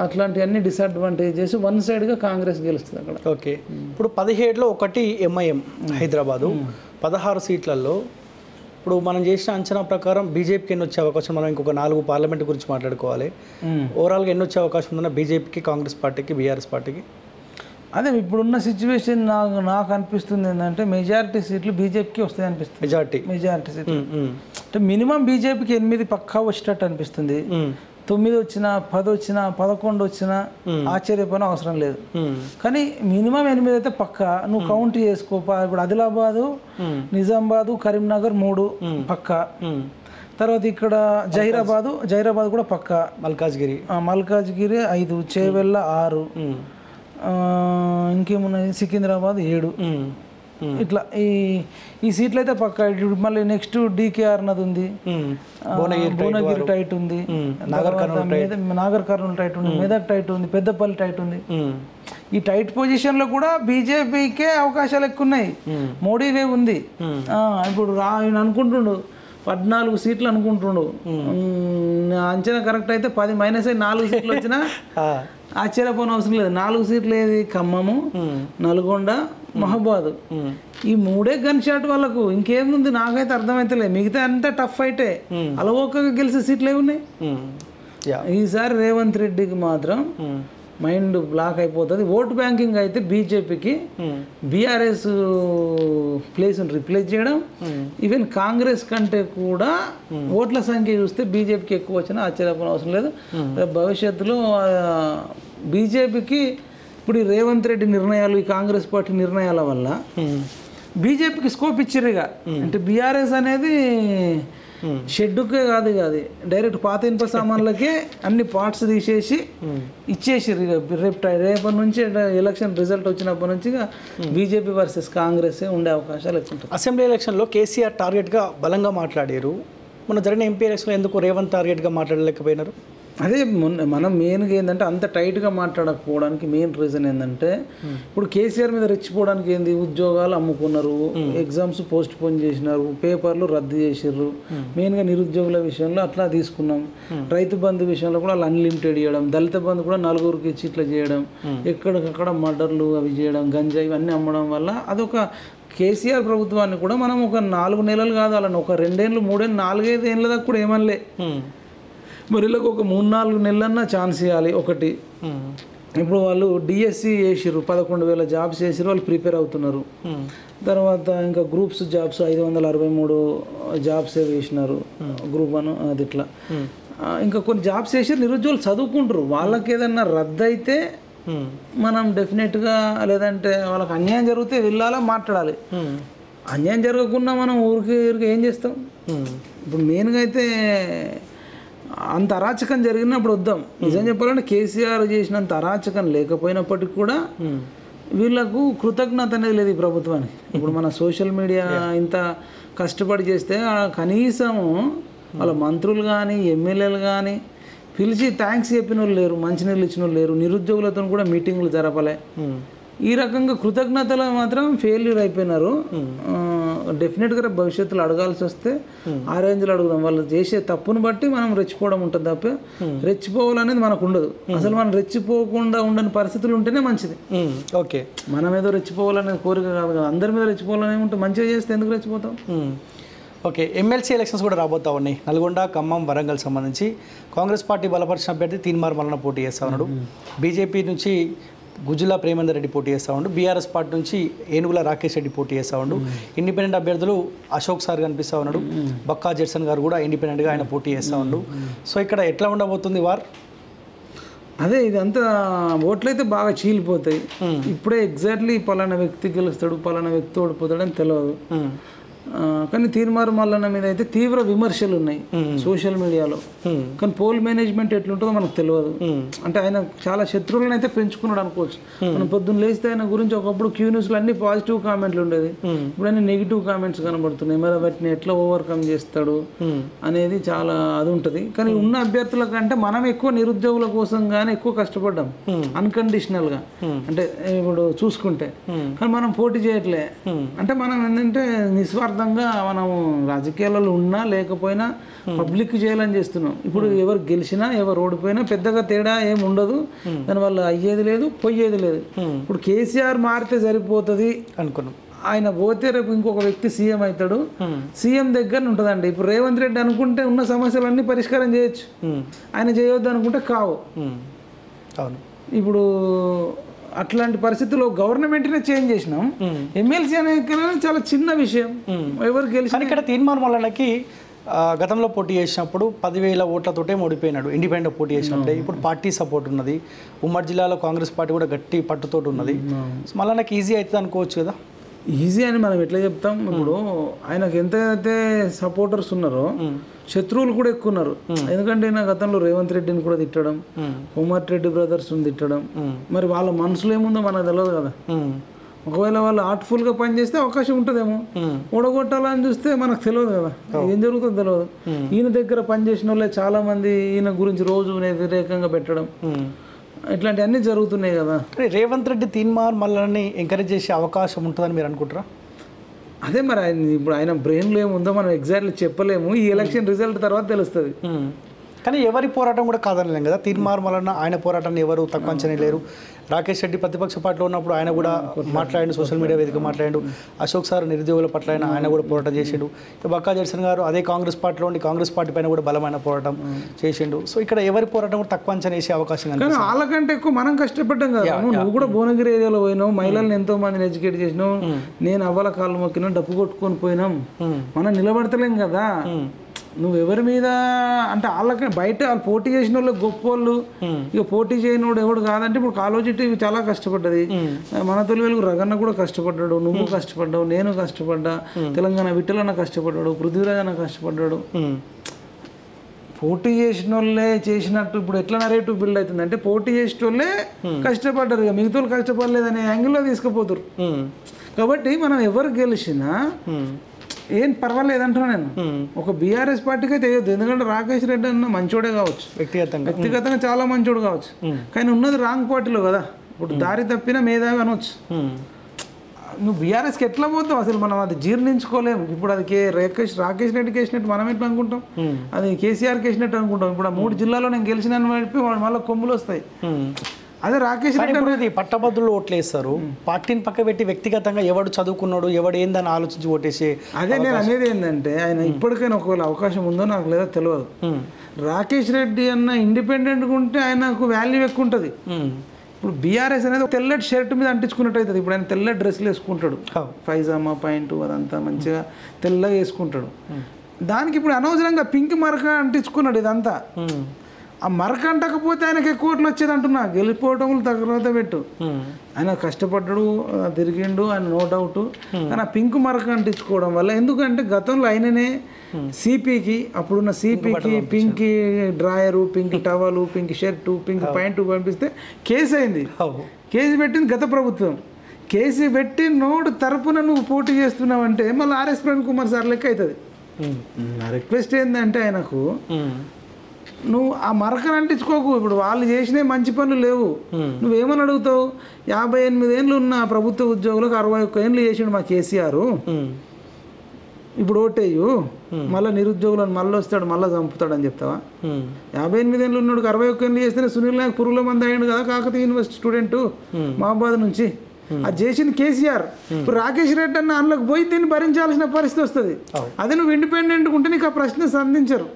అట్లాంటివన్నీ డిసడ్వాంటేజెస్. వన్ సైడ్గా కాంగ్రెస్ గెలుస్తుంది అక్కడ. ఓకే, ఇప్పుడు 17లో 1 ఎంఐఎం హైదరాబాదు, 16 సీట్లలో ఇప్పుడు మనం చేసిన అంచనా ప్రకారం బీజేపీకి ఎన్ని వచ్చే అవకాశం, మనం ఇంకొక 4 పార్లమెంట్ గురించి మాట్లాడుకోవాలి. ఓవరాల్గా ఎన్ని వచ్చే అవకాశం ఉందన్న బీజేపీకి, కాంగ్రెస్ పార్టీకి, బీఆర్ఎస్ పార్టీకి? అదే ఇప్పుడున్న సిచ్యువేషన్ నాకు అనిపిస్తుంది ఏంటంటే మెజారిటీ సీట్లు బీజేపీకి వస్తాయి అనిపిస్తుంది. మెజారిటీ సీట్లు అంటే మినిమం బీజేపీకి 8 పక్కా వచ్చేటట్టు అనిపిస్తుంది. 9 వచ్చినా, 10 వచ్చినా, 11 వచ్చినా ఆశ్చర్యపోయిన అవసరం లేదు. కానీ మినిమం 8 అయితే పక్కా. నువ్వు కౌంట్ చేసుకోపా. ఇప్పుడు ఆదిలాబాదు, నిజామాబాదు, కరీంనగర్ 3 పక్కా. తర్వాత ఇక్కడ జహీరాబాద్ కూడా పక్కా. మల్కాజ్గిరి 5, చేవెళ్ళ 6, ఇంకేమున్నాయి, సికింద్రాబాద్ 7. ఇట్లా ఈ సీట్లు అయితే పక్కా. మళ్ళీ నెక్స్ట్ డీకేఆర్ నది ఉంది, భువనగిరి టైట్ ఉంది, నాగర్ కర్నూలు టైట్ ఉంది, మెదక్ టైట్ ఉంది, పెద్దపల్లి టైట్ ఉంది. ఈ టైట్ పొజిషన్లో కూడా బీజేపీకే అవకాశాలు ఎక్కువ ఉన్నాయి. మోడీవే ఉంది. ఇప్పుడు ఆయన అనుకుంటుండు 14 సీట్లు అనుకుంటుండు. అంచనా కరెక్ట్ అయితే 10 మైనస్ అయి 4 సీట్లు వచ్చినా ఆశ్చర్యపోని అవసరం లేదు. 4 సీట్లు ఏది, ఖమ్మము, నల్గొండ, మహబాద్, ఈ 3 గన్ షాట్ వాళ్ళకు. ఇంకేముంది నాకైతే అర్థమైతలేదు. మిగతా అంతా టఫ్ ఫైటే. అలవోకగా గెలిచే సీట్లు ఏమున్నాయి. ఈసారి రేవంత్ రెడ్డికి మాత్రం మైండ్ బ్లాక్ అయిపోతుంది. ఓట్ బ్యాంకింగ్ అయితే బీజేపీకి బీఆర్ఎస్ ప్లేస్ని రిప్లేస్ చేయడం, ఈవెన్ కాంగ్రెస్ కంటే కూడా ఓట్ల సంఖ్య చూస్తే బీజేపీకి ఎక్కువ వచ్చినా ఆశ్చర్యపోవడం అవసరం లేదు. భవిష్యత్తులో బీజేపీకి ఇప్పుడు ఈ రేవంత్ రెడ్డి నిర్ణయాలు, ఈ కాంగ్రెస్ పార్టీ నిర్ణయాల వల్ల బీజేపీకి స్కోప్ ఇచ్చిర్రుగా. అంటే బీఆర్ఎస్ అనేది షెడ్డుకే కాదు డైరెక్ట్ పాత ఇనుప సామాన్లకే అన్ని పార్ట్స్ తీసేసి ఇచ్చేసిర్రు. రేపటి నుంచి ఎలక్షన్ రిజల్ట్ వచ్చినప్పటి నుంచి బీజేపీ వర్సెస్ కాంగ్రెస్ ఉండే అవకాశాలు ఎక్కువ ఉంటాయి. అసెంబ్లీ ఎలక్షన్లో కేసీఆర్ టార్గెట్గా బలంగా మాట్లాడారు. మన జరిగిన ఎంపీ ఎలక్షన్లో ఎందుకు రేవంత్ టార్గెట్గా మాట్లాడలేకపోయినారు? అదే మనం మెయిన్గా ఏంటంటే అంత టైట్గా మాట్లాడకపోవడానికి మెయిన్ రీజన్ ఏంటంటే ఇప్పుడు కేసీఆర్ మీద రెచ్చిపోవడానికి ఏంది, ఉద్యోగాలు అమ్ముకున్నారు, ఎగ్జామ్స్ పోస్ట్ పోన్ చేసినారు, పేపర్లు రద్దు చేసిర్రు. మెయిన్గా నిరుద్యోగుల విషయంలో అట్లా తీసుకున్నాం. రైతు బంధు విషయంలో కూడా వాళ్ళు అన్లిమిటెడ్ చేయడం, దళిత బంధు కూడా 4గురికి ఇచ్చి ఇట్లా చేయడం, ఎక్కడికక్కడ మర్డర్లు అవి చేయడం, గంజాయి ఇవన్నీ అమ్మడం వల్ల అదొక కేసీఆర్ ప్రభుత్వాన్ని కూడా మనం ఒక 4 నెలలు కాదు అలా ఒక 2 ఏళ్ళు 3 ఏళ్ళు 4 5 ఏళ్ళ దాకా కూడా ఏమనలే. మరి వీళ్ళకి ఒక 3-4 నెలలన్నా ఛాన్స్ ఇవ్వాలి. ఒకటి ఇప్పుడు వాళ్ళు డిఎస్సి వేసిర్రు, 11,000 జాబ్స్ వేసిర్రు, వాళ్ళు ప్రిపేర్ అవుతున్నారు. తర్వాత ఇంకా గ్రూప్స్ జాబ్స్ 563 జాబ్స్ వేసినారు, గ్రూప్ 1 అది ఇట్లా ఇంకా కొన్ని జాబ్స్ వేసారు. నిరుద్యోగులు చదువుకుంటారు. వాళ్ళకి ఏదన్నా రద్దు అయితే మనం డెఫినెట్గా, లేదంటే వాళ్ళకి అన్యాయం జరిగితే వెళ్ళాలా మాట్లాడాలి. అన్యాయం జరగకుండా మనం ఊరికి ఏం చేస్తాం? ఇప్పుడు మెయిన్గా అయితే అంత అరాచకం జరిగినప్పుడు వద్దాం. నిజం చెప్పాలంటే కేసీఆర్ చేసినంత అరాచకం లేకపోయినప్పటికీ కూడా వీళ్ళకు కృతజ్ఞత అనేది లేదు ఈ ప్రభుత్వానికి. ఇప్పుడు మన సోషల్ మీడియా ఇంత కష్టపడి చేస్తే కనీసము వాళ్ళ మంత్రులు కానీ ఎమ్మెల్యేలు కానీ పిలిచి థ్యాంక్స్ చెప్పిన వాళ్ళు లేరు, మంచినీళ్ళు ఇచ్చిన వాళ్ళు లేరు, నిరుద్యోగులతో కూడా మీటింగ్లు జరపలే. ఈ రకంగా కృతజ్ఞతలు మాత్రం ఫెయిల్యూర్ అయిపోయినారు. డెఫినెట్గా భవిష్యత్తులో అడగాల్సి వస్తే ఆ రేంజ్లో అడుగుదాం. వాళ్ళు చేసే తప్పును బట్టి మనం రెచ్చిపోవడం ఉంటుంది తప్ప రెచ్చిపోవాలనేది మనకు ఉండదు. అసలు మనం రెచ్చిపోకుండా ఉండని పరిస్థితులు ఉంటేనే మంచిది. ఓకే, మనం ఏదో రెచ్చిపోవాలనేది కోరిక కాదు కదా, అందరి మీద రెచ్చిపోవాలని ఉంటే మంచిగా చేస్తే ఎందుకు రెచ్చిపోతాం? ఓకే, ఎమ్మెల్సీ ఎలక్షన్స్ కూడా రాబోతా ఉన్నాయి. నల్గొండ, ఖమ్మం, వరంగల్ సంబంధించి కాంగ్రెస్ పార్టీ బలపరిచిన అభ్యర్థి తీన్మార్ మల్లన్న పోటీ చేస్తూ ఉన్నాడు. బీజేపీ నుంచి గుజ్జుల ప్రేమేందర్ రెడ్డి పోటీ చేస్తూ ఉండు. బీఆర్ఎస్ పార్టీ నుంచి ఏనుగుల రాకేష్ రెడ్డి పోటీ చేస్తూ ఉండు. ఇండిపెండెంట్ అభ్యర్థులు అశోక్ సార్ కనిపిస్తూ ఉన్నాడు. బక్కా జెర్సన్ గారు కూడా ఇండిపెండెంట్గా ఆయన పోటీ చేస్తూ ఉండు. సో ఇక్కడ ఎట్లా ఉండబోతుంది వార్? అదే ఇదంతా ఓట్లయితే బాగా చీలిపోతాయి. ఇప్పుడే ఎగ్జాక్ట్లీ పలానా వ్యక్తి గెలుస్తాడు, పలానా వ్యక్తి ఓడిపోతాడు అని తెలియదు. కానీ తీన్మార్ మల్లన్న మీద అయితే తీవ్ర విమర్శలు ఉన్నాయి సోషల్ మీడియాలో. కానీ పోల్ మేనేజ్మెంట్ ఎట్లుంటుందో మనకు తెలియదు. అంటే ఆయన చాలా శత్రువులను అయితే పెంచుకున్నాడు అనుకోవచ్చు. మనం పొద్దున్న లేస్తే ఆయన గురించి ఒకప్పుడు క్యూ న్యూస్లో అన్ని పాజిటివ్ కామెంట్లు ఉండేది, ఇప్పుడు అన్ని నెగిటివ్ కామెంట్స్ కనబడుతున్నాయి. మరి వాటిని ఎట్లా ఓవర్కమ్ చేస్తాడు అనేది చాలా అది ఉంటుంది. కానీ ఉన్న అభ్యర్థుల కంటే మనం ఎక్కువ నిరుద్యోగుల కోసం కానీ ఎక్కువ కష్టపడ్డాం అన్కండిషనల్గా. అంటే ఇప్పుడు చూసుకుంటే కానీ మనం పోటీ చేయట్లే. అంటే మనం ఏంటంటే నిస్వార్థంగా మనము రాజకీయాలలో ఉన్నా లేకపోయినా పబ్లిక్ చేయాలని చేస్తున్నాం. ఇప్పుడు ఎవరు గెలిచినా ఎవరు ఓడిపోయినా పెద్దగా తేడా ఏమి ఉండదు, దానివల్ల అయ్యేది లేదు పోయేది లేదు. ఇప్పుడు కేసీఆర్ మారితే సరిపోతుంది అనుకున్నాం. ఆయన పోతే రేపు ఇంకొక వ్యక్తి సీఎం అవుతాడు, సీఎం దగ్గర ఉంటుందండి. ఇప్పుడు రేవంత్ రెడ్డి అనుకుంటే ఉన్న సమస్యలన్నీ పరిష్కారం చేయొచ్చు, ఆయన చేయొద్దు అనుకుంటే కావు. అవును, ఇప్పుడు అట్లాంటి పరిస్థితుల్లో గవర్నమెంట్నే చేంజ్ చేసినాం. ఎమ్మెల్సీ అనేది చాలా చిన్న విషయం, ఎవరు గెలిచి. ఇక్కడ తీన్మార్ మల్లన్నకి గతంలో పోటీ చేసినప్పుడు 10,000 ఓట్లతోటే ఓడిపోయినాడు ఇండిపెండెంట్ పోటీ చేసినప్పుడే. ఇప్పుడు పార్టీ సపోర్ట్ ఉన్నది, ఉమ్మడి జిల్లాలో కాంగ్రెస్ పార్టీ కూడా గట్టి పట్టుతోటి ఉన్నది. మల్లన్నకి ఈజీ అవుతుంది అనుకోవచ్చు కదా? ఈజీ అని మనం ఎట్లా చెప్తాం? ఇప్పుడు ఆయనకు ఎంతైతే సపోర్టర్స్ ఉన్నారో శత్రువులు కూడా ఎక్కువ ఉన్నారు. ఎందుకంటే నా గతంలో రేవంత్ రెడ్డిని కూడా తిట్టడం, కోమటిరెడ్డి బ్రదర్స్ తిట్టడం, మరి వాళ్ళ మనసులో ఏముందో మనకు తెలియదు కదా. ఒకవేళ వాళ్ళు ఆర్ట్ఫుల్గా పనిచేస్తే అవకాశం ఉంటుందేమో, ఓడగొట్టాలని చూస్తే మనకు తెలియదు కదా, ఏం జరుగుతుందో తెలియదు. ఈయన దగ్గర పనిచేసిన వాళ్ళే చాలా మంది ఈయన గురించి రోజు వ్యతిరేకంగా పెట్టడం, ఇట్లాంటివన్నీ జరుగుతున్నాయి కదా. రేవంత్ రెడ్డి తీన్మార్ మల్లన్నని ఎంకరేజ్ చేసే అవకాశం ఉంటుందని మీరు అనుకుంటారా? అదే మరి ఆయన ఇప్పుడు ఆయన బ్రెయిన్లో ఏముందో మనం ఎగ్జాక్ట్లీ చెప్పలేము. ఈ ఎలక్షన్ రిజల్ట్ తర్వాత తెలుస్తుంది. కానీ ఎవరి పోరాటం కూడా కాదనలేం కదా. తీన్మార్ మల్లన్న ఆయన పోరాటాన్ని ఎవరు తక్కువ అంచనా లేరు. రాకేష్ రెడ్డి ప్రతిపక్ష పార్టీలో ఉన్నప్పుడు ఆయన కూడా మాట్లాడాడు, సోషల్ మీడియా వేదిక మాట్లాడాడు. అశోక్ సార్ నిరుద్యోగుల పట్ల ఆయన కూడా పోరాటం చేసిండు. బక్కా జెర్సన్ గారు అదే కాంగ్రెస్ పార్టీలో ఉండి కాంగ్రెస్ పార్టీ పైన కూడా బలమైన పోరాటం చేసిండు. సో ఇక్కడ ఎవరి పోరాటం కూడా తక్కువ అంచనా వేసే అవకాశం కానీ వాళ్ళకంటే ఎక్కువ మనం కష్టపడ్డాం కదా. నువ్వు కూడా భువనగిరి ఏరియాలో పోయినావు, మహిళలను ఎంతో మందిని ఎడ్యుకేట్ చేసినావు, నేను అవ్వాల కాళ్ళు మొక్కినా, డప్పు కొట్టుకొని పోయినాం, మనం నిలబడతలేం కదా. నువ్వు ఎవరి మీద అంటే వాళ్ళకి బయట వాళ్ళు పోటీ చేసిన వాళ్ళు గొప్ప వాళ్ళు, ఇక పోటీ చేయనోడు ఎవడు కాదంటే ఇప్పుడు కాలోజిటీ చాలా కష్టపడ్డది. మన తొలి వెలుగు రగన్న కూడా కష్టపడ్డాడు, నువ్వు కష్టపడ్డావు, నేను కష్టపడ్డా, తెలంగాణ విఠలన్న కష్టపడ్డాడు, పృథ్వీరాజ్ అన్న కష్టపడ్డాడు. పోటీ చేసిన వాళ్ళే చేసినట్టు ఇప్పుడు ఎట్లా నరేటివ్ బిల్డ్ అవుతుంది అంటే పోటీ చేసిన వాళ్ళే కష్టపడ్డారు, ఇక మిగతా వాళ్ళు కష్టపడలేదనే యాంగిల్లో తీసుకుపోతారు. కాబట్టి మనం ఎవరు గెలిచినా ఏం పర్వాలేదు అంటున్నా నేను. ఒక బీఆర్ఎస్ పార్టీకి అయితే వేయొద్దు, ఎందుకంటే రాకేష్ రెడ్డి అన్న మంచోడే కావచ్చు, వ్యక్తిగతంగా చాలా మంచోడు కావచ్చు, కానీ ఉన్నది రాంగ్ పార్టీలో కదా. ఇప్పుడు దారి తప్పిన మేధావి అనొచ్చు. నువ్వు బీఆర్ఎస్కి ఎట్లా పోతావు అసలు? మనం అది జీర్ణించుకోలేము. ఇప్పుడు అది రాకేష్ రెడ్డికి వేసినట్టు మనం ఎట్లా అనుకుంటాం, అది కేసీఆర్కి వేసినట్టు అనుకుంటాం. ఇప్పుడు ఆ 3 జిల్లాలో నేను గెలిచిన చెప్పి మళ్ళీ కొమ్ములు వస్తాయి. అదే రాకేష్ రెడ్డి పట్టభద్రులు ఓట్లు వేస్తారు, పార్టీని పక్క పెట్టి వ్యక్తిగతంగా ఎవడు చదువుకున్నాడు ఎవడు ఏందని ఆలోచించి ఓటేసి. అదే నేను అనేది ఏంటంటే ఆయన ఇప్పటికైనా ఒకవేళ అవకాశం ఉందో నాకు లేదా తెలియదు. రాకేష్ రెడ్డి అన్న ఇండిపెండెంట్గా ఉంటే ఆయనకు వాల్యూ ఎక్కువ ఉంటుంది. ఇప్పుడు బీఆర్ఎస్ అనేది తెల్లటి షర్ట్ మీద అంటించుకున్నట్టు అవుతుంది. ఇప్పుడు ఆయన తెల్ల డ్రెస్సులు వేసుకుంటాడు, పైజామా పాయింట్ అదంతా మంచిగా తెల్లగా వేసుకుంటాడు. దానికి ఇప్పుడు అనవసరంగా పింక్ మరక అంటించుకున్నాడు. ఇదంతా ఆ మరక అంటకపోతే ఆయనకి ఎక్కువ ఓట్లు వచ్చేది అంటున్నా. గెలిపోవటం తర్వాత పెట్టు, ఆయన కష్టపడ్డాడు, తిరిగిండు, ఆయన నో డౌట్. కానీ ఆ పింక్ మరక అంటించుకోవడం వల్ల, ఎందుకంటే గతంలో ఆయననే సిపికి అప్పుడున్న సిపికి pink drawer, pink towel, pink shirt, pink pant పంపిస్తే కేసు అయింది. కేసు పెట్టింది గత ప్రభుత్వం. కేసీ పెట్టి నోడు తరపున నువ్వు పోటీ చేస్తున్నావంటే మళ్ళీ ఆర్ఎస్ ప్రవీణ్ కుమార్ సార్ లెక్క అవుతుంది. నా రిక్వెస్ట్ ఏంటంటే ఆయనకు నువ్వు ఆ మరకను అంటించుకోకు. ఇప్పుడు వాళ్ళు చేసినవి మంచి పనులు లేవు. నువ్వేమని అడుగుతావు? 58 ఏళ్ళు ఉన్న ప్రభుత్వ ఉద్యోగులకు 61 ఏళ్ళు చేసిండు మా కేసీఆర్, ఇప్పుడు ఓటేయు మళ్ళీ నిరుద్యోగులను మళ్ళీ వస్తాడు మళ్ళీ చంపుతాడు అని చెప్తావా? 58 ఏళ్ళు ఉన్నాడు 61 ఏళ్ళు చేస్తేనే సునీల్ నాయక్ పురుగుల మంది అయ్యాడు కదా, కాకతీయ యూనివర్సిటీ స్టూడెంట్ మహాబాద్ నుంచి. అది చేసింది కేసీఆర్. ఇప్పుడు రాకేష్ రెడ్డి అన్న అందులోకి పోయి దీన్ని భరించాల్సిన పరిస్థితి వస్తుంది. అదే నువ్వు ఇండిపెండెంట్గా ఉంటే నీకు ఆ ప్రశ్న సంధించరు.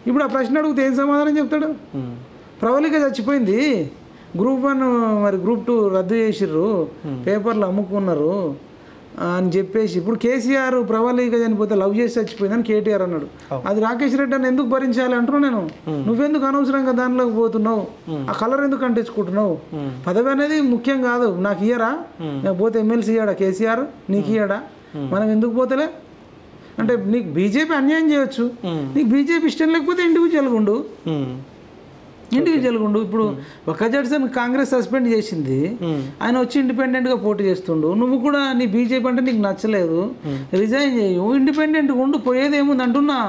ఇప్పుడు ఆ ప్రశ్న అడిగితే ఏం సమాధానం చెప్తాడు? ప్రవళిక చచ్చిపోయింది, గ్రూప్ 1 మరి గ్రూప్ 2 రద్దు చేసిర్రు, పేపర్లు అమ్ముకున్నారు అని చెప్పేసి ఇప్పుడు కేసీఆర్ ప్రవళిక చనిపోతే లవ్ చేసి చచ్చిపోయిందని కేటీఆర్ అన్నాడు. అది రాకేష్ రెడ్డి అని ఎందుకు భరించాలి అంటున్నావు నేను. నువ్వెందుకు అనవసరంగా దానిలోకి పోతున్నావు? ఆ కలర్ ఎందుకు అంటించుకుంటున్నావు? పదవి అనేది ముఖ్యం కాదు. నాకు ఇయ్యరా? నాకు పోతే ఎమ్మెల్సీ ఇయ్యాడా కేసీఆర్? నీకు ఇయ్యాడా? మనం ఎందుకు పోతలే అంటే నీకు బీజేపీ అన్యాయం చేయొచ్చు, నీకు బీజేపీ ఇష్టం లేకపోతే ఇండివిజువల్గా ఉండు. ఇప్పుడు ఒక జడ్సన్ కాంగ్రెస్ సస్పెండ్ చేసింది, ఆయన వచ్చి ఇండిపెండెంట్గా పోటీ చేస్తుండు. నువ్వు కూడా నీ బీజేపీ అంటే నీకు నచ్చలేదు, రిజైన్ చేయు, ఇండిపెండెంట్గా ఉండు. పోయేది ఏముంది అంటున్నా.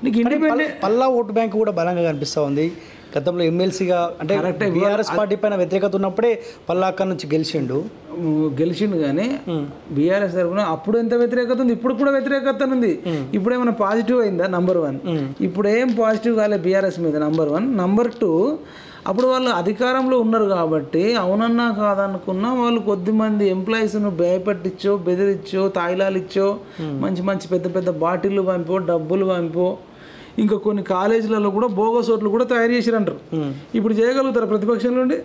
నీకు ఇండిపెండెంట్ పల్లా ఓటు బ్యాంక్ కూడా బలంగా కనిపిస్తూ ఉంది. గతంలో ఎమ్మెల్సీగా అంటే బీఆర్ఎస్ పార్టీ పైన వ్యతిరేకత ఉన్నప్పుడే పల్లా అక్కడి నుంచి గెలిచిండు కానీ బీఆర్ఎస్ తరఫున అప్పుడు ఎంత వ్యతిరేకత ఉంది, ఇప్పుడు కూడా వ్యతిరేకత ఉంది. ఇప్పుడు ఏమైనా పాజిటివ్ అయిందా? నంబర్ 1. ఇప్పుడు ఏం పాజిటివ్ కాలే బీఆర్ఎస్ మీద, నంబర్ 1. నంబర్ 2, అప్పుడు వాళ్ళు అధికారంలో ఉన్నారు కాబట్టి అవునన్నా కాదనుకున్నా వాళ్ళు కొద్దిమంది ఎంప్లాయీస్ను భయపెట్టించో బెదిరించో తాయిలాలు ఇచ్చో మంచి మంచి పెద్ద పెద్ద బాటిళ్ళు పంపో డబ్బులు పంపో ఇంకా కొన్ని కాలేజీలలో కూడా బోగస్ ఓట్లు కూడా తయారు చేసిరంటారు. ఇప్పుడు చేయగలుగుతారు ప్రతిపక్షంలో ఉండి?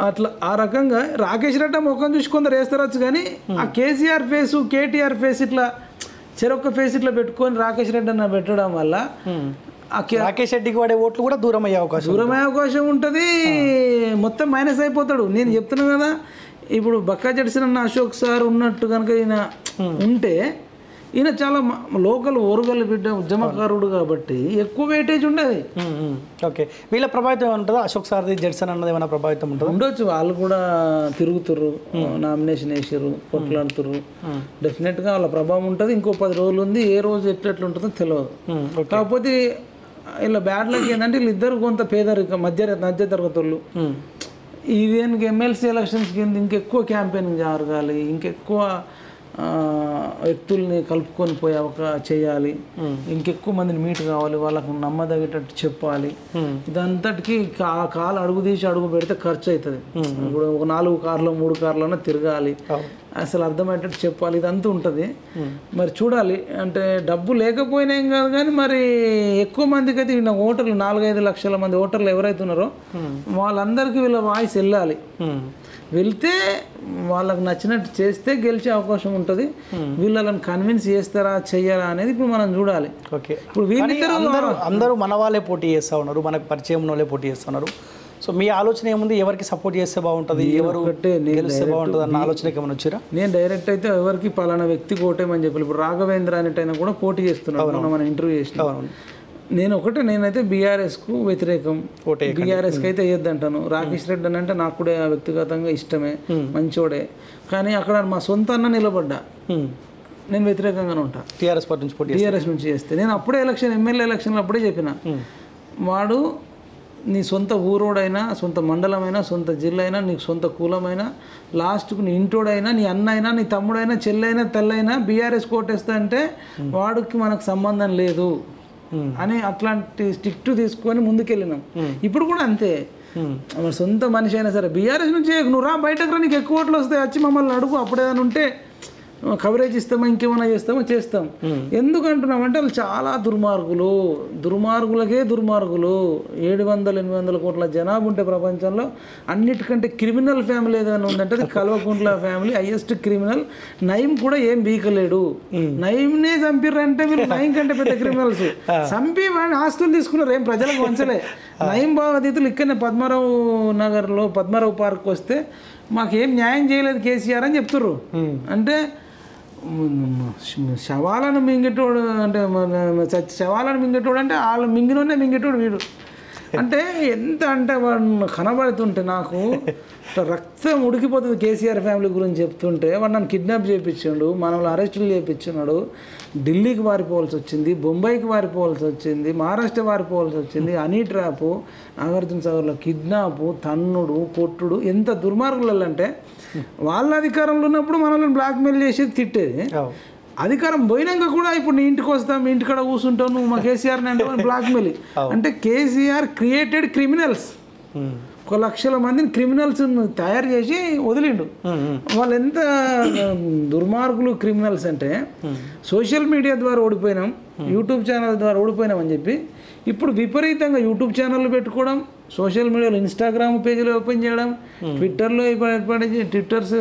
అట్లా ఆ రకంగా రాకేష్ రెడ్డి ముఖం చూసి కొందరు వేస్తారచ్చు కానీ ఆ కేసీఆర్ ఫేసు కేటీఆర్ ఫేస్ ఇట్లా చెరొక్క ఫేస్ ఇట్లా పెట్టుకొని రాకేష్ రెడ్డి అన్న పెట్టడం వల్ల రాకేష్ రెడ్డికి వాడే ఓట్లు కూడా దూరం అయ్యే అవకాశం ఉంటుంది. మొత్తం మైనస్ అయిపోతాడు. నేను చెప్తున్నా కదా, ఇప్పుడు బక్కా జడ్సన్ అన్న అశోక్ సార్ ఉన్నట్టు కనుక ఈయన ఉంటే ఈయన చాలా లోకల్ ఓరుగల్లు బిడ్డ ఉద్యమకారుడు కాబట్టి ఎక్కువ వెయిటేజ్ ఉండేది. ఓకే, వీళ్ళ ప్రభావితం ఉంటుందా? అశోక్ సార్ది జడ్సన్ అన్నది ఏమైనా ప్రభావితం ఉంటుంది? ఉండొచ్చు. వాళ్ళు కూడా తిరుగుతుర్రు, నామినేషన్ వేసారు, కొట్లాడుతుర్రు. డెఫినెట్గా వాళ్ళ ప్రభావం ఉంటుంది. ఇంకో 10 రోజులు ఉంది, ఏ రోజు ఎట్లా ఉంటుందో తెలియదు. కాకపోతే ఇలా బ్యాడ్ లక్ ఏంటంటే వీళ్ళిద్దరు కొంత పేదరిక మధ్య తరగతి వాళ్ళు. ఈవెన్కి ఎమ్మెల్సీ ఎలక్షన్స్ కింద ఇంకెక్కువ క్యాంపెయినింగ్ జరగాలి, ఇంకెక్కువ వ్యక్తుల్ని కలుపుకొని పోయి చేయాలి, ఇంకెక్కువ మందిని మీట్ కావాలి, వాళ్ళకు నమ్మదగేటట్టు చెప్పాలి. ఇదంతటికి కాలు అడుగు తీసి అడుగు పెడితే ఖర్చు అవుతుంది. ఇప్పుడు ఒక 4 కార్లు 3 కార్లన్నా తిరగాలి, అసలు అర్థమయ్యేటట్టు చెప్పాలి, ఇదంతా ఉంటుంది. మరి చూడాలి. అంటే డబ్బు లేకపోయినా ఏం కాదు కానీ మరి ఎక్కువ మందికి అయితే వీళ్ళ ఓటర్లు 4-5 లక్షల మంది ఓటర్లు ఎవరైతే ఉన్నారో వాళ్ళందరికీ వీళ్ళ వాయిస్ వెళ్ళాలి. వెళ్తే వాళ్ళకి నచ్చినట్టు చేస్తే గెలిచే అవకాశం ఉంటుంది. వీళ్ళని కన్విన్స్ చేస్తారా చెయ్యారా అనేది ఇప్పుడు మనం చూడాలి. ఓకే, ఇప్పుడు వీళ్ళిద్దరు అందరూ మన వాళ్ళే పోటీ చేస్తూ ఉన్నారు, మనకు పరిచయం ఉన్న వాళ్ళే పోటీ చేస్తున్నారు. సో మీ ఆలోచన ఏముంది? ఎవరికి సపోర్ట్ చేస్తే బాగుంటుంది, ఎవరు గెలిస్తే బాగుంటుంది అన్న ఆలోచనకి ఏమైనా వచ్చారా? నేను డైరెక్ట్ అయితే ఎవరికి పలానా వ్యక్తి ఓటేమని చెప్పి ఇప్పుడు రాఘవేంద్ర అనేటైనా కూడా పోటీ చేస్తున్నాను. మనం ఇంటర్వ్యూ చేస్తున్నాం. నేనైతే బీఆర్ఎస్కు వ్యతిరేకం, బీఆర్ఎస్కి అయితే వేయొద్దంటాను. రాకేష్ రెడ్డి అని అంటే నాకు కూడా వ్యక్తిగతంగా ఇష్టమే, మంచోడే. కానీ అక్కడ మా సొంత అన్న నిలబడ్డా, నేను వ్యతిరేకంగానే ఉంటాను. టీఆర్ఎస్ నుంచి చేస్తే నేను అప్పుడే ఎమ్మెల్యే ఎలక్షన్లు అప్పుడే చెప్పిన, వాడు నీ సొంత ఊరోడైనా, సొంత మండలమైనా, సొంత జిల్లా అయినా, నీకు సొంత కులమైనా, లాస్ట్కు నీ ఇంటోడైనా, నీ అన్న అయినా, నీ తమ్ముడైనా, చెల్లైనా, తెల్లైనా బీఆర్ఎస్ కోటేస్తా అంటే వాడికి మనకు సంబంధం లేదు అని అట్లాంటి స్టిక్ట్ తీసుకొని ముందుకెళ్ళినాం. ఇప్పుడు కూడా అంతే. మరి సొంత మనిషి అయినా సరే బీఆర్ఎస్ నుంచి నువ్వు రా, బయటకు రా, నీకు ఎక్కువ ఓట్లు వస్తాయి, వచ్చి మమ్మల్ని అడుగు, అప్పుడేదైనా ఉంటే కవరేజ్ ఇస్తామా, ఇంకేమైనా చేస్తాం. ఎందుకంటున్నామంటే వాళ్ళు చాలా దుర్మార్గులకే దుర్మార్గులు. 700-800 కోట్ల జనాభా ఉంటే ప్రపంచంలో అన్నిటికంటే క్రిమినల్ ఫ్యామిలీ ఏదైనా ఉందంటే అది Kalvakuntla family, highest criminal. Nayeem కూడా ఏం బీకలేడు. నయీంనే చంపిర్రంటే వీళ్ళు నయీం కంటే పెద్ద క్రిమినల్స్. చంపి వాడిని ఆస్తులు తీసుకున్నారు, ఏం ప్రజలకు వంచలే. నయీం బాధితులు ఇక్కడనే పద్మారావు నగర్లో పద్మారావు పార్క్ వస్తే మాకేం న్యాయం చేయలేదు కేసీఆర్ అని చెప్తుర్రు. అంటే శవాలను మింగేటోడు అంటే శవాలను మింగేటోడు అంటే వాళ్ళు మింగినోనే మింగేటోడు వీడు. అంటే ఎంత అంటే వాడు కనబడుతుంటే నాకు రక్తం ఉడికిపోతుంది. కేసీఆర్ ఫ్యామిలీ గురించి చెప్తుంటే వాడు నన్ను కిడ్నాప్ చేయించాడు, మనల్ని అరెస్టులు చేయించున్నాడు, ఢిల్లీకి వారిపోవాల్సి వచ్చింది, బొంబాయికి వారిపోవాల్సి వచ్చింది, మహారాష్ట్ర వారిపోవాల్సి వచ్చింది, హనీ ట్రాపు, నాగార్జున సాగర్లో కిడ్నాపు, తన్నుడు, కొట్టుడు, ఎంత దుర్మార్గులు అంటే వాళ్ళ అధికారంలో ఉన్నప్పుడు మనల్ని బ్లాక్మెయిల్ చేసేది, తిట్టేది. అధికారం పోయినాక కూడా ఇప్పుడు నీ ఇంటికి వస్తాం, మీ ఇంటికాడ కూర్చుంటావు, నువ్వు మా కేసీఆర్ని అంటే బ్లాక్మెయిల్. అంటే కేసీఆర్ క్రియేటెడ్ క్రిమినల్స్, 1,00,000 మందిని క్రిమినల్స్ తయారు చేసి వదిలిండు. వాళ్ళు ఎంత దుర్మార్గులు క్రిమినల్స్ అంటే సోషల్ మీడియా ద్వారా ఓడిపోయినాం, యూట్యూబ్ ఛానల్ ద్వారా ఓడిపోయినాం అని చెప్పి ఇప్పుడు విపరీతంగా యూట్యూబ్ ఛానళ్ళు పెట్టుకోవడం, సోషల్ మీడియాలో ఇన్స్టాగ్రామ్ పేజీలు ఓపెన్ చేయడం, ట్విట్టర్లో ట్విట్టర్స్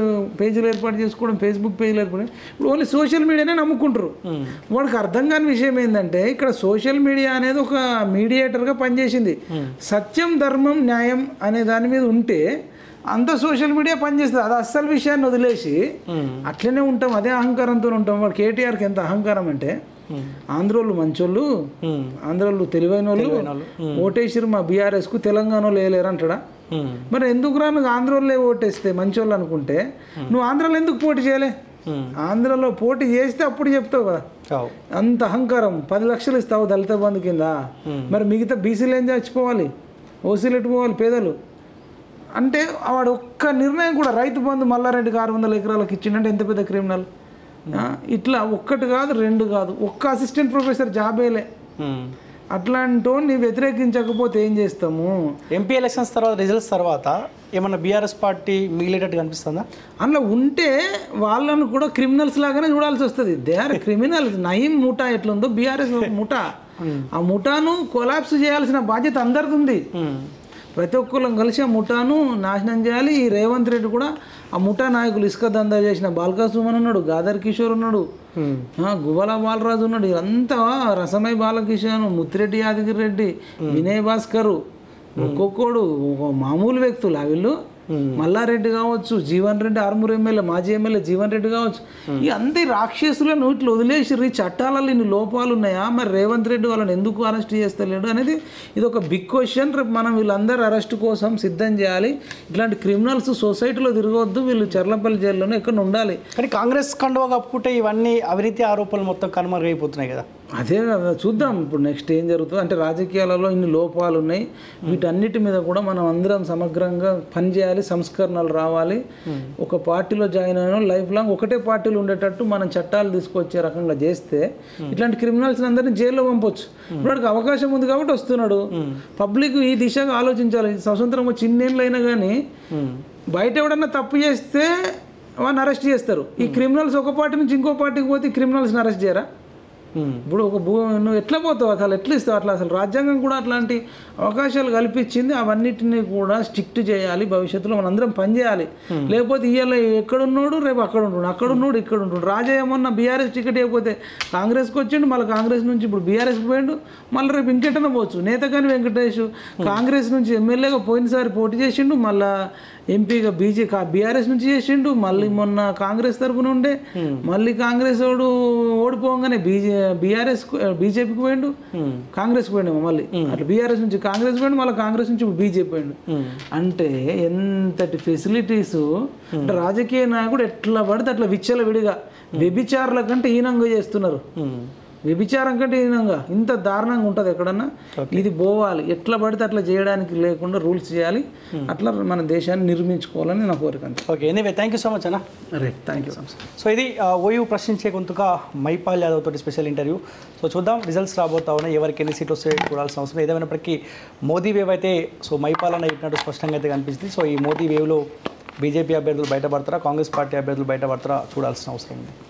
పేజీలు ఏర్పాటు చేసుకోవడం, ఫేస్బుక్ పేజీలు ఏర్పాటు, ఇప్పుడు ఓన్లీ సోషల్ మీడియానే నమ్ముకుంటారు. వాడికి అర్థం కాని విషయం ఏంటంటే ఇక్కడ సోషల్ మీడియా అనేది ఒక మీడియేటర్గా పనిచేసింది. సత్యం, ధర్మం, న్యాయం అనే దాని మీద ఉంటే అంత సోషల్ మీడియా పనిచేస్తుంది. అది అస్సలు విషయాన్ని వదిలేసి అట్లనే ఉంటాం, అదే అహంకారంతో ఉంటాం. వాడు కేటీఆర్కి ఎంత అహంకారం అంటే ఆంధ్రోళ్ళు మంచోళ్ళు, ఆంధ్రోళ్ళు తెలివైన వాళ్ళు, ఓటేసిరు మా బీఆర్ఎస్కు, తెలంగాణలో వేయలేరు అంటాడా? మరి ఎందుకు రా నువ్వు ఆంధ్రోళ్ళే ఓటేస్తే మంచోళ్ళు అనుకుంటే నువ్వు ఆంధ్రాలో ఎందుకు పోటీ చేయలే? ఆంధ్రాలో పోటీ చేస్తే అప్పుడు చెప్తావు కదా. అంత అహంకారం. 10 లక్షలు ఇస్తావు దళిత బంధు కింద, మరి మిగతా బీసీలు ఏం చచ్చిపోవాలి, ఓసీలు ఎట్టుకోవాలి, పేదలు అంటే వాడు ఒక్క నిర్ణయం కూడా రైతు బంధు మల్లారెడ్డికి 600 ఎకరాలకు ఇచ్చిండంటే ఎంత పెద్ద క్రిమినల్. ఇట్లా ఒక్కటి కాదు, 2 కాదు, ఒక్క అసిస్టెంట్ ప్రొఫెసర్ జాబేలే. అట్లాంటో నీ వ్యతిరేకించకపోతే ఏం చేస్తాము? ఎంపీ ఎలక్షన్స్ తర్వాత, రిజల్ట్స్ తర్వాత ఏమన్నా బీఆర్ఎస్ పార్టీ మిగిలేటట్టు కనిపిస్తుందా? అందులో ఉంటే వాళ్ళను కూడా క్రిమినల్స్ లాగానే చూడాల్సి వస్తుంది. They are criminals. నయీం ముఠా ఎట్లుందో బీఆర్ఎస్ ముఠా, ఆ ముఠాను కొలాప్స్ చేయాల్సిన బాధ్యత అందరిది ఉంది. ప్రతి ఒక్కళ్ళం కలిసి ఆ ముఠాను నాశనం చేయాలి. ఈ రేవంత్ రెడ్డి కూడా ఆ ముఠా నాయకులు ఇసుక దందా చేసిన బాల్కా సుమన్ ఉన్నాడు, గాదర్ కిషోర్ ఉన్నాడు, గువ్వల బాలరాజు ఉన్నాడు, ఇదంతా రసమై బాలకిషోర్, ముత్తిరెడ్డి యాదగిరి రెడ్డి, వినయ్ భాస్కర్, ఒక్కొక్కడు మామూలు వ్యక్తులు. వీళ్ళు మల్లారెడ్డి కావచ్చు, జీవన్ రెడ్డి, ఆర్మూర్ ఎమ్మెల్యే, మాజీ ఎమ్మెల్యే జీవన్ రెడ్డి కావచ్చు, ఈ అంతే రాక్షసులను ఇట్లా వదిలేసిర్రు. ఈ చట్టాలలో ఇన్ని లోపాలు ఉన్నాయా? మరి రేవంత్ రెడ్డి వాళ్ళని ఎందుకు అరెస్ట్ చేస్తలేడు అనేది ఇది ఒక బిగ్ క్వశ్చన్. రేపు మనం వీళ్ళందరూ అరెస్ట్ కోసం సిద్ధం చేయాలి. ఇట్లాంటి క్రిమినల్స్ సొసైటీలో తిరగవద్దు, వీళ్ళు చర్లపల్లి జైల్లోనే ఎక్కడ ఉండాలి. కానీ కాంగ్రెస్ కండువా కప్పుకుంటే ఇవన్నీ అవినీతి ఆరోపణలు మొత్తం కనుమరుగైపోతున్నాయి కదా. అదే కదా, చూద్దాం ఇప్పుడు నెక్స్ట్ ఏం జరుగుతుంది. అంటే రాజకీయాలలో ఇన్ని లోపాలు ఉన్నాయి, వీటన్నిటి మీద కూడా మనం అందరం సమగ్రంగా పనిచేయాలి, సంస్కరణలు రావాలి. ఒక పార్టీలో జాయిన్ అయిన లైఫ్ లాంగ్ ఒకటే పార్టీలో ఉండేటట్టు మనం చట్టాలు తీసుకొచ్చే రకంగా చేస్తే ఇట్లాంటి క్రిమినల్స్ అందరినీ జైల్లో పంపొచ్చు. ఇప్పుడు అవకాశం ఉంది కాబట్టి వస్తున్నాడు. పబ్లిక్ ఈ దిశగా ఆలోచించాలి. స్వతంత్రం చిన్నేళ్ళు అయినా కానీ బయట ఎవడన్నా తప్పు చేస్తే వాడిని అరెస్ట్ చేస్తారు. ఈ క్రిమినల్స్ ఒక పార్టీ నుంచి ఇంకో పార్టీకి పోతే క్రిమినల్స్ని అరెస్ట్ చేయరా? ఇప్పుడు ఒక నువ్వు ఎట్లా పోతావు, అసలు ఎట్లా ఇస్తావు? అసలు రాజ్యాంగం కూడా అట్లాంటి అవకాశాలు కల్పించింది. అవన్నిటిని కూడా స్ట్రిక్ట్ చేయాలి. భవిష్యత్తులో మనందరం పనిచేయాలి. లేకపోతే ఇవాళ ఎక్కడున్నాడు రేపు అక్కడ ఉంటున్నాడు, అక్కడ ఉన్నాడు ఇక్కడ ఉంటున్నాడు. రాజా ఏమన్నా బీఆర్ఎస్ టికెట్ ఇవ్వకపోతే కాంగ్రెస్కి వచ్చిండు, మళ్ళీ కాంగ్రెస్ నుంచి ఇప్పుడు బీఆర్ఎస్కి పోయిండు, మళ్ళీ రేపు ఇంకెట్టన పోవచ్చు. నేతగాని వెంకటేష్ కాంగ్రెస్ నుంచి ఎమ్మెల్యేగా పోయినసారి పోటీ చేసిండు, మళ్ళీ ఎంపీగా బీఆర్ఎస్ నుంచి చేసిండు, మళ్ళీ మొన్న కాంగ్రెస్ తరఫున ఉండే, మళ్ళీ కాంగ్రెస్ వాడు ఓడిపోగానే బీజేపీకి పోయిండు, కాంగ్రెస్కి పోయిండు, మళ్ళీ అట్లా బీఆర్ఎస్ నుంచి కాంగ్రెస్ పోయిండు, మళ్ళీ కాంగ్రెస్ నుంచి ఇప్పుడు బీజేపీ పోయిండు. అంటే ఎంతటి ఫెసిలిటీస్. అంటే రాజకీయ నాయకుడు ఎట్లా పడితే అట్లా విచ్చలవిడిగా వ్యభిచారుల కంటే హీనంగా చేస్తున్నారు. వ్యభిచారం కంటే హీనంగా ఇంత దారుణంగా ఉంటుంది ఎక్కడన్నా. ఇది పోవాలి, ఎట్లా పడితే అట్లా చేయడానికి లేకుండా రూల్స్ చేయాలి. అట్లా మన దేశాన్ని నిర్మించుకోవాలని నా కోరిక. Okay, anyway thank you so much అన్న. Right, thank you so much. So ఇది ఓయూ ప్రశ్నించే గొంతుగా మైపాల్ యాదవ్ తోటి స్పెషల్ ఇంటర్వ్యూ. సో చూద్దాం రిజల్ట్స్ రాబోతా ఉన్నాయి, ఎవరికి ఎన్ని సీట్లు వస్తే చూడాల్సిన అవసరం. ఏదేమైనప్పటికీ మోదీ వేవ్ అయితే మైపాల్ అన్న చెప్పినట్టు స్పష్టంగా అయితే కనిపిస్తుంది. సో ఈ మోదీ వేవ్లో బీజేపీ అభ్యర్థులు బయటపడతారా, కాంగ్రెస్ పార్టీ అభ్యర్థులు బయటపడతారా చూడాల్సిన అవసరం ఉంది.